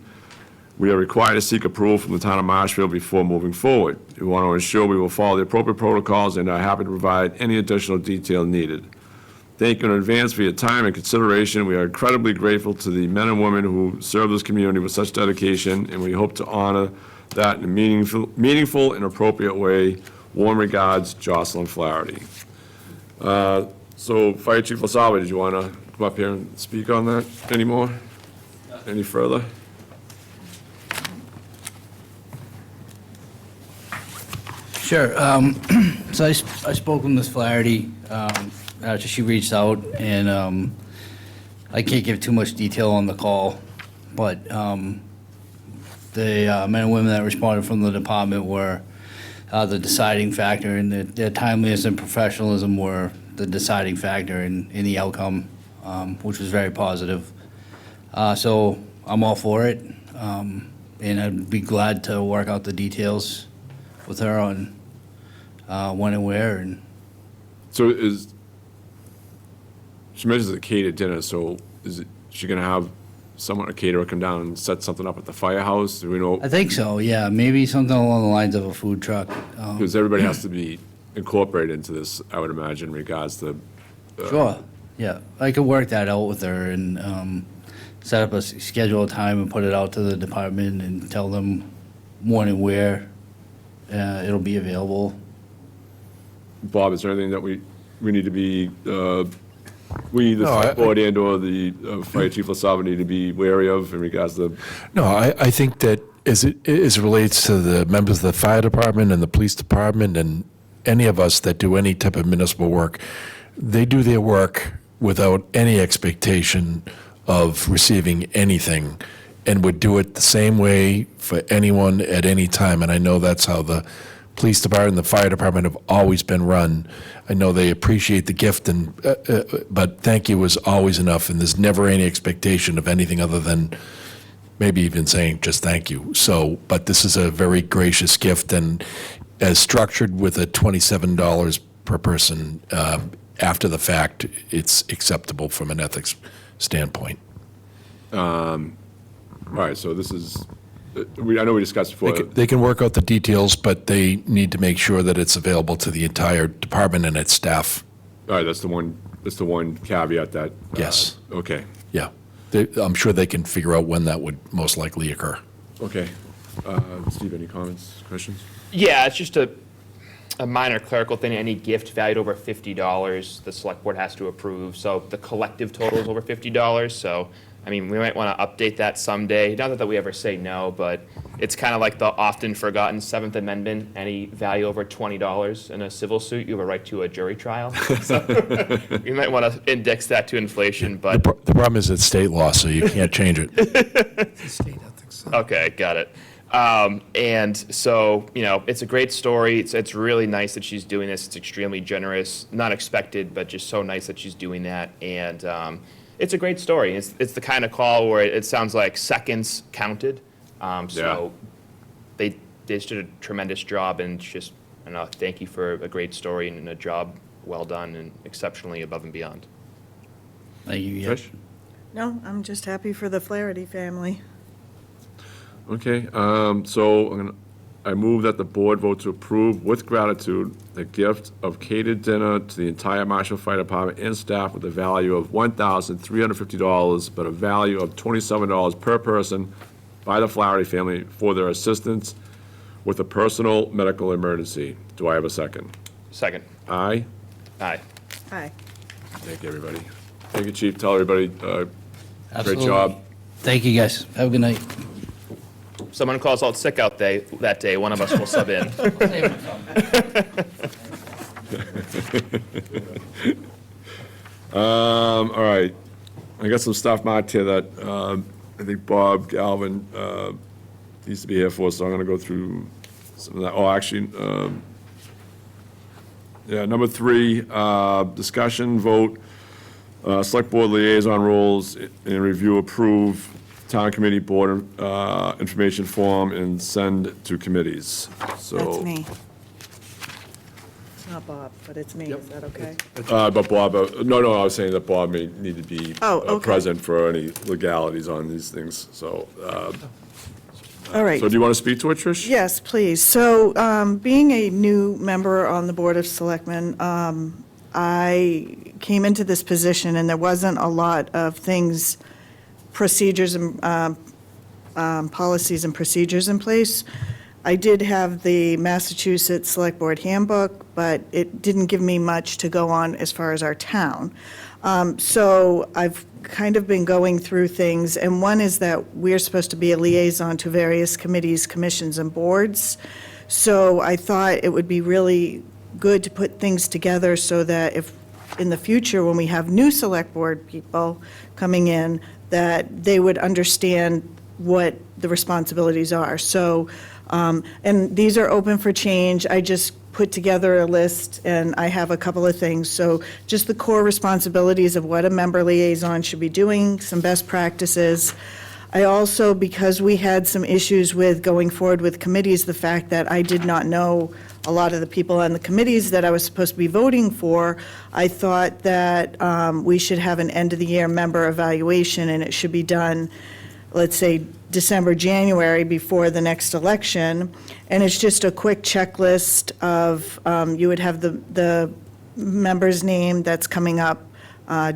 we are required to seek approval from the town of Marshfield before moving forward. We want to ensure we will follow the appropriate protocols and are happy to provide any additional detail needed. Thank you in advance for your time and consideration. We are incredibly grateful to the men and women who serve this community with such dedication, and we hope to honor that in a meaningful and appropriate way. Warm regards, Jocelyn Flaherty. So Fire Chief LaSalve, did you want to come up here and speak on that anymore? Any further? Sure. So I spoke with Ms. Flaherty after she reached out, and I can't give too much detail on the call, but the men and women that responded from the department were the deciding factor, and their timeliness and professionalism were the deciding factor in the outcome, which was very positive. So I'm all for it, and I'd be glad to work out the details with her on when and where. And So she mentions a catered dinner, so is she going to have someone, a caterer, come down and set something up at the firehouse? Do we know? I think so, yeah, maybe something along the lines of a food truck. Because everybody has to be incorporated into this, I would imagine, in regards to. Sure, yeah, I could work that out with her and set up a schedule time and put it out to the department and tell them when and where it'll be available. Bob, is there anything that we need to be, we, the No, select board and/or the Fire Chief LaSalve need to be wary of in regards to? No, I think that as it relates to the members of the fire department and the police department and any of us that do any type of municipal work, they do their work without any expectation of receiving anything and would do it the same way for anyone at any time. And I know that's how the police department and the fire department have always been run. I know they appreciate the gift, but thank you is always enough, and there's never any expectation of anything other than maybe even saying just thank you. So, but this is a very gracious gift, and as structured with a $27 per person, after the fact, it's acceptable from an ethics standpoint. All right, so this is, I know we discussed before. They can work out the details, but they need to make sure that it's available to the entire department and its staff. All right, that's the one caveat that. Yes. Okay, Yeah. I'm sure they can figure out when that would most likely occur. okay. Steve, any comments, questions? Yeah, it's just a minor clerical thing. Any gift valued over $50, the select board has to approve. So the collective total is over $50. So, I mean, we might want to update that someday. Not that we ever say no, but it's kind of like the often forgotten Seventh Amendment. Any value over $20 in a civil suit, you have a right to a jury trial. So we might want to index that to inflation, but. The problem is it's state law, so you can't change it. State ethics. Okay, got it. And so, you know, it's a great story. It's really nice that she's doing this. It's extremely generous, not expected, but just so nice that she's doing that. And it's a great story. It's the kind of call where it sounds like seconds counted. So they just did a tremendous job, and just, I don't know, thank you for a great story and a job well done and exceptionally above and beyond. Thank you. Trish? No, I'm just happy for the Flaherty family. Okay, so I move that the board vote to approve with gratitude the gift of catered dinner to the entire Marshfield Fire Department and staff with a value of $1,350, but a value of $27 per person by the Flaherty family for their assistance with a personal medical emergency. Do I have a second? Second. Aye? Aye. Hi. Thank you, everybody. Thank you, Chief. Tell everybody, great Absolutely. job. Thank you, guys. Have a good night. Someone calls out sick that day, one of us will sub in. All right. I got some stuff marked here that I think Bob Galvin needs to be here for, so I'm going to go through some of that. Oh, actually, number 3, discussion, vote, select board liaison roles, and review, approve town committee board information form, and send to committees. So. That's me. It's not Bob, but it's me. Is that okay? But Bob, no, I was saying that Bob may need to be okay. present for any legalities on these things, so. All right. So do you want to speak to it, Trish? Yes, please. So, being a new member on the Board of Selectmen, I came into this position and there wasn't a lot of things, procedures and policies and procedures in place. I did have the Massachusetts Select Board Handbook, but it didn't give me much to go on as far as our town. So I've kind of been going through things, and one is that we're supposed to be a liaison to various committees, commissions, and boards. So I thought it would be really good to put things together so that if, in the future, when we have new select board people coming in, that they would understand what the responsibilities are. So, and these are open for change. I just put together a list, and I have a couple of things. So just the core responsibilities of what a member liaison should be doing, some best practices. I also, because we had some issues with going forward with committees, the fact that I did not know a lot of the people on the committees that I was supposed to be voting for, I thought that we should have an end-of-the-year member evaluation, and it should be done, let's say, December, January, before the next election. And it's just a quick checklist of, you would have the member's name that's coming up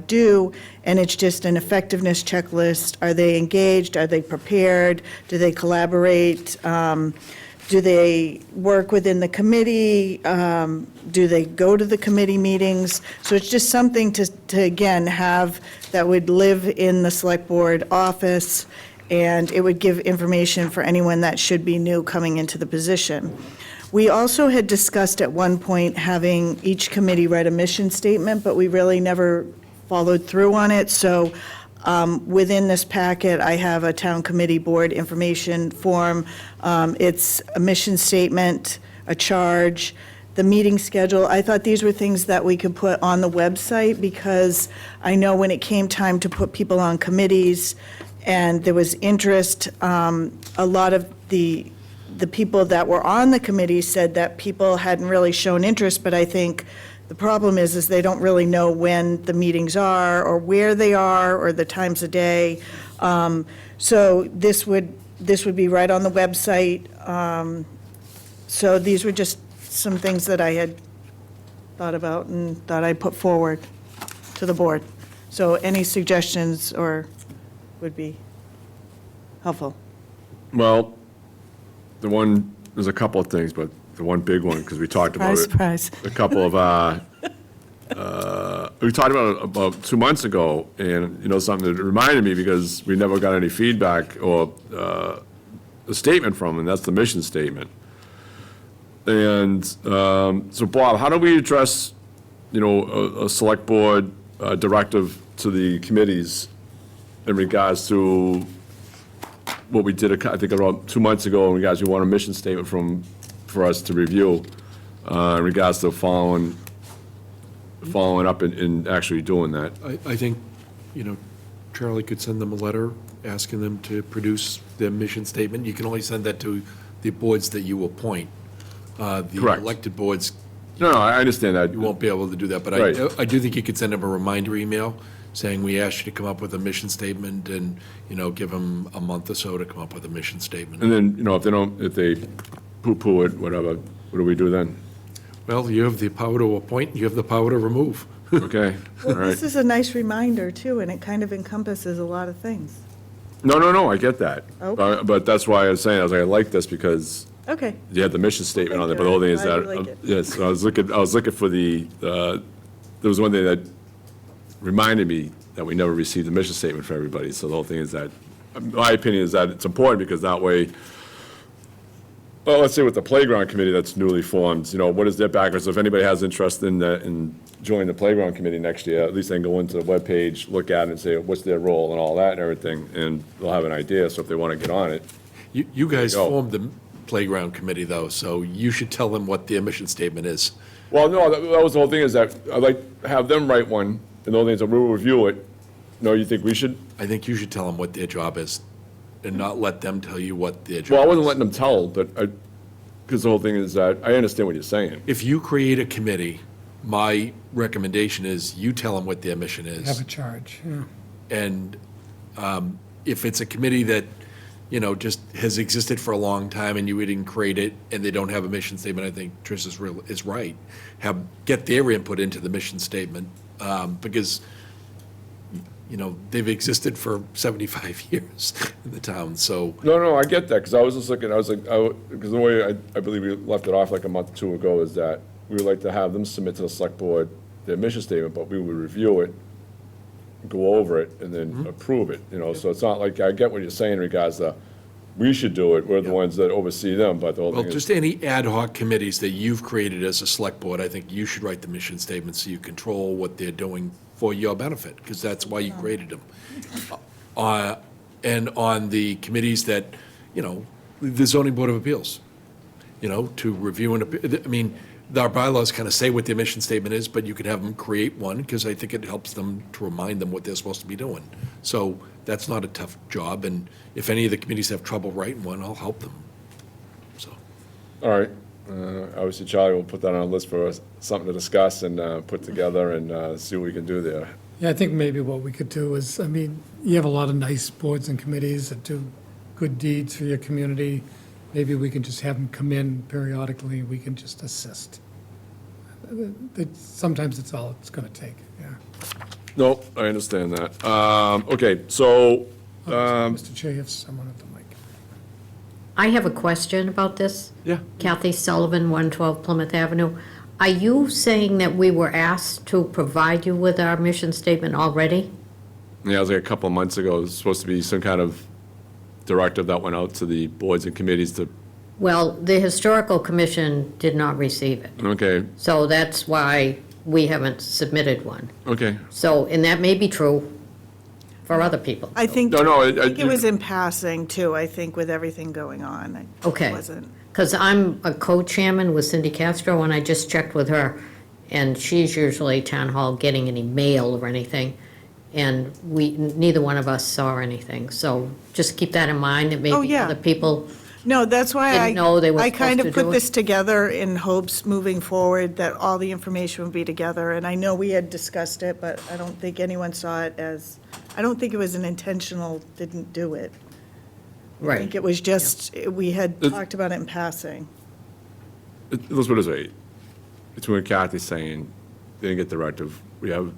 due, and it's just an effectiveness checklist. Are they engaged? Are they prepared? Do they collaborate? Do they work within the committee? Do they go to the committee meetings? So it's just something to again, have that would live in the select board office, and it would give information for anyone that should be new coming into the position. We also had discussed at one point having each committee write a mission statement, but we really never followed through on it. So within this packet, I have a town committee board information form. It's a mission statement, a charge, the meeting schedule. I thought these were things that we could put on the website, because I know when it came time to put people on committees and there was interest, a lot of the people that were on the committee said that people hadn't really shown interest, but I think The problem is they don't really know when the meetings are, or where they are, or the times of day. So this would be right on the website. So these were just some things that I had thought about and thought I'd put forward to the board. So any suggestions would be helpful. Well, there's a couple of things, but the one big one, because we talked about it. Surprise. A couple of, we talked about 2 months ago, and, something that reminded me, because we never got any feedback or a statement from them, and that's the mission statement. And so, Bob, how do we address, a select board directive to the committees in regards to what we did, I think, around 2 months ago, in regards, we want a mission statement for us to review in regards to following up and actually doing that. I think, Charlie could send them a letter asking them to produce their mission statement. You can only send that to the boards that you appoint. The Correct. elected boards, No, I understand that. you won't be able to do that, but Right. I do think you could send them a reminder email saying, we asked you to come up with a mission statement, and, give them a month or so to come up with a mission statement. And then, if they poo-poo it, whatever, what do we do then? Well, you have the power to appoint, you have the power to remove. Okay, all Well, right. this is a nice reminder, too, and it kind of encompasses a lot of things. No, I get that. Okay. But that's why I was saying, I like this, because Okay. you had the mission statement on there, but the whole thing is Glad that, you like it. yes, I was looking for there was one thing that reminded me that we never received the mission statement for everybody, so the whole thing is that, my opinion is that it's important, because that way, well, let's say with the playground committee that's newly formed, what is their background? So if anybody has interest in joining the playground committee next year, at least they can go into the webpage, look at it, and say, what's their role and all that and everything, and they'll have an idea, so if they want to get on it. You guys Go. formed the playground committee, though, so you should tell them what their mission statement is. Well, no, that was the whole thing, is that I'd like to have them write one, and the whole thing is that we'll review it. No, you think we should? I think you should tell them what their job is, and not let them tell you what their job is. Well, I wasn't letting them tell, but because the whole thing is that, I understand what you're saying. If you create a committee, my recommendation is you tell them what their mission is. Have a charge, yeah. And if it's a committee that, just has existed for a long time and you didn't create it and they don't have a mission statement, I think Trish is right. Get their input into the mission statement, because, they've existed for 75 years in the town, so. No, I get that, because I was just looking, because the way I believe we left it off like a month or two ago is that we would like to have them submit to the select board their mission statement, but we would review it, go over it, and then approve it, so it's not like, I get what you're saying in regards to, we should do it, we're the ones that oversee them, but the whole Well, thing is. just any ad hoc committees that you've created as a select board, I think you should write the mission statement so you control what they're doing for your benefit, because that's why you created them. And on the committees that, the zoning board of appeals, to review and, I mean, our bylaws kind of say what their mission statement is, but you could have them create one, because I think it helps them to remind them what they're supposed to be doing. So that's not a tough job, and if any of the committees have trouble writing one, I'll help them, so. All right, obviously Charlie will put that on a list for us, something to discuss and put together and see what we can do there. Yeah, I think maybe what we could do is, you have a lot of nice boards and committees that do good deeds for your community. Maybe we can just have them come in periodically, we can just assist. Sometimes it's all it's gonna take, yeah. No, I understand that. Okay, so, Mr. Chair, you have someone at the mic. I have a question about this. Yeah. Kathy Sullivan, 112 Plymouth Avenue. Are you saying that we were asked to provide you with our mission statement already? yeah, it was like a couple of months ago, it was supposed to be some kind of directive that went out to the boards and committees to, Well, the Historical Commission did not receive it, okay, so that's why we haven't submitted one. okay. So, and that may be true for other people. I think, No, I think it was in passing, too, I think, with everything going on. It Okay. wasn't. Because I'm a co-chairman with Cindy Castro, and I just checked with her, and she's usually town hall getting any mail or anything, and neither one of us saw anything. So just keep that in mind, that Oh, maybe yeah. other people No, that's why Didn't know they were I kind of supposed to do put it? this together in hopes moving forward that all the information would be together. And I know we had discussed it, but I don't think anyone saw it as, I don't think it was an intentional, didn't do it. I think it was just, we had talked about it in passing. Let's put it this way, between Kathy saying they didn't get directive, we have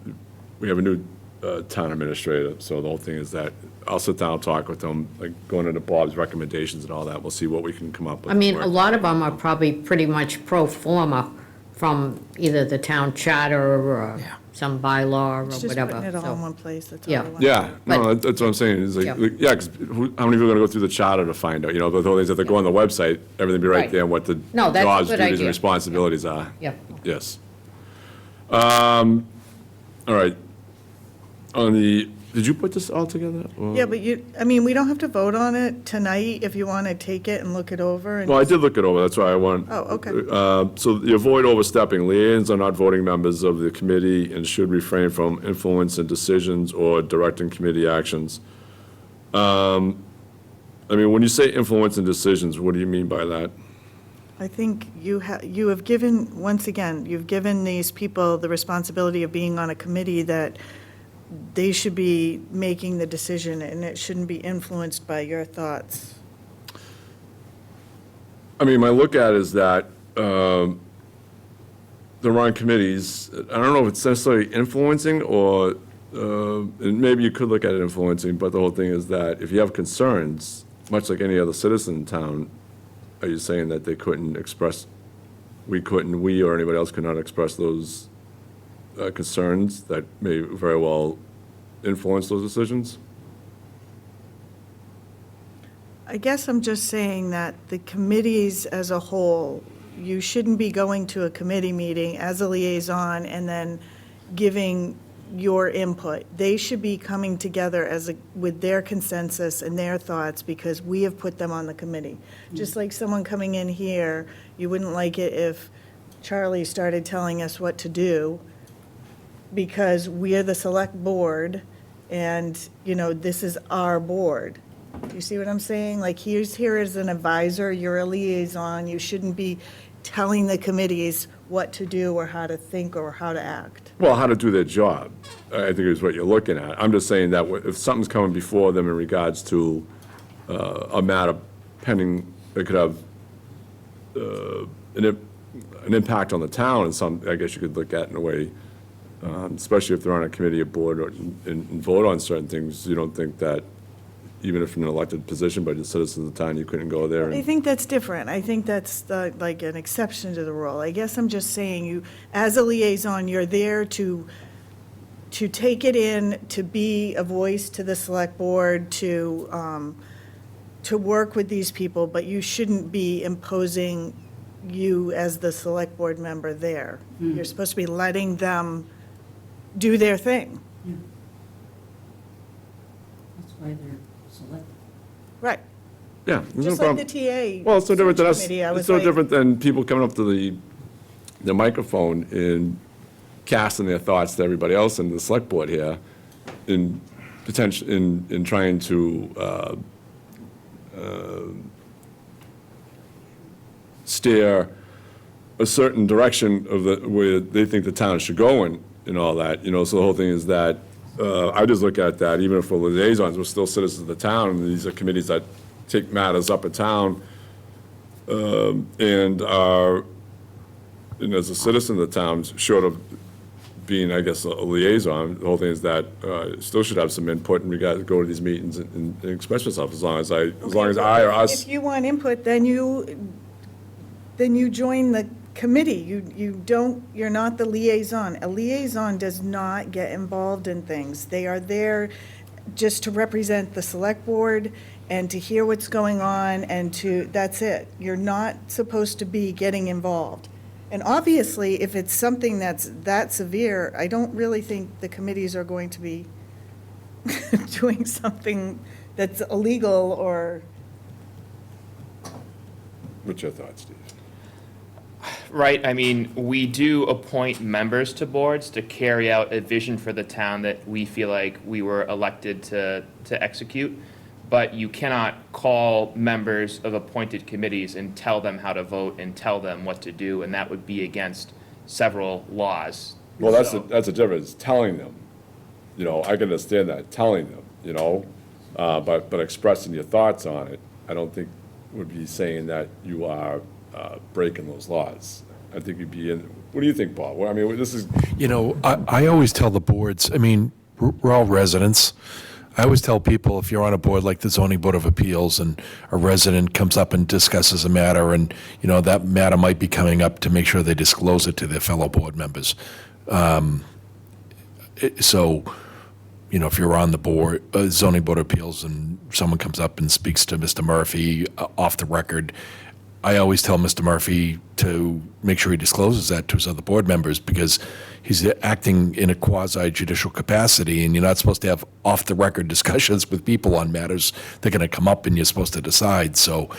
a new town administrator, so the whole thing is that I'll sit down and talk with them, like going into Bob's recommendations and all that, we'll see what we can come up with. I mean, a lot of them are probably pretty much pro forma from either the town charter or some bylaw It's or just whatever. putting it all so- in one place, that's all Yeah. I want. Yeah, no, But- that's what I'm saying, is Yeah. like, yeah, because how many people are gonna go through the charter to find out, you know, the whole thing is if they go on the website, everything be right Right. there, and what the No, that's a jobs, good duties, and idea. responsibilities are. Yep. Yes. All right. Did you put this all together? or- Yeah, but we don't have to vote on it tonight if you want to take it and look it over. And Well, I did look it over, that's why I want. Oh, okay. So you avoid overstepping. Liaisons are not voting members of the committee and should refrain from influencing decisions or directing committee actions. I mean, when you say influencing decisions, what do you mean by that? I think you have given, once again, you've given these people the responsibility of being on a committee that they should be making the decision, and it shouldn't be influenced by your thoughts. I mean, my look at it is that they're on committees. I don't know if it's necessarily influencing or, and maybe you could look at it influencing, but the whole thing is that if you have concerns, much like any other citizen in town, are you saying that they couldn't express, we or anybody else could not express those concerns that may very well influence those decisions? I guess I'm just saying that the committees as a whole, you shouldn't be going to a committee meeting as a liaison and then giving your input. They should be coming together with their consensus and their thoughts because we have put them on the committee. Just like someone coming in here, you wouldn't like it if Charlie started telling us what to do because we are the select board and, this is our board. You see what I'm saying? Like, he's here as an advisor, you're a liaison, you shouldn't be telling the committees what to do or how to think or how to act. Well, how to do their job, I think is what you're looking at. I'm just saying that if something's coming before them in regards to a matter pending, it could have an impact on the town and some, I guess you could look at in a way, especially if they're on a committee or board and vote on certain things, you don't think that even if in an elected position by the citizens of the town, you couldn't go there I and, think that's different. I think that's like an exception to the rule. I guess I'm just saying you, as a liaison, you're there to take it in, to be a voice to the select board, to work with these people, but you shouldn't be imposing you as the select board member there. You're supposed to be letting them do their thing. That's why they're select. Right. yeah. there's no Just like problem. the TA. Well, it's no different than us, committee, I it's was no like- different than people coming up to the microphone and casting their thoughts to everybody else in the select board here in in trying to steer a certain direction of where they think the town should go in and all that, so the whole thing is that, I just look at that, even if we're liaisons, we're still citizens of the town, and these are committees that take matters up in town, and as a citizen of the town, short of being, I guess, a liaison, the whole thing is that, still should have some input in regard to go to these meetings and express yourself, as long as I or us. If you want input, then you join the committee. You're not the liaison. A liaison does not get involved in things. They are there just to represent the select board and to hear what's going on and that's it. You're not supposed to be getting involved. And obviously, if it's something that's that severe, I don't really think the committees are going to be doing something that's illegal or. What's your thoughts, Steve? Right, I mean, we do appoint members to boards to carry out a vision for the town that we feel like we were elected to execute. but you cannot call members of appointed committees and tell them how to vote and tell them what to do, and that would be against several laws. Well, that's So- that's a difference, telling them. You know, I can understand that, telling them, you know, but expressing your thoughts on it, I don't think would be saying that you are breaking those laws. I think you'd be in, what do you think, Bob? Well, I mean, this is, You know, I always tell the boards, I mean, we're all residents. I always tell people, if you're on a board like the Zoning Board of Appeals and a resident comes up and discusses a matter, and, you know, that matter might be coming up, to make sure they disclose it to their fellow board members. So, you know, if you're on the board, Zoning Board of Appeals, and someone comes up and speaks to Mr. Murphy off the record, I always tell Mr. Murphy to make sure he discloses that to his other board members, because he's acting in a quasi-judicial capacity, and you're not supposed to have off-the-record discussions with people on matters that are going to come up and you're supposed to decide. So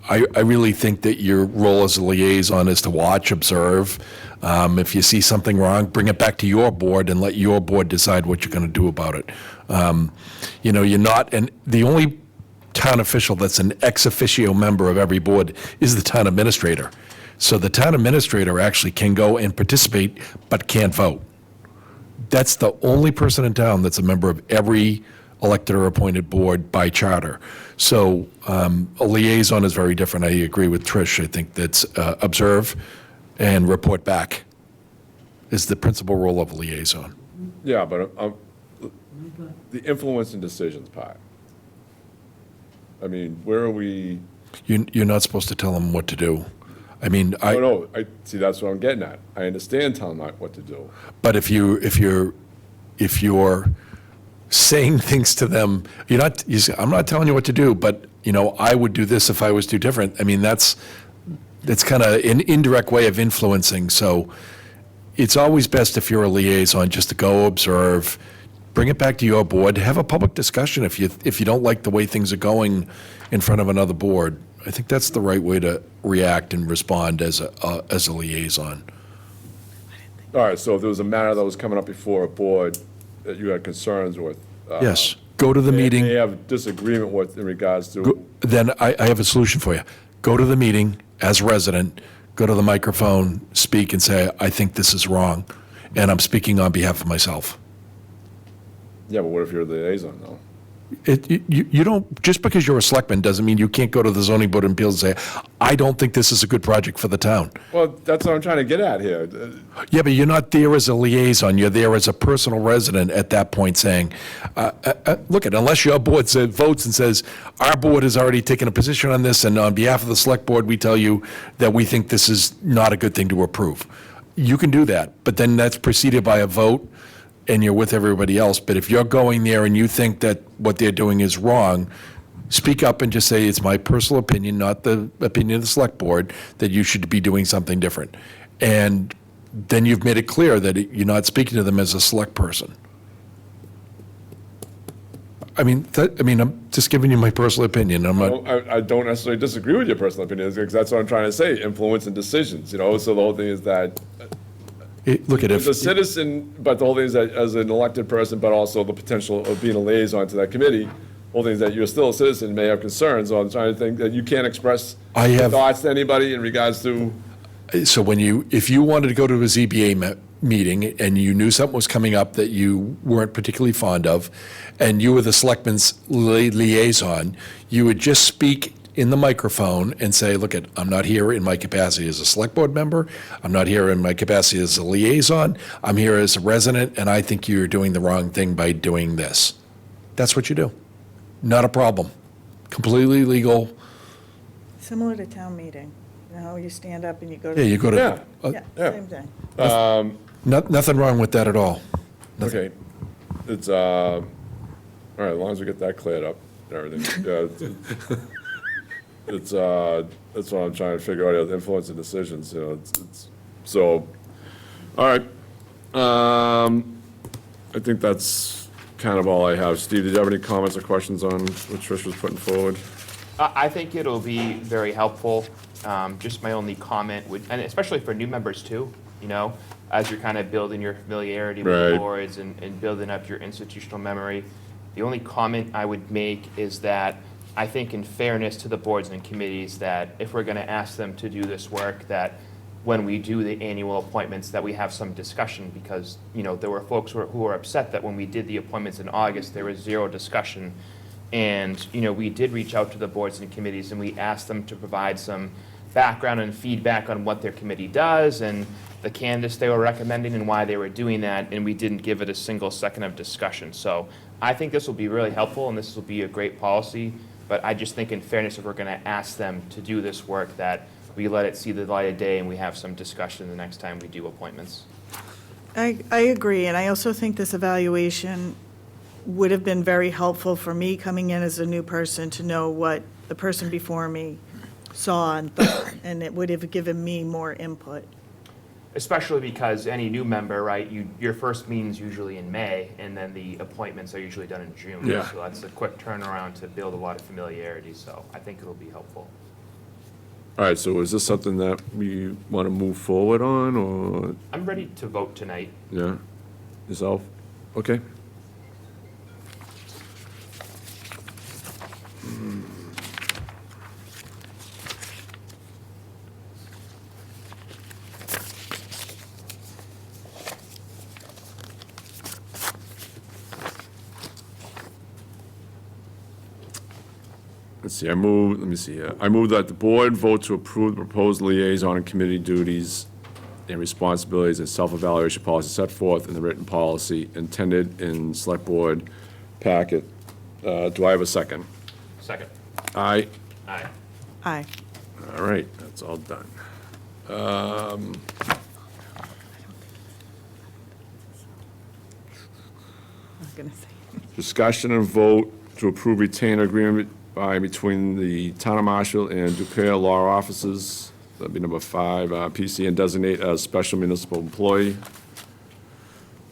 I really think that your role as a liaison is to watch, observe. If you see something wrong, bring it back to your board and let your board decide what you're going to do about it. You know, you're not, and the only town official that's an ex officio member of every board is the town administrator. So the town administrator actually can go and participate, but can't vote. That's the only person in town that's a member of every elected or appointed board by charter. So a liaison is very different. I agree with Trish. I think that's observe and report back is the principal role of a liaison. yeah, but the influence and decisions part. I mean, where are we? You're not supposed to tell them what to do. I mean, No, I see, that's what I'm getting at. I understand telling them what to do. But if you're saying things to them, I'm not telling you what to do, but, you know, I would do this if I was too different. I mean, that's kind of an indirect way of influencing. So it's always best, if you're a liaison, just to go observe, bring it back to your board, have a public discussion if you don't like the way things are going in front of another board. I think that's the right way to react and respond as a liaison. All right, so if there was a matter that was coming up before a board that you had concerns with. Yes, go to the meeting. They have disagreement with in regards to. Then I have a solution for you. Go to the meeting as a resident, go to the microphone, speak and say, I think this is wrong, and I'm speaking on behalf of myself. Yeah, but what if you're the liaison, though? You don't, just because you're a selectman doesn't mean you can't go to the zoning board of appeals and say, I don't think this is a good project for the town. Well, that's what I'm trying to get at here. Yeah, but you're not there as a liaison, you're there as a personal resident at that point saying, look, unless your board votes and says, our board has already taken a position on this, and on behalf of the select board, we tell you that we think this is not a good thing to approve. You can do that, but then that's preceded by a vote, and you're with everybody else. But if you're going there and you think that what they're doing is wrong, speak up and just say, it's my personal opinion, not the opinion of the select board, that you should be doing something different. And then you've made it clear that you're not speaking to them as a select person. I mean, I'm just giving you my personal opinion. I'm not. I don't necessarily disagree with your personal opinion, because that's what I'm trying to say, influence and decisions, you know? So the whole thing is that Look at as a citizen, but the whole thing is that as an elected person, but also the potential of being a liaison to that committee, the whole thing is that you're still a citizen, may have concerns. So I'm trying to think that you can't express your thoughts to anybody in regards to. So if you wanted to go to a ZBA meeting and you knew something was coming up that you weren't particularly fond of, and you were the selectman's liaison, you would just speak in the microphone and say, look, I'm not here in my capacity as a select board member, I'm not here in my capacity as a liaison, I'm here as a resident, and I think you're doing the wrong thing by doing this. That's what you do. Not a problem. Completely legal. Similar to town meeting, you know, you stand up and you go to. Yeah, you go to. Yeah, same thing. Nothing wrong with that at all. Okay, it's, all right, as long as we get that cleared up and everything. Yeah, it's, that's what I'm trying to figure out, influence and decisions, you know, so, all right. I think that's kind of all I have. Steve, did you have any comments or questions on what Trish was putting forward? I think it'll be very helpful. Just my only comment would, and especially for new members too, you know, as you're kind of building your familiarity with the Right. boards and building up your institutional memory, The only comment I would make is that I think in fairness to the boards and committees, that if we're going to ask them to do this work, that when we do the annual appointments, that we have some discussion, because, there were folks who were upset that when we did the appointments in August, there was zero discussion. And, we did reach out to the boards and committees, and we asked them to provide some background and feedback on what their committee does and the candidates they were recommending and why they were doing that, and we didn't give it a single second of discussion. So I think this will be really helpful, and this will be a great policy, but I just think in fairness, if we're going to ask them to do this work, that we let it see the light of day and we have some discussion the next time we do appointments. I agree, and I also think this evaluation would have been very helpful for me coming in as a new person to know what the person before me saw and thought, and it would have given me more input. Especially because any new member, right, your first meeting's usually in May, and then the appointments are usually done in June. Yeah. So that's a quick turnaround to build a lot of familiarity, so I think it'll be helpful. All right, so is this something that we want to move forward on, or, I'm ready to vote tonight. yeah, yourself? Okay. Let's see, let me see here. I move that the board vote to approve the proposed liaison and committee duties and responsibilities and self-evaluation policy set forth in the written policy intended in select board packet. Do I have a second? Second. Aye. Aye. Aye. All right, that's all done. I was going to say. Discussion and vote to approve retainer agreement between the Town of Marshfield and Dupere Law Offices, that'd be number 5, PC, and designate as special municipal employee.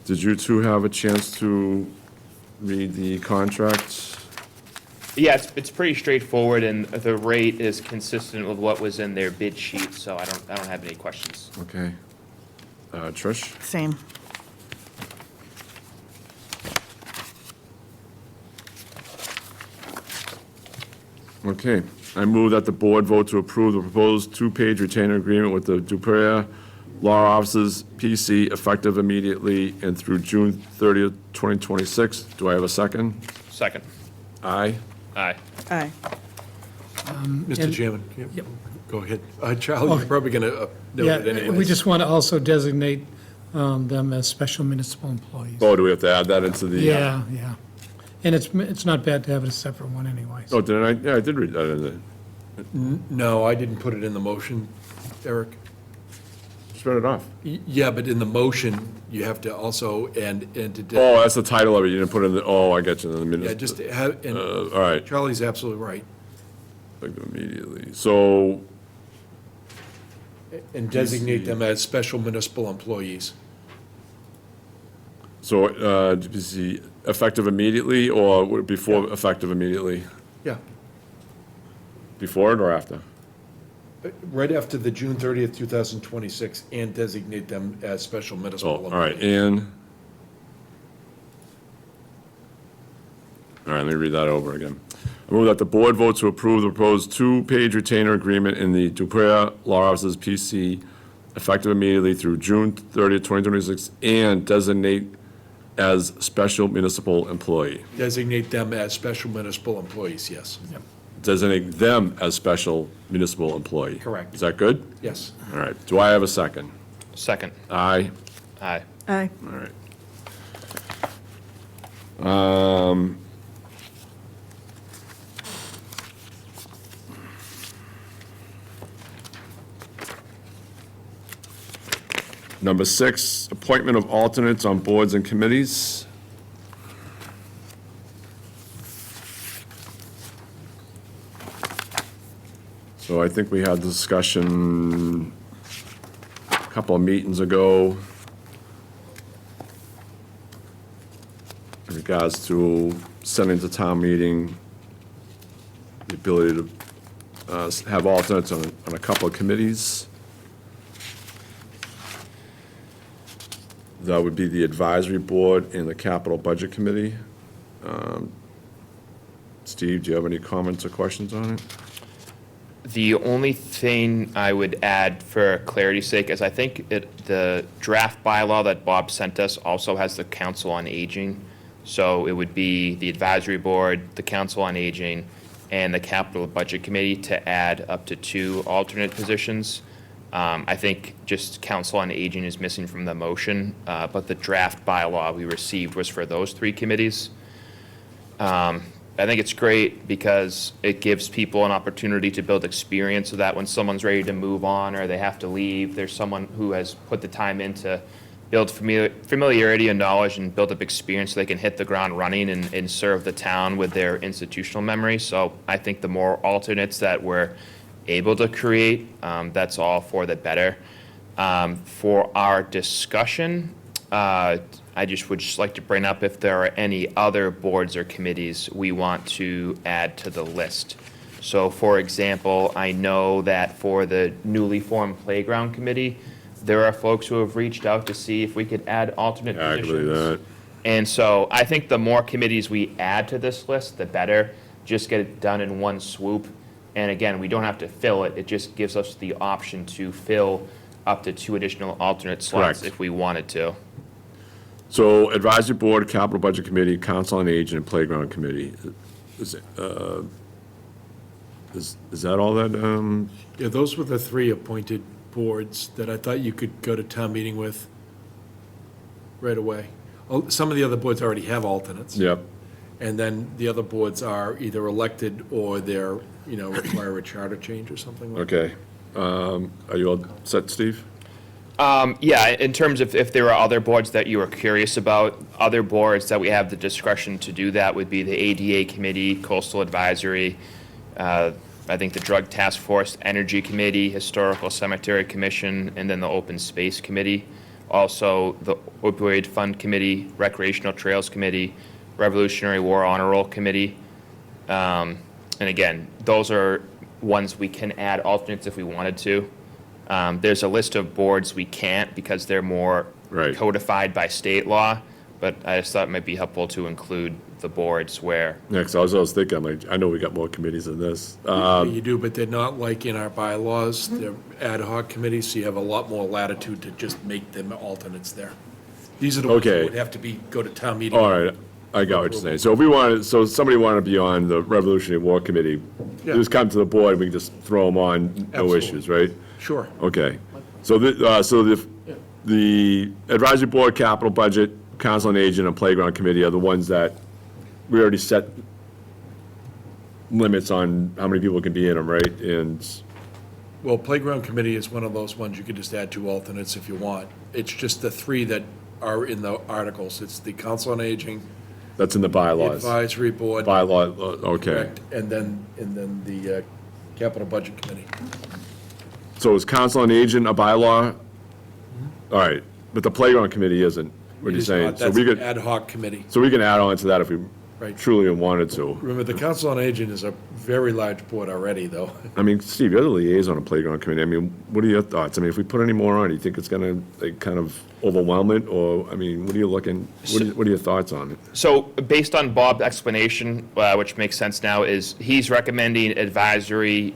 Did you two have a chance to read the contract? Yeah, it's pretty straightforward, and the rate is consistent with what was in their bid sheet, so I don't have any questions. Okay. Trish? Same. Okay. I move that the board vote to approve the proposed 2-page retainer agreement with the Dupere Law Offices, PC, effective immediately and through June 30th, 2026. Do I have a second? Second. Aye. Aye. Aye. Mr. Chairman? Yep. Go ahead. Charlie, you're probably going to know it Yeah, anyways. we just want to also designate them as special municipal employees. Oh, do we have to add that into the? Yeah, yeah. And it's not bad to have it a separate one anyway. Oh, did I? Yeah, I did read that in there. No, I didn't put it in the motion, Eric. Just read it off. Yeah, but in the motion, you have to also, and to. Oh, that's the title of it. You didn't put it in the, oh, I get you, in the minutes. Yeah, just to have, and All right, Charlie's absolutely right. effective immediately. So, And designate them as special municipal employees. DPC, effective immediately, or would it before effective immediately? Yeah. Before it or after? Right after the June 30th, 2026, and designate them as special municipal Oh, employees. all right, and, all right, let me read that over again. I move that the board vote to approve the proposed 2-page retainer agreement in the Dupere Law Offices, PC, effective immediately through June 30th, 2026, and designate as special municipal employee. Designate them as special municipal employees, yes. Designate them as special municipal employee. Correct. Is that good? Yes. All right, do I have a second? Second. Aye. Aye. Aye. All right. Number 6, appointment of alternates on boards and committees. So I think we had the discussion a couple of meetings ago in regards to sending to town meeting the ability to have alternates on a couple of committees. That would be the advisory board and the capital budget committee. Steve, do you have any comments or questions on it? The only thing I would add for clarity's sake is I think the draft bylaw that Bob sent us also has the Council on Aging. So it would be the Advisory Board, the Council on Aging, and the Capital Budget Committee to add up to 2 alternate positions. I think just Council on Aging is missing from the motion, but the draft bylaw we received was for those 3 committees. I think it's great because it gives people an opportunity to build experience so that when someone's ready to move on or they have to leave, there's someone who has put the time in to build familiarity and knowledge and build up experience so they can hit the ground running and serve the town with their institutional memory. So I think the more alternates that we're able to create, that's all for the better. For our discussion, I would just like to bring up if there are any other boards or committees we want to add to the list. So for example, I know that for the newly formed Playground Committee, there are folks who have reached out to see if we could add alternate Yeah, I can believe positions. that. And so I think the more committees we add to this list, the better. Just get it done in one swoop. And again, we don't have to fill it. It just gives us the option to fill up to 2 additional alternate slots Correct. if we wanted to. So Advisory Board, Capital Budget Committee, Council on Aging, and Playground Committee. Is that all that, Yeah, those were the 3 appointed boards that I thought you could go to town meeting with right away. Oh, some of the other boards already have alternates. yep. And then the other boards are either elected or they're, require a charter change or something like that. Okay. Are you all set, Steve? Yeah, in terms of if there are other boards that you are curious about, other boards that we have the discretion to do that would be the ADA Committee, Coastal Advisory, I think the Drug Task Force, Energy Committee, Historical Cemetery Commission, and then the Open Space Committee. Also, the Opioid Fund Committee, Recreational Trails Committee, Revolutionary War Honor Roll Committee. And again, those are ones we can add alternates if we wanted to. There's a list of boards we can't because they're more Right. codified by state law, but I just thought it might be helpful to include the boards where, Yeah, 'cause I was thinking, I'm like, I know we got more committees than this. You do, but they're not like in our bylaws, they're ad hoc committees, so you have a lot more latitude to just make them alternates there. These are the ones that Okay. would have to go to town meeting. All right, I got what you're saying. So if we wanted, so somebody wanted to be on the Revolutionary War Committee, Yeah. just come to the board, we can just throw them on, no Absolutely. issues, right? Sure. Okay. So the Advisory Board, Capital Budget, Council on Aging, and Playground Committee are the ones that we already set limits on how many people can be in them, right? And, Well, Playground Committee is one of those ones you could just add 2 alternates if you want. It's just the 3 that are in the articles. It's the Council on Aging, that's in the the bylaws. Advisory Board. Bylaw, okay. correct, And then the Capital Budget Committee. So is Council on Aging a bylaw? All right, but the Playground Committee isn't, what are It you is saying? not. So That's we an could, ad hoc committee. so we can add on to that if we Right. truly wanted to. Remember, the Council on Aging is a very large board already, though. I mean, Steve, you're the liaison on Playground Committee. I mean, what are your thoughts? I mean, if we put any more on, do you think it's gonna, like, kind of overwhelm it? Or, I mean, what are you looking, what are your thoughts on it? so based on Bob's explanation, which makes sense now, is he's recommending Advisory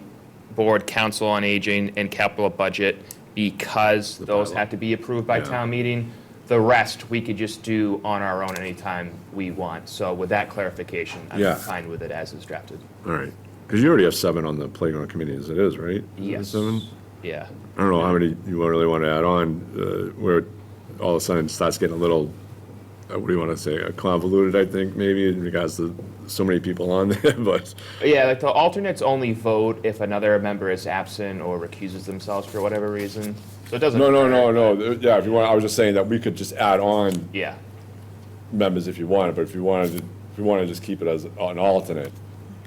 Board, Council on Aging, and Capital Budget because those have to be approved by Yeah. town meeting. The rest, we could just do on our own anytime we want. So with that clarification, Yeah. I'm fine with it as is drafted. All right, because you already have 7 on the Playground Committee as it is, right? Is it Yes. 7? Yeah. I don't know how many you really want to add on, where all of a sudden it starts getting a little, what do you want to say, convoluted, I think, maybe, in regards to so many people on there, but, Yeah, like the alternates only vote if another member is absent or recuses themselves for whatever reason. So it doesn't. no, hurt. yeah, if you want, I was just saying that we could just add on Yeah. members if you wanted, but if you wanted to just keep it as an alternate,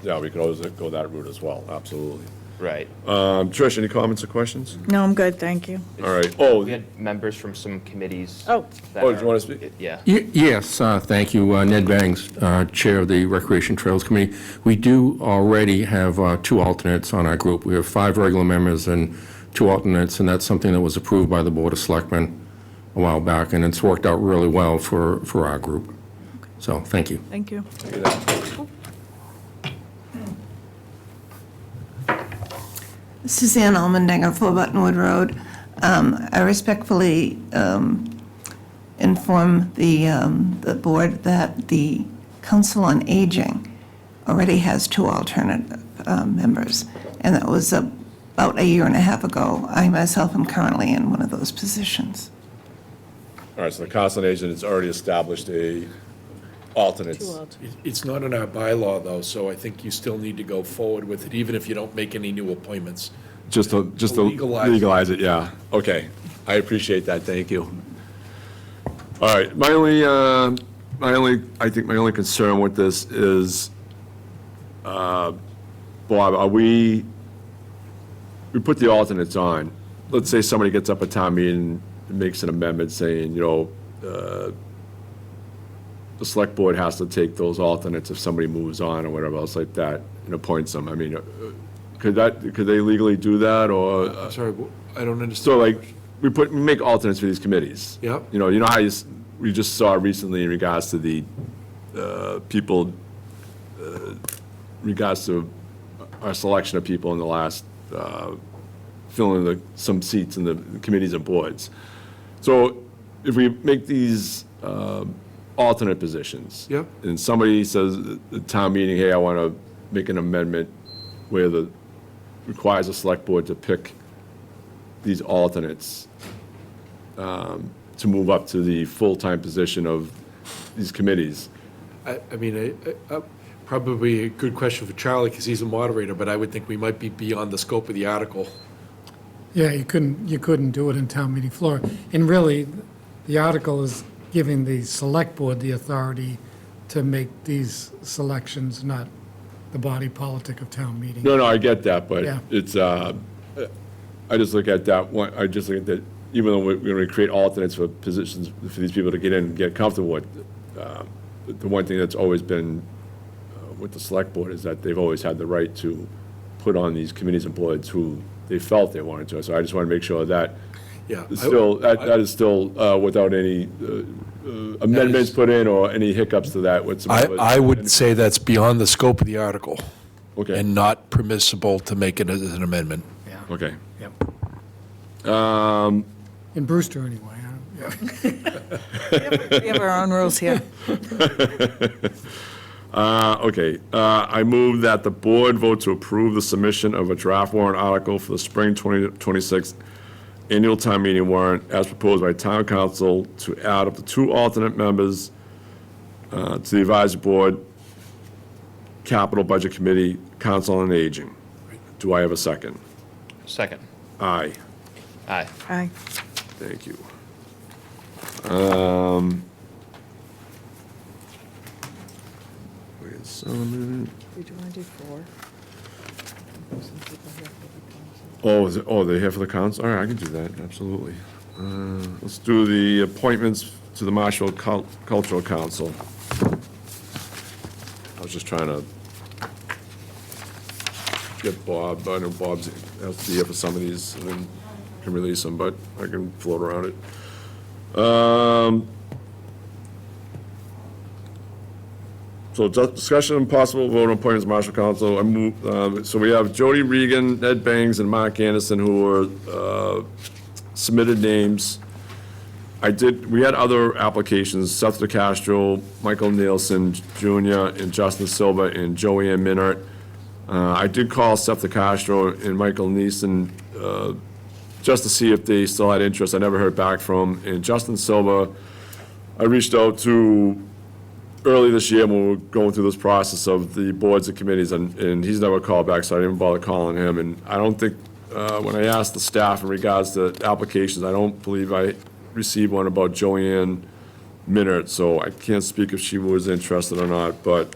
yeah, we could always go that route as well, absolutely. Right. Trish, any comments or questions? No, I'm good, thank you. All right, oh, We had members from some committees. Oh. that Oh, do you are- wanna speak? Yeah. Yes, thank you. Ned Bangs, Chair of the Recreation Trails Committee. We do already have 2 alternates on our group. We have 5 regular members and 2 alternates, and that's something that was approved by the Board of Selectmen a while back, and it's worked out really well for our group. So, thank you. Thank you. Suzanne Almendinger, 4 Buttonwood Road. I respectfully inform the board that the Council on Aging already has 2 alternate members, and that was about a year and a half ago. I myself am currently in one of those positions. All right, so the Council on Aging has already established alternates. It's not in our bylaw, though, so I think you still need to go forward with it, even if you don't make any new appointments. Just to legalize it, yeah. Okay, I appreciate that, thank you. All right, my only concern with this is, Bob, we put the alternates on. Let's say somebody gets up at town meeting and makes an amendment saying, the select board has to take those alternates if somebody moves on or whatever else like that and appoints them. I mean, could they legally do that, or? Sorry, I don't understand. So like, we make alternates for these committees. Yep. You know how we just saw recently in regards to the people, regards to our selection of people in the last, filling some seats in the committees and boards. So if we make these alternate positions. Yep. And somebody says at the town meeting, hey, I want to make an amendment where requires the select board to pick these alternates to move up to the full-time position of these committees. I mean, probably a good question for Charlie, because he's a moderator, but I would think we might be beyond the scope of the article. Yeah, you couldn't do it in town meeting floor. And really, the article is giving the select board the authority to make these selections, not the body politic of town meeting. No, I get that, but Yeah. it's, I just look at that one, I just look at that, even though we're going to create alternates for positions for these people to get in and get comfortable with, the one thing that's always been with the select board is that they've always had the right to put on these committees and boards who they felt they wanted to. So I just want to make sure that Yeah. that is still without any amendments put in or any hiccups to that whatsoever. I would say that's beyond the scope of the article. Okay. And not permissible to make it as an amendment. Yeah. Okay. Yep. In Brewster, anyway. Yeah. We have our own rules here. Okay, I move that the board vote to approve the submission of a draft warrant article for the spring 2026 annual town meeting warrant as proposed by town council to add up to 2 alternate members to the advisory board, capital budget committee, council on aging. Do I have a second? Second. Aye. Aye. Aye. Thank you. Wait a second. Did you want to do 4? Oh, they're here for the council? All right, I can do that, absolutely. Let's do the appointments to the Marshfield Cultural Council. I was just trying to get Bob, I know Bob's has to be here for some of these, and then can release them, but I can float around it. So discussion and possible vote on appointments to Marshall Council. I move, so we have Jody Regan, Ned Bangs, and Mark Anderson who were submitted names. We had other applications, Seth DeCastro, Michael Nielsen Jr., and Justin Silva, and Joanne Minart. I did call Seth DeCastro and Michael Neeson just to see if they still had interest. I never heard back from. And Justin Silva, I reached out to early this year when we were going through this process of the boards and committees, and he's never called back, so I didn't bother calling him. And I don't think, when I asked the staff in regards to applications, I don't believe I received one about Joanne Minart, so I can't speak if she was interested or not, but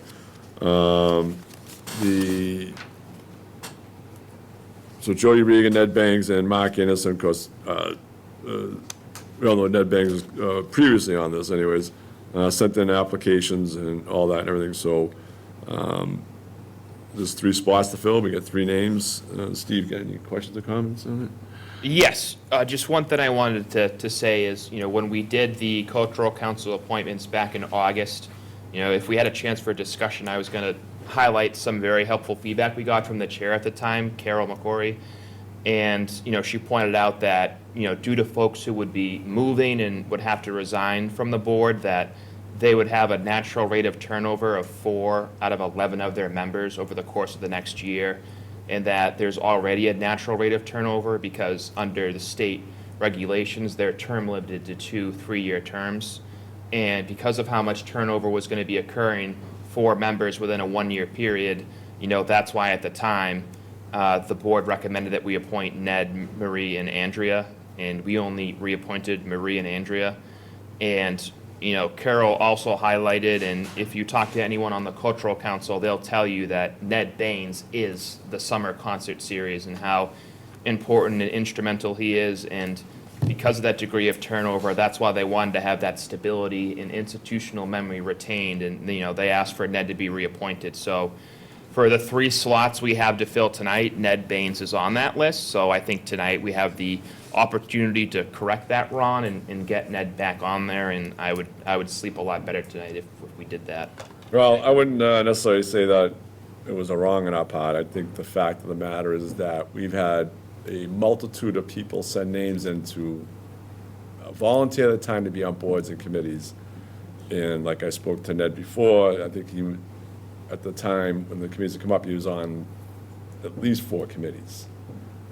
so Jody Regan, Ned Bangs, and Mark Anderson, of course, we all know Ned Bangs was previously on this anyways, sent in applications and all that and everything, so there's 3 spots to fill, we got 3 names. Steve, got any questions or comments on it? Yes, just one thing I wanted to say is, when we did the cultural council appointments back in August, if we had a chance for a discussion, I was going to highlight some very helpful feedback we got from the chair at the time, Carol McCory. And, she pointed out that, due to folks who would be moving and would have to resign from the board, that they would have a natural rate of turnover of 4 out of 11 of their members over the course of the next year, and that there's already a natural rate of turnover because under the state regulations, they're term limited to 2 3-year terms. And because of how much turnover was going to be occurring for members within a 1-year period, that's why at the time, the board recommended that we appoint Ned, Marie, and Andrea, and we only reappointed Marie and Andrea. And, Carol also highlighted, and if you talk to anyone on the Cultural Council, they'll tell you that Ned Baines is the summer concert series and how important and instrumental he is. And because of that degree of turnover, that's why they wanted to have that stability and institutional memory retained. And, they asked for Ned to be reappointed. So for the 3 slots we have to fill tonight, Ned Baines is on that list. So I think tonight we have the opportunity to correct that, Ron, and get Ned back on there. And I would sleep a lot better tonight if we did that. Well, I wouldn't necessarily say that it was a wrong on our part. I think the fact of the matter is that we've had a multitude of people send names in to volunteer their time to be on boards and committees. And like I spoke to Ned before, I think he, at the time when the committees would come up, he was on at least 4 committees.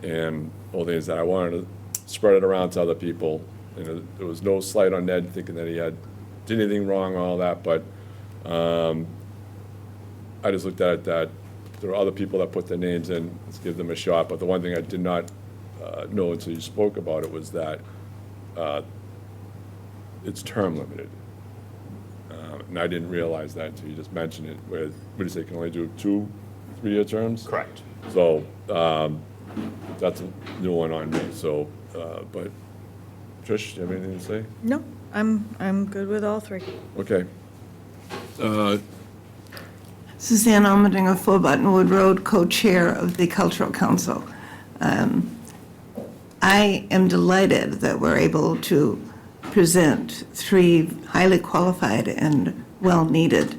And all the things that I wanted to spread it around to other people. And there was no slight on Ned thinking that he did anything wrong, all that, but I just looked at it that there are other people that put their names in, let's give them a shot. But the one thing I did not know until you spoke about it was that it's term limited. And I didn't realize that until you just mentioned it, where, what do you say, can only do 2 3-year terms? Correct. So that's a new one on me, so, but, Trish, do you have anything to say? No, I'm good with all 3. Okay. Suzanne Almendinger, 4 Buttonwood Road, co-chair of the Cultural Council. I am delighted that we're able to present 3 highly qualified and well-needed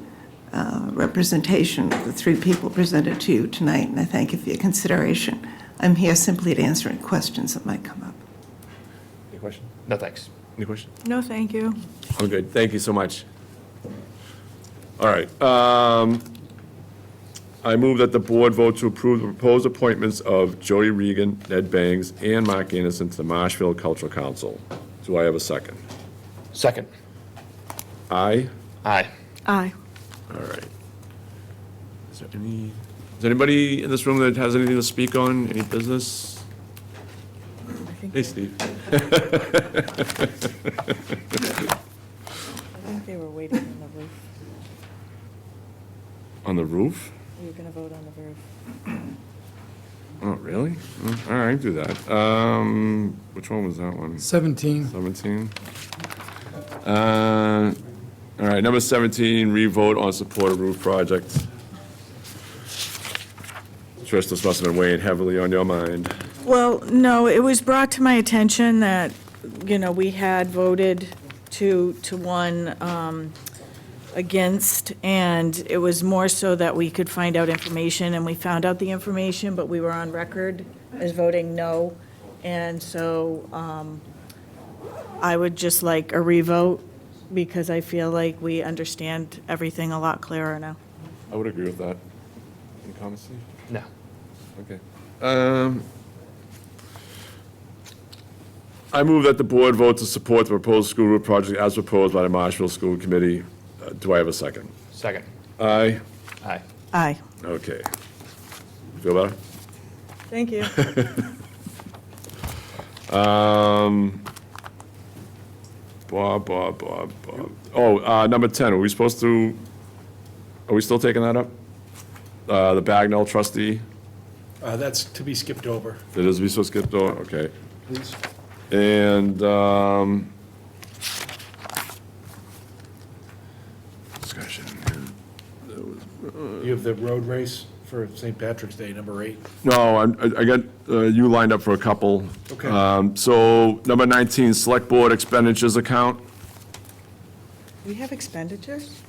representation of the 3 people presented to you tonight, and I thank you for your consideration. I'm here simply to answer any questions that might come up. Any question? No, thanks. Any question? No, thank you. I'm good, thank you so much. All right, I move that the board vote to approve the proposed appointments of Jody Regan, Ned Baines, and Mark Anderson to the Marshfield Cultural Council. Do I have a second? Second. Aye? Aye. Aye. All right. Is anybody in this room that has anything to speak on, any business? Hey, Steve. I think they were waiting on the roof. On the roof? We were going to vote on the roof. Oh, really? All right, do that. Which one was that one? 17. 17. All right, number 17, revote on support of roof project. Trish, this must have been weighing heavily on your mind. Well, no, it was brought to my attention that, we had voted 2-1 against, and it was more so that we could find out information, and we found out the information, but we were on record as voting no. And so I would just like a revote, because I feel like we understand everything a lot clearer now. I would agree with that. Any comments, Steve? No. Okay. I move that the board vote to support the proposed school roof project as proposed by the Marshfield School Committee. Do I have a second? Second. Aye? Aye. Aye. Okay. Feel better? Thank you. Bob. Oh, number 10, are we still taking that up? The Bagnell trustee, That's to be skipped over. that is, we still skipped over, okay. Please. And, discussion. You have the road race for St. Patrick's Day, number 8. No, I got you lined up for a couple. Okay. So, number 19, select board expenditures account. We have expenditures?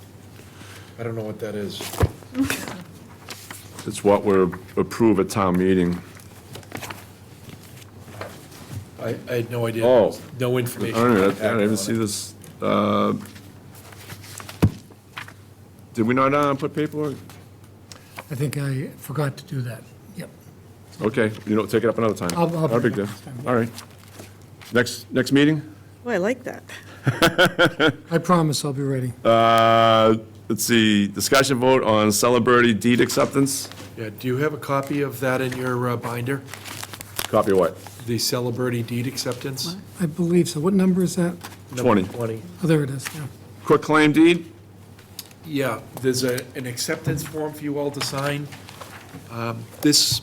I don't know what that is. It's what we're approve at town meeting. I had no idea. Oh. No I information. didn't even see this. Did we not put paperwork? I think I forgot to do that. Yep. Okay, you know, take it up another time. I'll Not a big bring deal. it up next time. All right. Next meeting? Oh, I like that. I promise I'll be ready. Let's see, discussion vote on celebrity deed acceptance. Yeah, do you have a copy of that in your binder? Copy of what? The celebrity deed acceptance? I believe so. What number is that? Twenty. 20. Oh, there it is, yeah. Quick claim deed? Yeah, there's an acceptance form for you all to sign. This,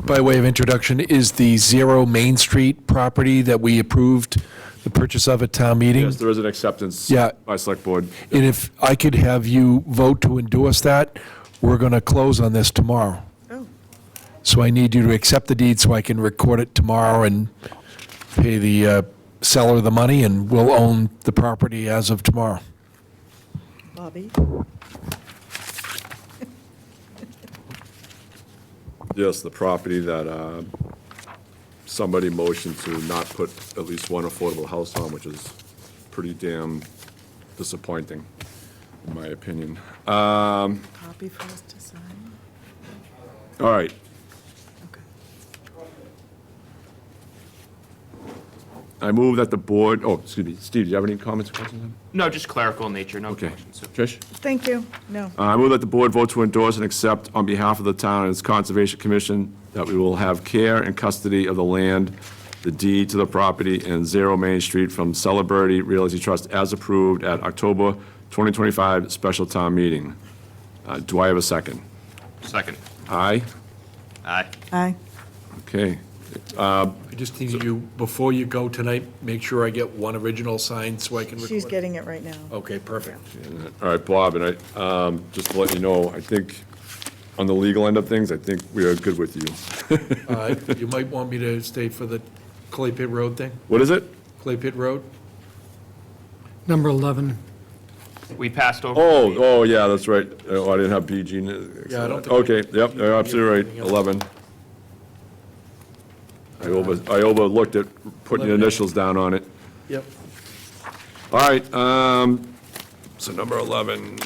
by way of introduction, is the 0 Main Street property that we approved the purchase of at town meeting. Yes, there is an acceptance. Yeah. By select board. And if I could have you vote to endorse that, we're going to close on this tomorrow. Oh. So I need you to accept the deed so I can record it tomorrow and pay the seller the money, and we'll own the property as of tomorrow. Bobby? Yes, the property that somebody motioned to not put at least one affordable house on, which is pretty damn disappointing, in my opinion. Copy for us to sign? All right. Okay. I move that the board, oh, excuse me, Steve, do you have any comments or questions? No, just clerical in nature, no Okay. questions. Trish? Thank you. No. I move that the board vote to endorse and accept on behalf of the town and its Conservation Commission that we will have care and custody of the land, the deed to the property in 0 Main Street from Celebrity Realty Trust as approved at October 2025 special town meeting. Do I have a second? Second. Aye? Aye. Aye. Okay. I just need you, before you go tonight, make sure I get one original signed so I can record. She's getting it right now. Okay, perfect. All right, Bob, and I, just to let you know, I think on the legal end of things, I think we are good with you. You might want me to stay for the Clay Pit Road thing? What is it? Clay Pit Road? Number 11. We passed over. Oh, yeah, that's right. Oh, I didn't have BG. Yeah, I don't think Okay, yep, you're absolutely right, 11. I overlooked it, putting the 11. initials down on it. Yep. All right, so number 11.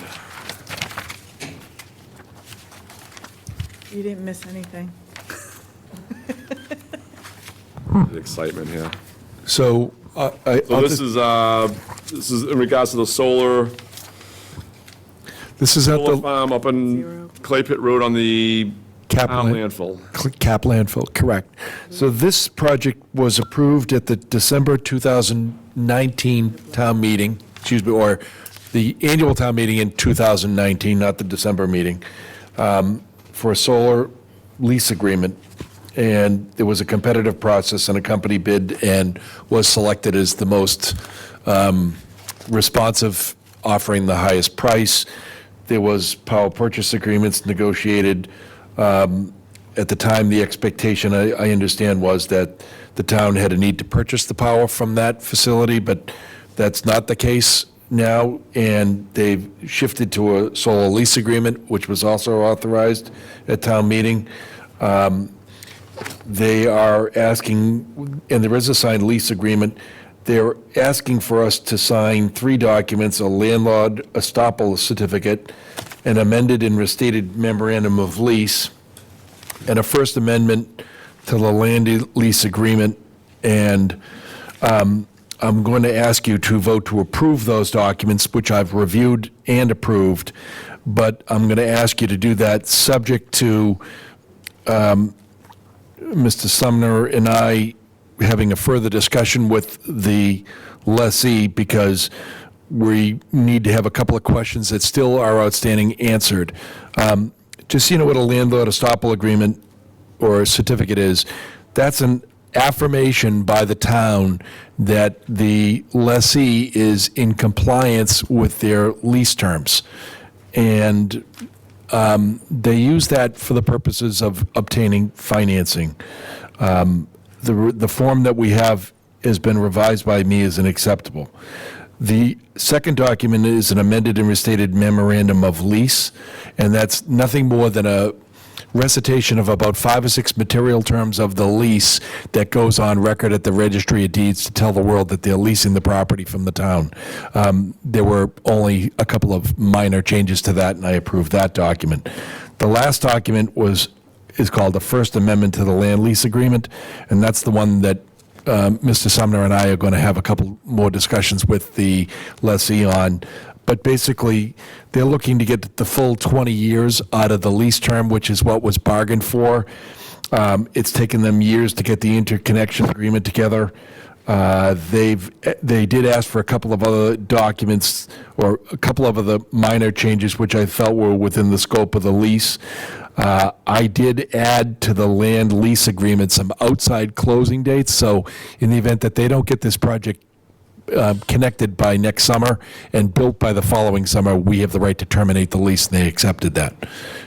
You didn't miss anything. The excitement here. So, So this is in regards to the solar this is at the farm up in Clay Pit Road on the Cap town Land- landfill. Cap landfill, correct. So this project was approved at the December 2019 town meeting, or the annual town meeting in 2019, not the December meeting, for a solar lease agreement. And there was a competitive process, and a company bid and was selected as the most responsive, offering the highest price. There was power purchase agreements negotiated. At the time, the expectation, I understand, was that the town had a need to purchase the power from that facility, but that's not the case now, and they've shifted to a solar lease agreement, which was also authorized at town meeting. They are asking, and there is a signed lease agreement, they're asking for us to sign 3 documents: a landlord estoppel certificate, an amended and restated memorandum of lease, and a First Amendment to the land lease agreement. And I'm going to ask you to vote to approve those documents, which I've reviewed and approved, but I'm going to ask you to do that subject to Mr. Sumner and I having a further discussion with the lessee, because we need to have a couple of questions that still are outstanding answered. Just so you know what a landlord estoppel agreement or a certificate is, that's an affirmation by the town that the lessee is in compliance with their lease terms. And they use that for the purposes of obtaining financing. The form that we have has been revised by me as unacceptable. The second document is an amended and restated memorandum of lease, and that's nothing more than a recitation of about 5 or 6 material terms of the lease that goes on record at the Registry of Deeds to tell the world that they're leasing the property from the town. There were only a couple of minor changes to that, and I approved that document. The last document is called the First Amendment to the Land Lease Agreement, and that's the one that Mr. Sumner and I are going to have a couple more discussions with the lessee on. But basically, they're looking to get the full 20 years out of the lease term, which is what was bargained for. It's taken them years to get the interconnection agreement together. They did ask for a couple of other documents or a couple of other minor changes, which I felt were within the scope of the lease. I did add to the land lease agreement some outside closing dates, so in the event that they don't get this project connected by next summer and built by the following summer, we have the right to terminate the lease, and they accepted that.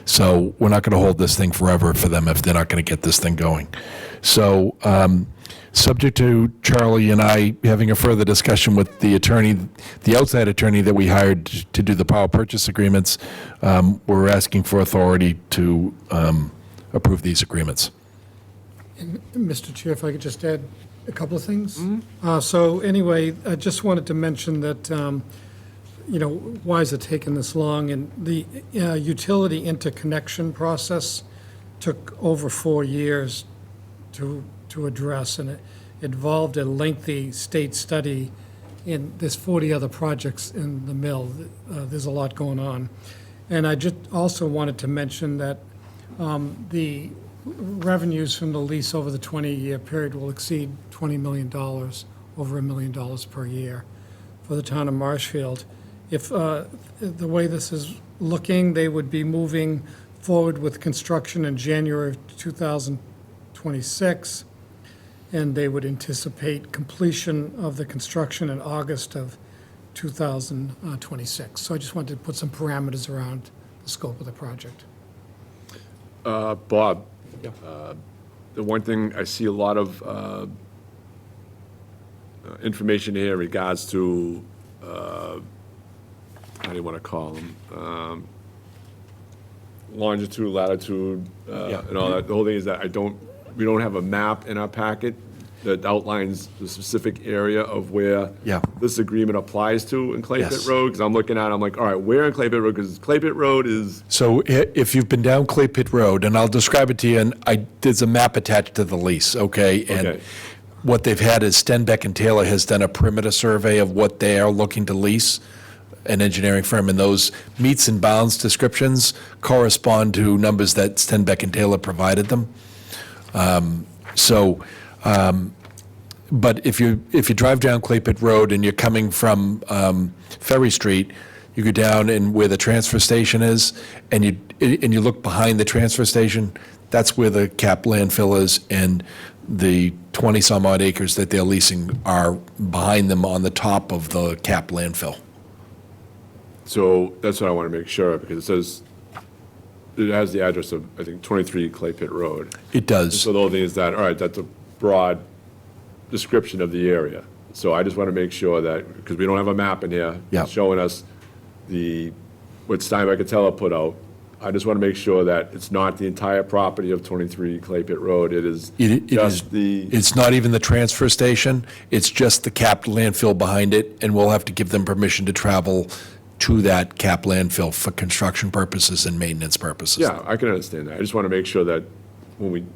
So we're not going to hold this thing forever for them if they're not going to get this thing going. So subject to Charlie and I having a further discussion with the attorney, the outside attorney that we hired to do the power purchase agreements, we're asking for authority to approve these agreements. Mr. Chair, if I could just add a couple of things. So anyway, I just wanted to mention that, why is it taking this long? And the utility interconnection process took over 4 years to address, and it involved a lengthy state study, and there's 40 other projects in the mill. There's a lot going on. And I just also wanted to mention that the revenues from the lease over the 20-year period will exceed $20 million, over $1 million per year for the town of Marshfield. If the way this is looking, they would be moving forward with construction in January of 2026, and they would anticipate completion of the construction in August of 2026. So I just wanted to put some parameters around the scope of the project. Bob, the one thing, I see a lot of information here in regards to, how do you want to call them? Longitude, latitude, and all that. The whole thing is that we don't have a map in our packet that outlines the specific area of where this agreement applies to in Clay Pit Road, because I'm looking at it, I'm like, all right, where in Clay Pit Road? Because Clay Pit Road is... So if you've been down Clay Pit Road, and I'll describe it to you, and there's a map attached to the lease, okay? And what they've had is Stenbeck and Taylor has done a perimeter survey of what they are looking to lease, an engineering firm, and those meets and bounds descriptions correspond to numbers that Stenbeck and Taylor provided them. But if you drive down Clay Pit Road and you're coming from Ferry Street, you go down and where the transfer station is, and you look behind the transfer station, that's where the cap landfill is, and the 20-some-odd acres that they're leasing are behind them on the top of the cap landfill. So that's what I want to make sure of, because it says, it has the address of, I think, 23 Clay Pit Road. It does. And so the whole thing is that, all right, that's a broad description of the area. So I just want to make sure that, because we don't have a map in here showing us what Steinbeck and Teller put out, I just want to make sure that it's not the entire property of 23 Clay Pit Road. It is just the... It's not even the transfer station. It's just the capped landfill behind it, and we'll have to give them permission to travel to that capped landfill for construction purposes and maintenance purposes. Yeah, I can understand that. I just want to make sure that when we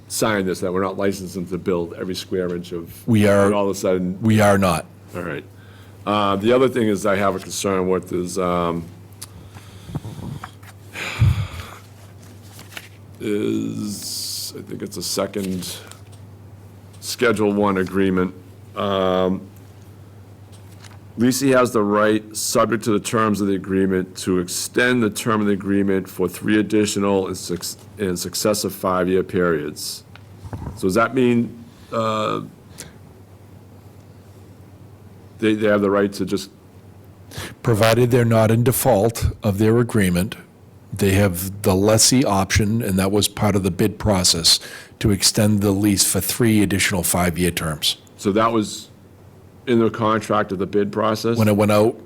sign this, that we're not licensing to build every square inch of... We are... And all of a sudden... We are not. All right. The other thing is I have a concern with is I think it's a second Schedule 1 agreement. Lisi has the right, subject to the terms of the agreement, to extend the term of the agreement for 3 additional and successive 5-year periods. So does that mean they have the right to just... Provided they're not in default of their agreement, they have the lessee option, and that was part of the bid process, to extend the lease for 3 additional 5-year terms. So that was in the contract of the bid process? When it went out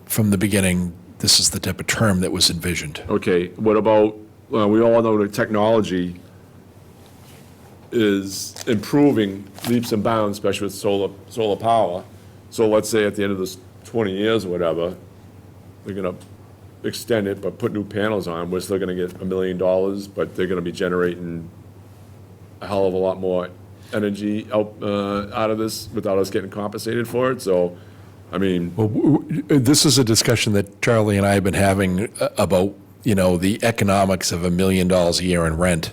from the beginning, this is the type of term that was envisioned. Okay, what about, we all know the technology is improving leaps and bounds, especially with solar power. So let's say at the end of this 20 years or whatever, they're gonna extend it, but put new panels on, we're still gonna get $1 million, but they're gonna be generating a hell of a lot more energy out of this without us getting compensated for it, so, I mean. Well, this is a discussion that Charlie and I have been having about, the economics of $1 million a year in rent.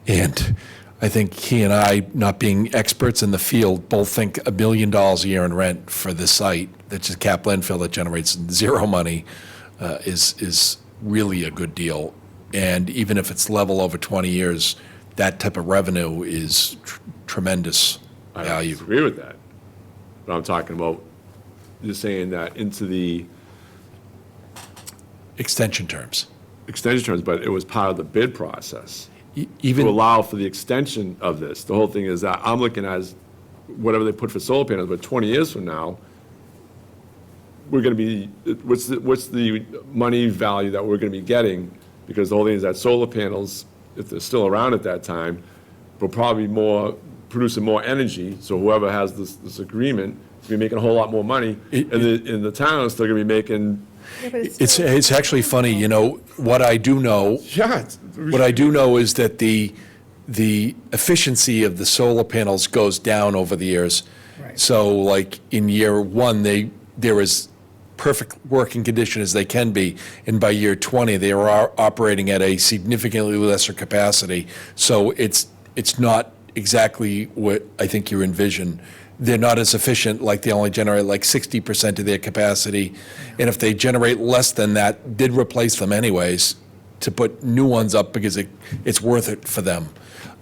And I think he and I, not being experts in the field, both think $1 million a year in rent for this site, that's just cap landfill that generates zero money, is really a good deal. And even if it's level over 20 years, that type of revenue is tremendous I value. don't agree with that. But I'm talking about, you're saying that into the Extension terms. extension terms, but it was part of the bid process. Even To allow for the extension of this. The whole thing is that I'm looking at whatever they put for solar panels, but 20 years from now, we're gonna be, what's the money value that we're gonna be getting? Because the whole thing is that solar panels, if they're still around at that time, will probably producing more energy, so whoever has this agreement is gonna be making a whole lot more money, and the town is still gonna be making. It's actually funny, what I do know. Yeah. What I do know is that the efficiency of the solar panels goes down over the years. Right. So like in year one, there was perfect working condition as they can be, and by year 20, they are operating at a significantly lesser capacity. So it's not exactly what I think you envision. They're not as efficient, like they only generate like 60% of their capacity. And if they generate less than that, did replace them anyways to put new ones up because it's worth it for them.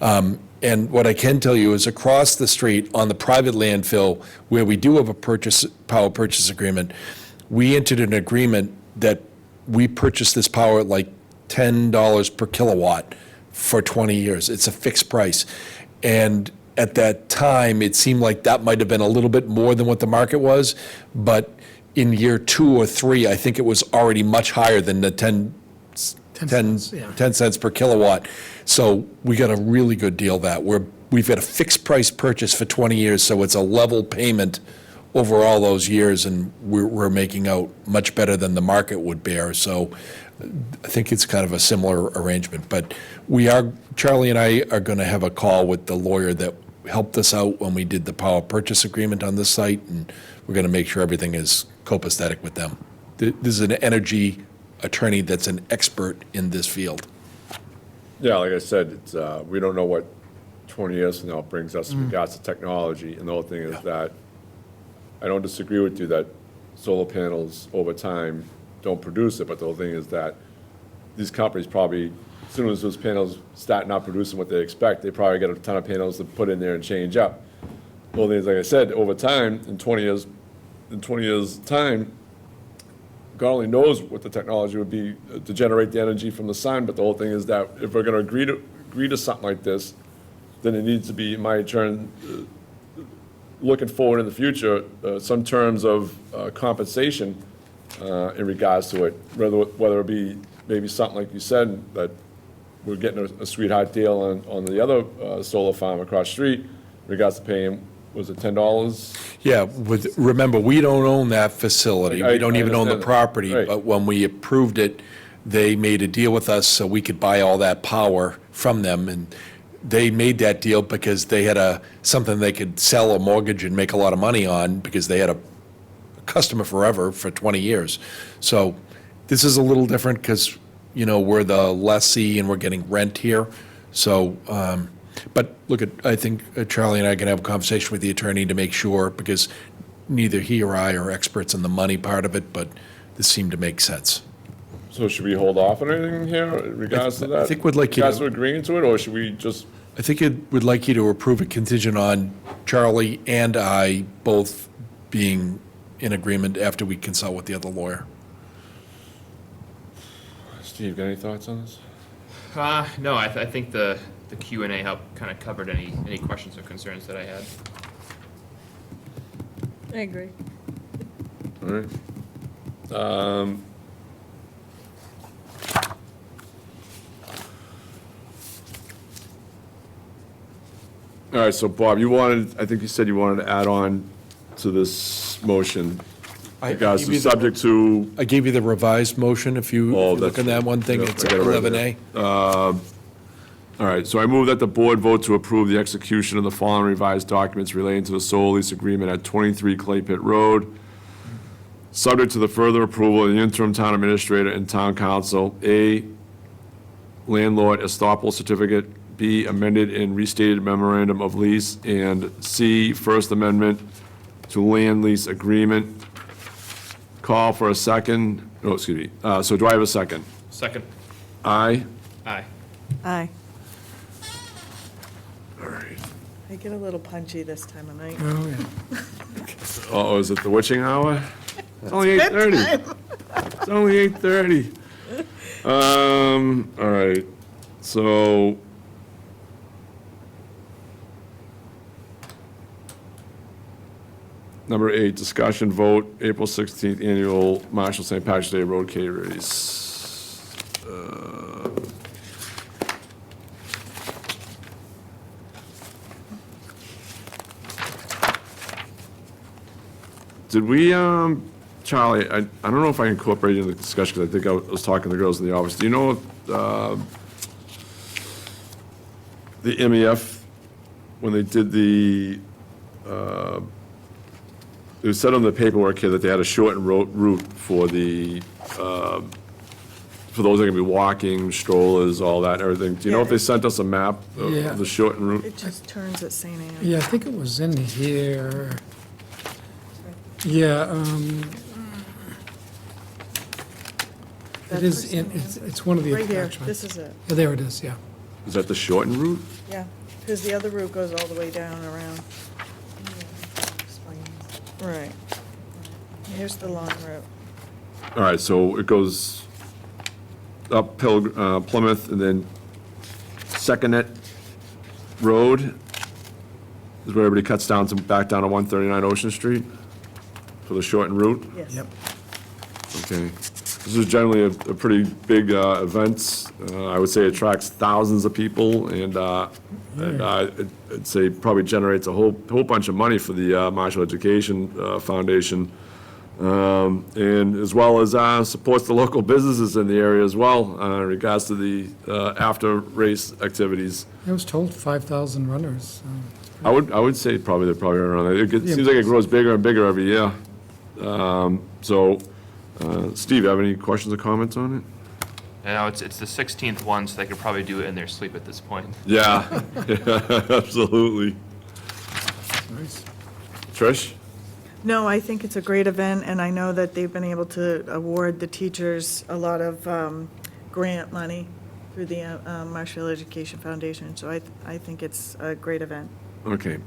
And what I can tell you is across the street on the private landfill, where we do have a power purchase agreement, we entered an agreement that we purchased this power at like $10 per kilowatt for 20 years. It's a fixed price. And at that time, it seemed like that might have been a little bit more than what the market was, but in year 2 or 3, I think it was already much higher than the 10 cents per kilowatt. So we got a really good deal that we've got a fixed price purchase for 20 years, so it's a level payment over all those years, and we're making out much better than the market would bear. So I think it's kind of a similar arrangement. But Charlie and I are going to have a call with the lawyer that helped us out when we did the power purchase agreement on this site, and we're going to make sure everything is copacetic with them. This is an energy attorney that's an expert in this field. Yeah, like I said, it's, we don't know what 20 years from now brings us in regards to technology, and the whole thing is that I don't disagree with you that solar panels over time don't produce it, but the whole thing is that these companies probably, as soon as those panels start not producing what they expect, they probably get a ton of panels to put in there and change up. The whole thing is, like I said, over time, in 20 years' time, God only knows what the technology would be to generate the energy from the sun, but the whole thing is that if we're gonna agree to something like this, then it needs to be, in my turn, looking forward in the future, some terms of compensation in regards to it, whether it be maybe something like you said, that we're getting a sweetheart deal on the other solar farm across the street in regards to paying, was it $10? Yeah, remember, we don't own that facility. We don't even own the understand that. property. Right. But when we approved it, they made a deal with us so we could buy all that power from them. And they made that deal because they had something they could sell or mortgage and make a lot of money on, because they had a customer forever for 20 years. So this is a little different because, we're the lessee and we're getting rent here. So, but look, I think Charlie and I can have a conversation with the attorney to make sure, because neither he or I are experts in the money part of it, but this seemed to make sense. So should we hold off on anything here in regards to that? I think we'd like you Regards to- to agreeing to it, or should we just? I think we'd like you to approve a contingent on Charlie and I both being in agreement after we consult with the other lawyer. Steve, got any thoughts on this? No, I think the Q&A helped kind of covered any questions or concerns that I had. I agree. All right. All right, so Bob, I think you said you wanted to add on to this motion. I Regards gave to you the- subject to, I gave you the revised motion, if you Oh, look that's at that right. one thing, Yep, it's I got it right 11A. all right, so I move that the board vote to approve the execution of the following revised documents relating to the sole lease agreement at 23 Clay Pit Road, subject to the further approval of the interim town administrator and town council. A, landlord estoppel certificate. B, amended and restated memorandum of lease. And C, First Amendment to land lease agreement. Call for a second. Oh, excuse me. So do I have a second? Second. Aye? Aye. Aye. All right. I get a little punchy this time of night. Oh, yeah. Oh, is it the witching hour? It's only 8:30. It's only 8:30. All right, so. Number 8, discussion vote, April 16th annual Marshall St. Patrick's Day Road K Race. Did we, Charlie, I don't know if I incorporated in the discussion, because I think I was talking to the girls in the office. Do you know the MEF, when they did the, it was said on the paperwork here that they had a shortened route for the, for those that are gonna be walking, strollers, all that and everything. Do you know if they sent us a map Yeah. of the shortened route? It just turns at St. Anne. Yeah, I think it was in here. Yeah, it That's is, for St. it's one of the Right here, attachments. this is it. Yeah, there it is, yeah. Is that the shortened route? Yeah, because the other route goes all the way down around. Right. Here's the long route. All right, so it goes up Plymouth and then Secondnet Road is where everybody cuts down back down to 139 Ocean Street for the shortened route? Yes. Yep. Okay. This is generally a pretty big event. I would say it attracts thousands of people, and I'd say probably generates a whole bunch of money for the Marshall Education Foundation, and as well as supports the local businesses in the area as well in regards to the after-race activities. I was told 5,000 runners. I would say probably they're probably around there. It seems like it grows bigger and bigger every year. Steve, have any questions or comments on it? You know, it's the 16th one, so they could probably do it in their sleep at this point. Yeah, absolutely. Nice. Trish? No, I think it's a great event, and I know that they've been able to award the teachers a lot of grant money through the Marshfield Education Foundation, so I think it's a great event. Okay,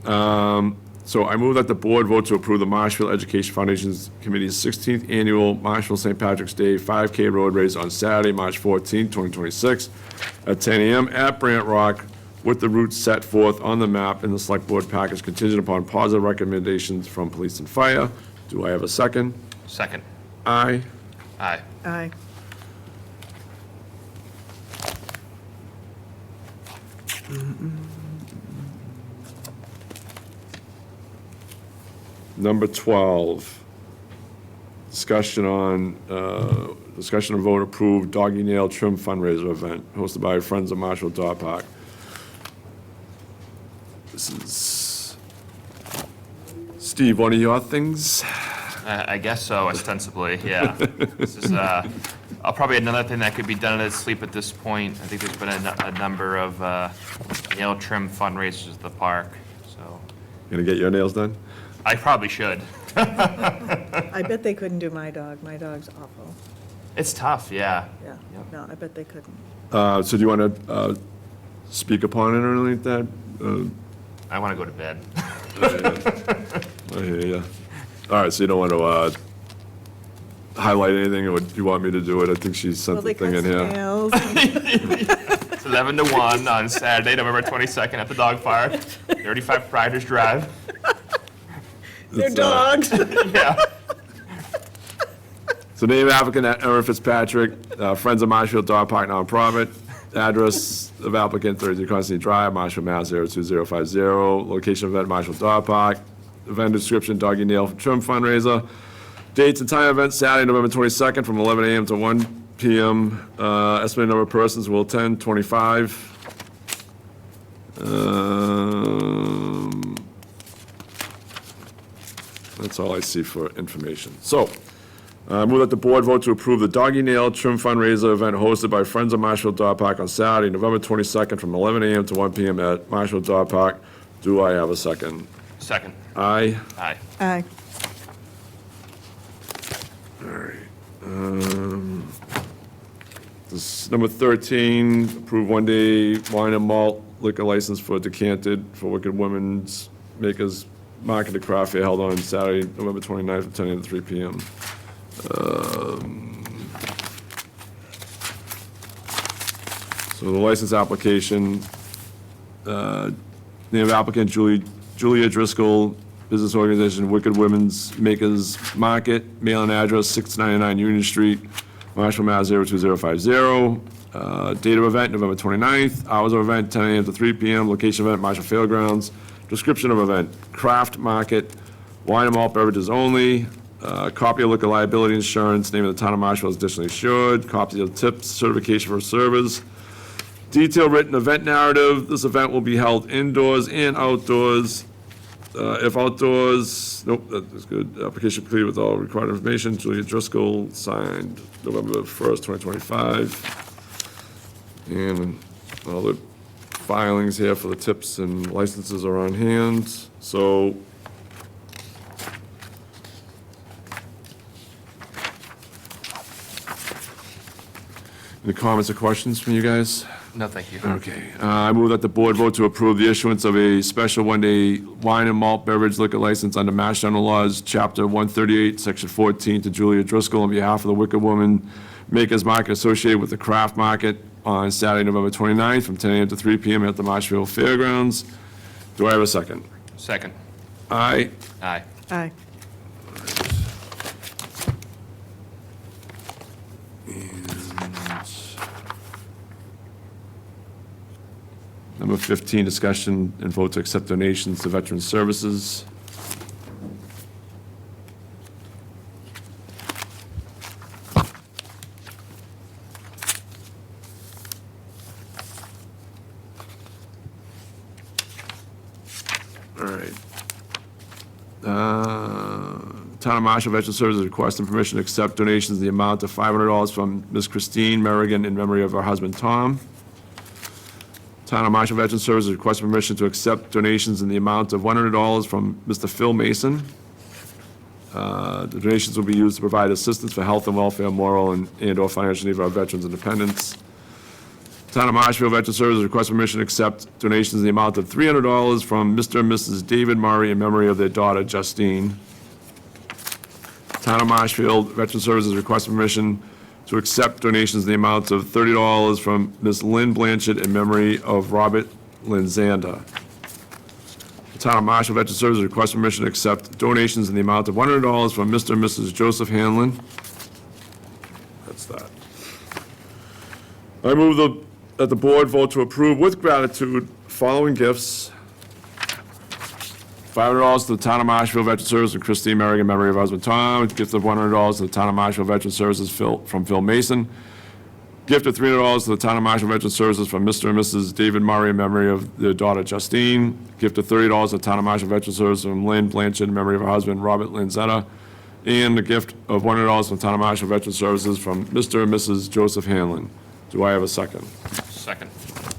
so I move that the board vote to approve the Marshfield Education Foundation's Committee's 16th Annual Marshfield St. Patrick's Day 5K Road Race on Saturday, March 14, 2026, at 10 a.m. at Brant Rock, with the route set forth on the map in the Select Board package contingent upon positive recommendations from police and fire. Do I have a second? Second. Aye. Aye. Aye. Number 12, discussion of vote approved doggy nail trim fundraiser event hosted by Friends of Marshall Dog Park. This is, Steve, one of your things? I guess so, ostensibly, yeah. This is probably another thing that could be done in its sleep at this point. I think there's been a number of nail trim fundraisers at the park, so Gonna get your nails done? I probably should. I bet they couldn't do my dog. My dog's awful. It's tough, yeah. Yeah, no, I bet they couldn't. So do you want to speak upon it or anything like that? I want to go to bed. I hear ya. All right, so you don't want to highlight anything, or do you want me to do it? I think she sent Well, the they thing cut in some here. nails. It's 11 to 1 on Saturday, November 22nd at the dog park, 35 Riders Drive. They're dogs. Yeah. So name applicant, Erin Fitzpatrick, Friends of Marshfield Dog Park nonprofit. Address of applicant, 32 Constantine Drive, Marshfield, Mass. 02050. Location of event, Marshfield Dog Park. Event description, Doggy Nail Trim fundraiser. Dates and time of event, Saturday, November 22nd, from 11 a.m. to 1 p.m. Estimated number of persons will attend, 25. That's all I see for information. So, move that the board vote to approve the Doggy Nail Trim fundraiser event hosted by Friends of Marshfield Dog Park on Saturday, November 22nd, from 11 a.m. to 1 p.m. at Marshfield Dog Park. Do I have a second? Second. Aye. Aye. Aye. All right. This number 13, approve one-day wine and malt liquor license for Decanted for Wicked Women's Makers Market and Craft Fair held on Saturday, November 29th, from 10 a.m. to 3 p.m. So the license application, name of applicant Julia Driscoll, business organization Wicked Women's Makers Market, mailing address 699 Union Street, Marshall, Mass. 02050. Date of event, November 29th. Hours of event, 10 a.m. to 3 p.m. Location of event, Marshall Fairgrounds. Description of event, craft market, wine and malt beverages only. Copy of liquor liability insurance, name of the town of Marshall is additionally insured. Copy of tips, certification for service. Detailed written event narrative. This event will be held indoors and outdoors. If outdoors, nope, that is good. Application completed with all required information. Julia Driscoll, signed November 1st, 2025. And all the filings here for the tips and licenses are on hand. So any comments or questions from you guys? No, thank you. Okay. I move that the board vote to approve the issuance of a special one-day wine and malt beverage liquor license under Mass General Laws, Chapter 138, Section 14, to Julia Driscoll on behalf of the Wicked Woman Makers Market associated with the Craft Market on Saturday, November 29th, from 10 a.m. to 3 p.m. at the Marshfield Fairgrounds. Do I have a second? Second. Aye. Aye. Aye. Number 15, discussion and vote to accept donations to Veteran Services. All right. Town of Marshall Veteran Services requesting permission to accept donations in the amount of $500 from Ms. Christine Merrigan in memory of her husband, Tom. Town of Marshall Veteran Services requesting permission to accept donations in the amount of $100 from Mr. Phil Mason. The donations will be used to provide assistance for health and welfare, moral and/or financial need of our veterans and dependents. Town of Marshfield Veteran Services requests permission to accept donations in the amount of $300 from Mr. and Mrs. David Murray in memory of their daughter, Justine. Town of Marshfield Veteran Services requests permission to accept donations in the amount of $30 from Ms. Lynn Blanchard in memory of Robert Linzander. The Town of Marshall Veteran Services requests permission to accept donations in the amount of $100 from Mr. and Mrs. Joseph Hanlon. That's that. I move that the board vote to approve with gratitude following gifts. $500 to the Town of Marshfield Veteran Services from Christine Merrigan in memory of her husband Tom. Gift of $100 to the Town of Marshfield Veteran Services from Phil Mason. Gift of $300 to the Town of Marshall Veteran Services from Mr. and Mrs. David Murray in memory of their daughter Justine. Gift of $30 to the Town of Marshall Veteran Services from Lynn Blanchard in memory of her husband Robert Linzetta. And a gift of $100 to the Town of Marshall Veteran Services from Mr. and Mrs. Joseph Hanlon. Do I have a second? Second.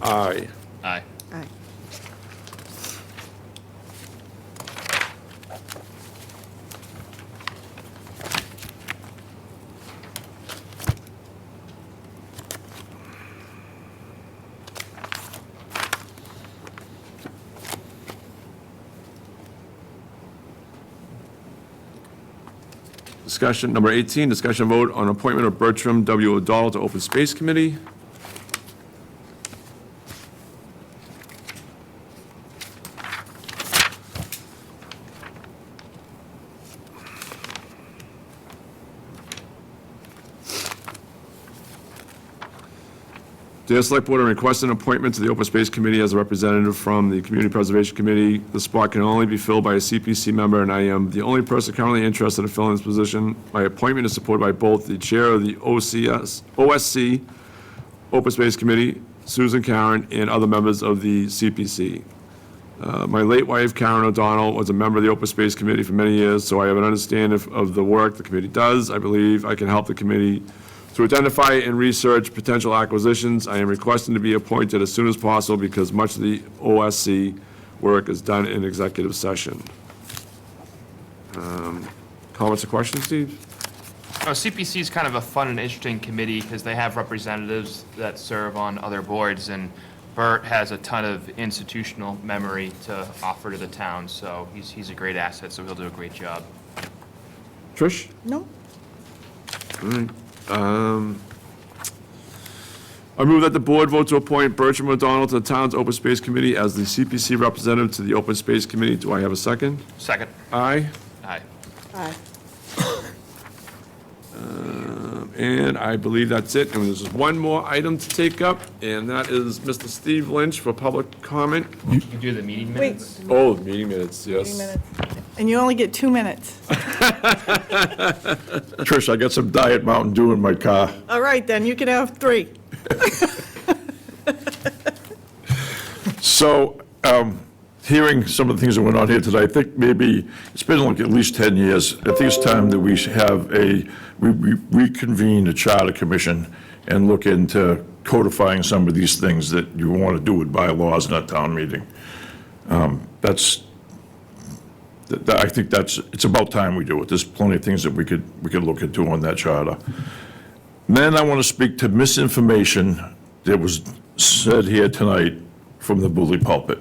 Aye. Aye. Aye. Discussion, number 18, discussion vote on appointment of Bertram W. O'Donnell to Open Space Committee. Dear Select Board, I'm requesting an appointment to the Open Space Committee as a representative from the Community Preservation Committee. The spot can only be filled by a CPC member, and I am the only person currently interested in filling this position. My appointment is supported by both the Chair of the OSC, Open Space Committee, Susan Karen, and other members of the CPC. My late wife, Karen O'Donnell, was a member of the Open Space Committee for many years, so I have an understanding of the work the committee does. I believe I can help the committee to identify and research potential acquisitions. I am requesting to be appointed as soon as possible because much of the OSC work is done in executive session. Comments or questions, Steve? CPC is kind of a fun and interesting committee because they have representatives that serve on other boards, and Bert has a ton of institutional memory to offer to the town, so he's a great asset, so he'll do a great job. Trish? No? All right. I move that the board vote to appoint Bertram McDonald to the town's Open Space Committee as the CPC representative to the Open Space Committee. Do I have a second? Second. Aye. Aye. Aye. And I believe that's it. And there's one more item to take up, and that is Mr. Steve Lynch for public comment. You do the meeting Wait. minutes? Oh, meeting minutes, yes. 3 minutes. And you only get 2 minutes. Trish, I got some Diet Mountain Dew in my car. All right, then, you can have 3. So, hearing some of the things that went on here today, I think maybe, it's been like at least 10 years. I think it's time that we should have we reconvene the Charter Commission and look into codifying some of these things that you want to do with bylaws in a town meeting. I think it's about time we do it. There's plenty of things that we could look into on that charter. Then I want to speak to misinformation that was said here tonight from the bully pulpit.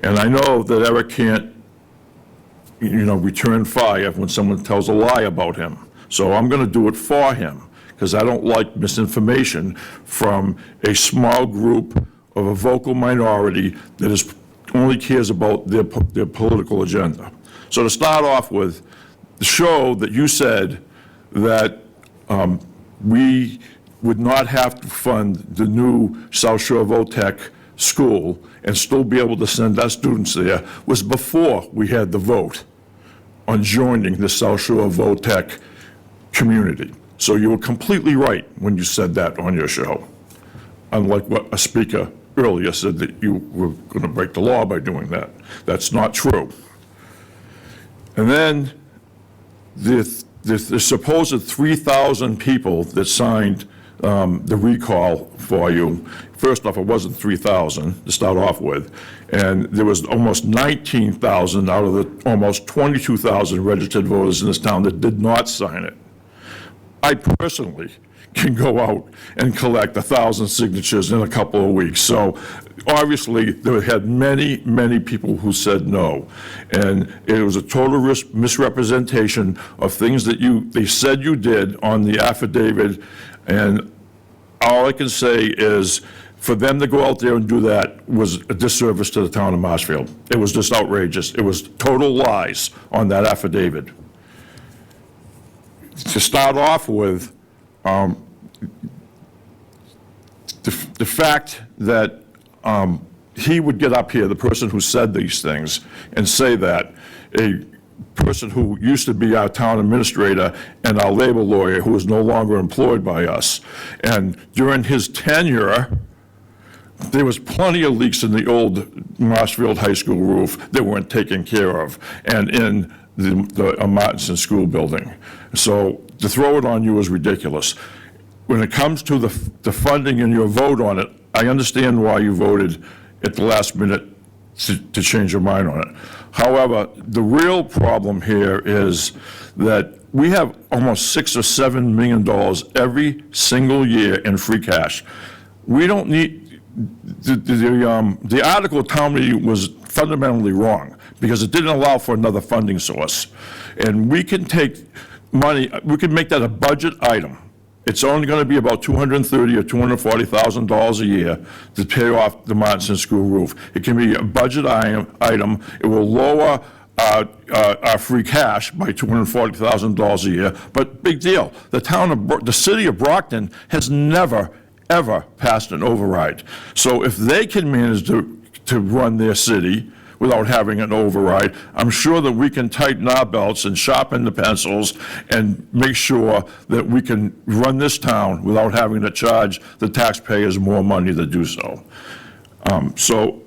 And I know that Eric can't, return fire when someone tells a lie about him. So I'm going to do it for him, because I don't like misinformation from a small group of a vocal minority that only cares about their political agenda. So to start off with, the show that you said that we would not have to fund the new South Shore Votech school and still be able to send our students there was before we had the vote on joining the South Shore Votech community. So you were completely right when you said that on your show, unlike what a speaker earlier said that you were going to break the law by doing that. That's not true. And then the supposed 3,000 people that signed the recall for you. First off, it wasn't 3,000 to start off with, and there was almost 19,000 out of the almost 22,000 registered voters in this town that did not sign it. I personally can go out and collect 1,000 signatures in a couple of weeks. So obviously, there had many, many people who said no. And it was a total misrepresentation of things that they said you did on the affidavit. And all I can say is, for them to go out there and do that was a disservice to the town of Marshfield. It was just outrageous. It was total lies on that affidavit. To start off with, the fact that he would get up here, the person who said these things, and say that a person who used to be our town administrator and our labor lawyer, who is no longer employed by us, and during his tenure, there was plenty of leaks in the old Marshfield High School roof that weren't taken care of, and in the Martinson School building. So to throw it on you is ridiculous. When it comes to the funding and your vote on it, I understand why you voted at the last minute to change your mind on it. However, the real problem here is that we have almost $6 or $7 million every single year in free cash. We don't need, the article of town meeting was fundamentally wrong because it didn't allow for another funding source. And we can take money, we can make that a budget item. It's only going to be about $230,000 or $240,000 a year to pay off the Martinson School roof. It can be a budget item. It will lower our free cash by $240,000 a year, but big deal. The city of Brockton has never, ever passed an override. So if they can manage to run their city without having an override, I'm sure that we can tighten our belts and sharpen the pencils and make sure that we can run this town without having to charge the taxpayers more money to do so. So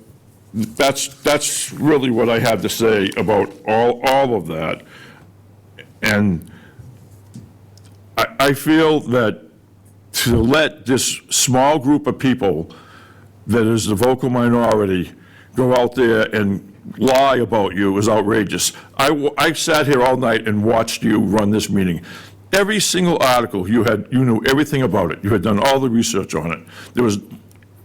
that's really what I had to say about all of that. And I feel that to let this small group of people that is the vocal minority go out there and lie about you is outrageous. I sat here all night and watched you run this meeting. Every single article, you knew everything about it. You had done all the research on it. It was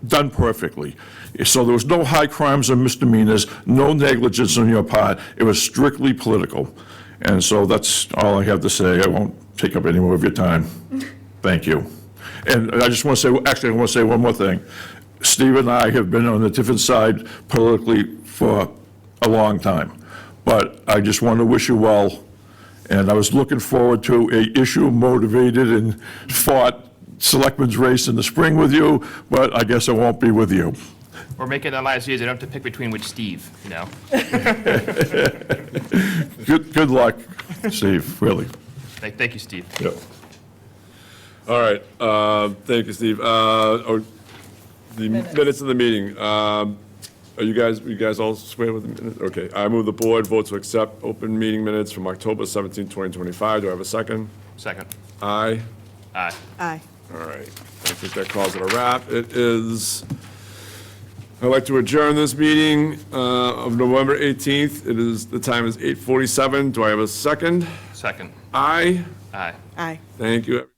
done perfectly. So there was no high crimes or misdemeanors, no negligence on your part. It was strictly political. And so that's all I have to say. I won't take up any more of your time. Thank you. And I just want to say, actually, I want to say one more thing. Steve and I have been on a different side politically for a long time, but I just want to wish you well. And I was looking forward to a issue-motivated and fought selectmen's race in the spring with you, but I guess I won't be with you. We're making our lives easier. I don't have to pick between which Steve, you know? Good luck, Steve, really. Thank you, Steve. Yep. All right, thank you, Steve. The minutes of the meeting, are you guys all square with the minutes? Okay, I move the board vote to accept open meeting minutes from October 17, 2025. Do I have a second? Second. Aye? Aye. Aye. All right, I think that calls it a wrap. It is, I'd like to adjourn this meeting of November 18th. The time is 8:47. Do I have a second? Second. Aye? Aye. Aye. Thank you.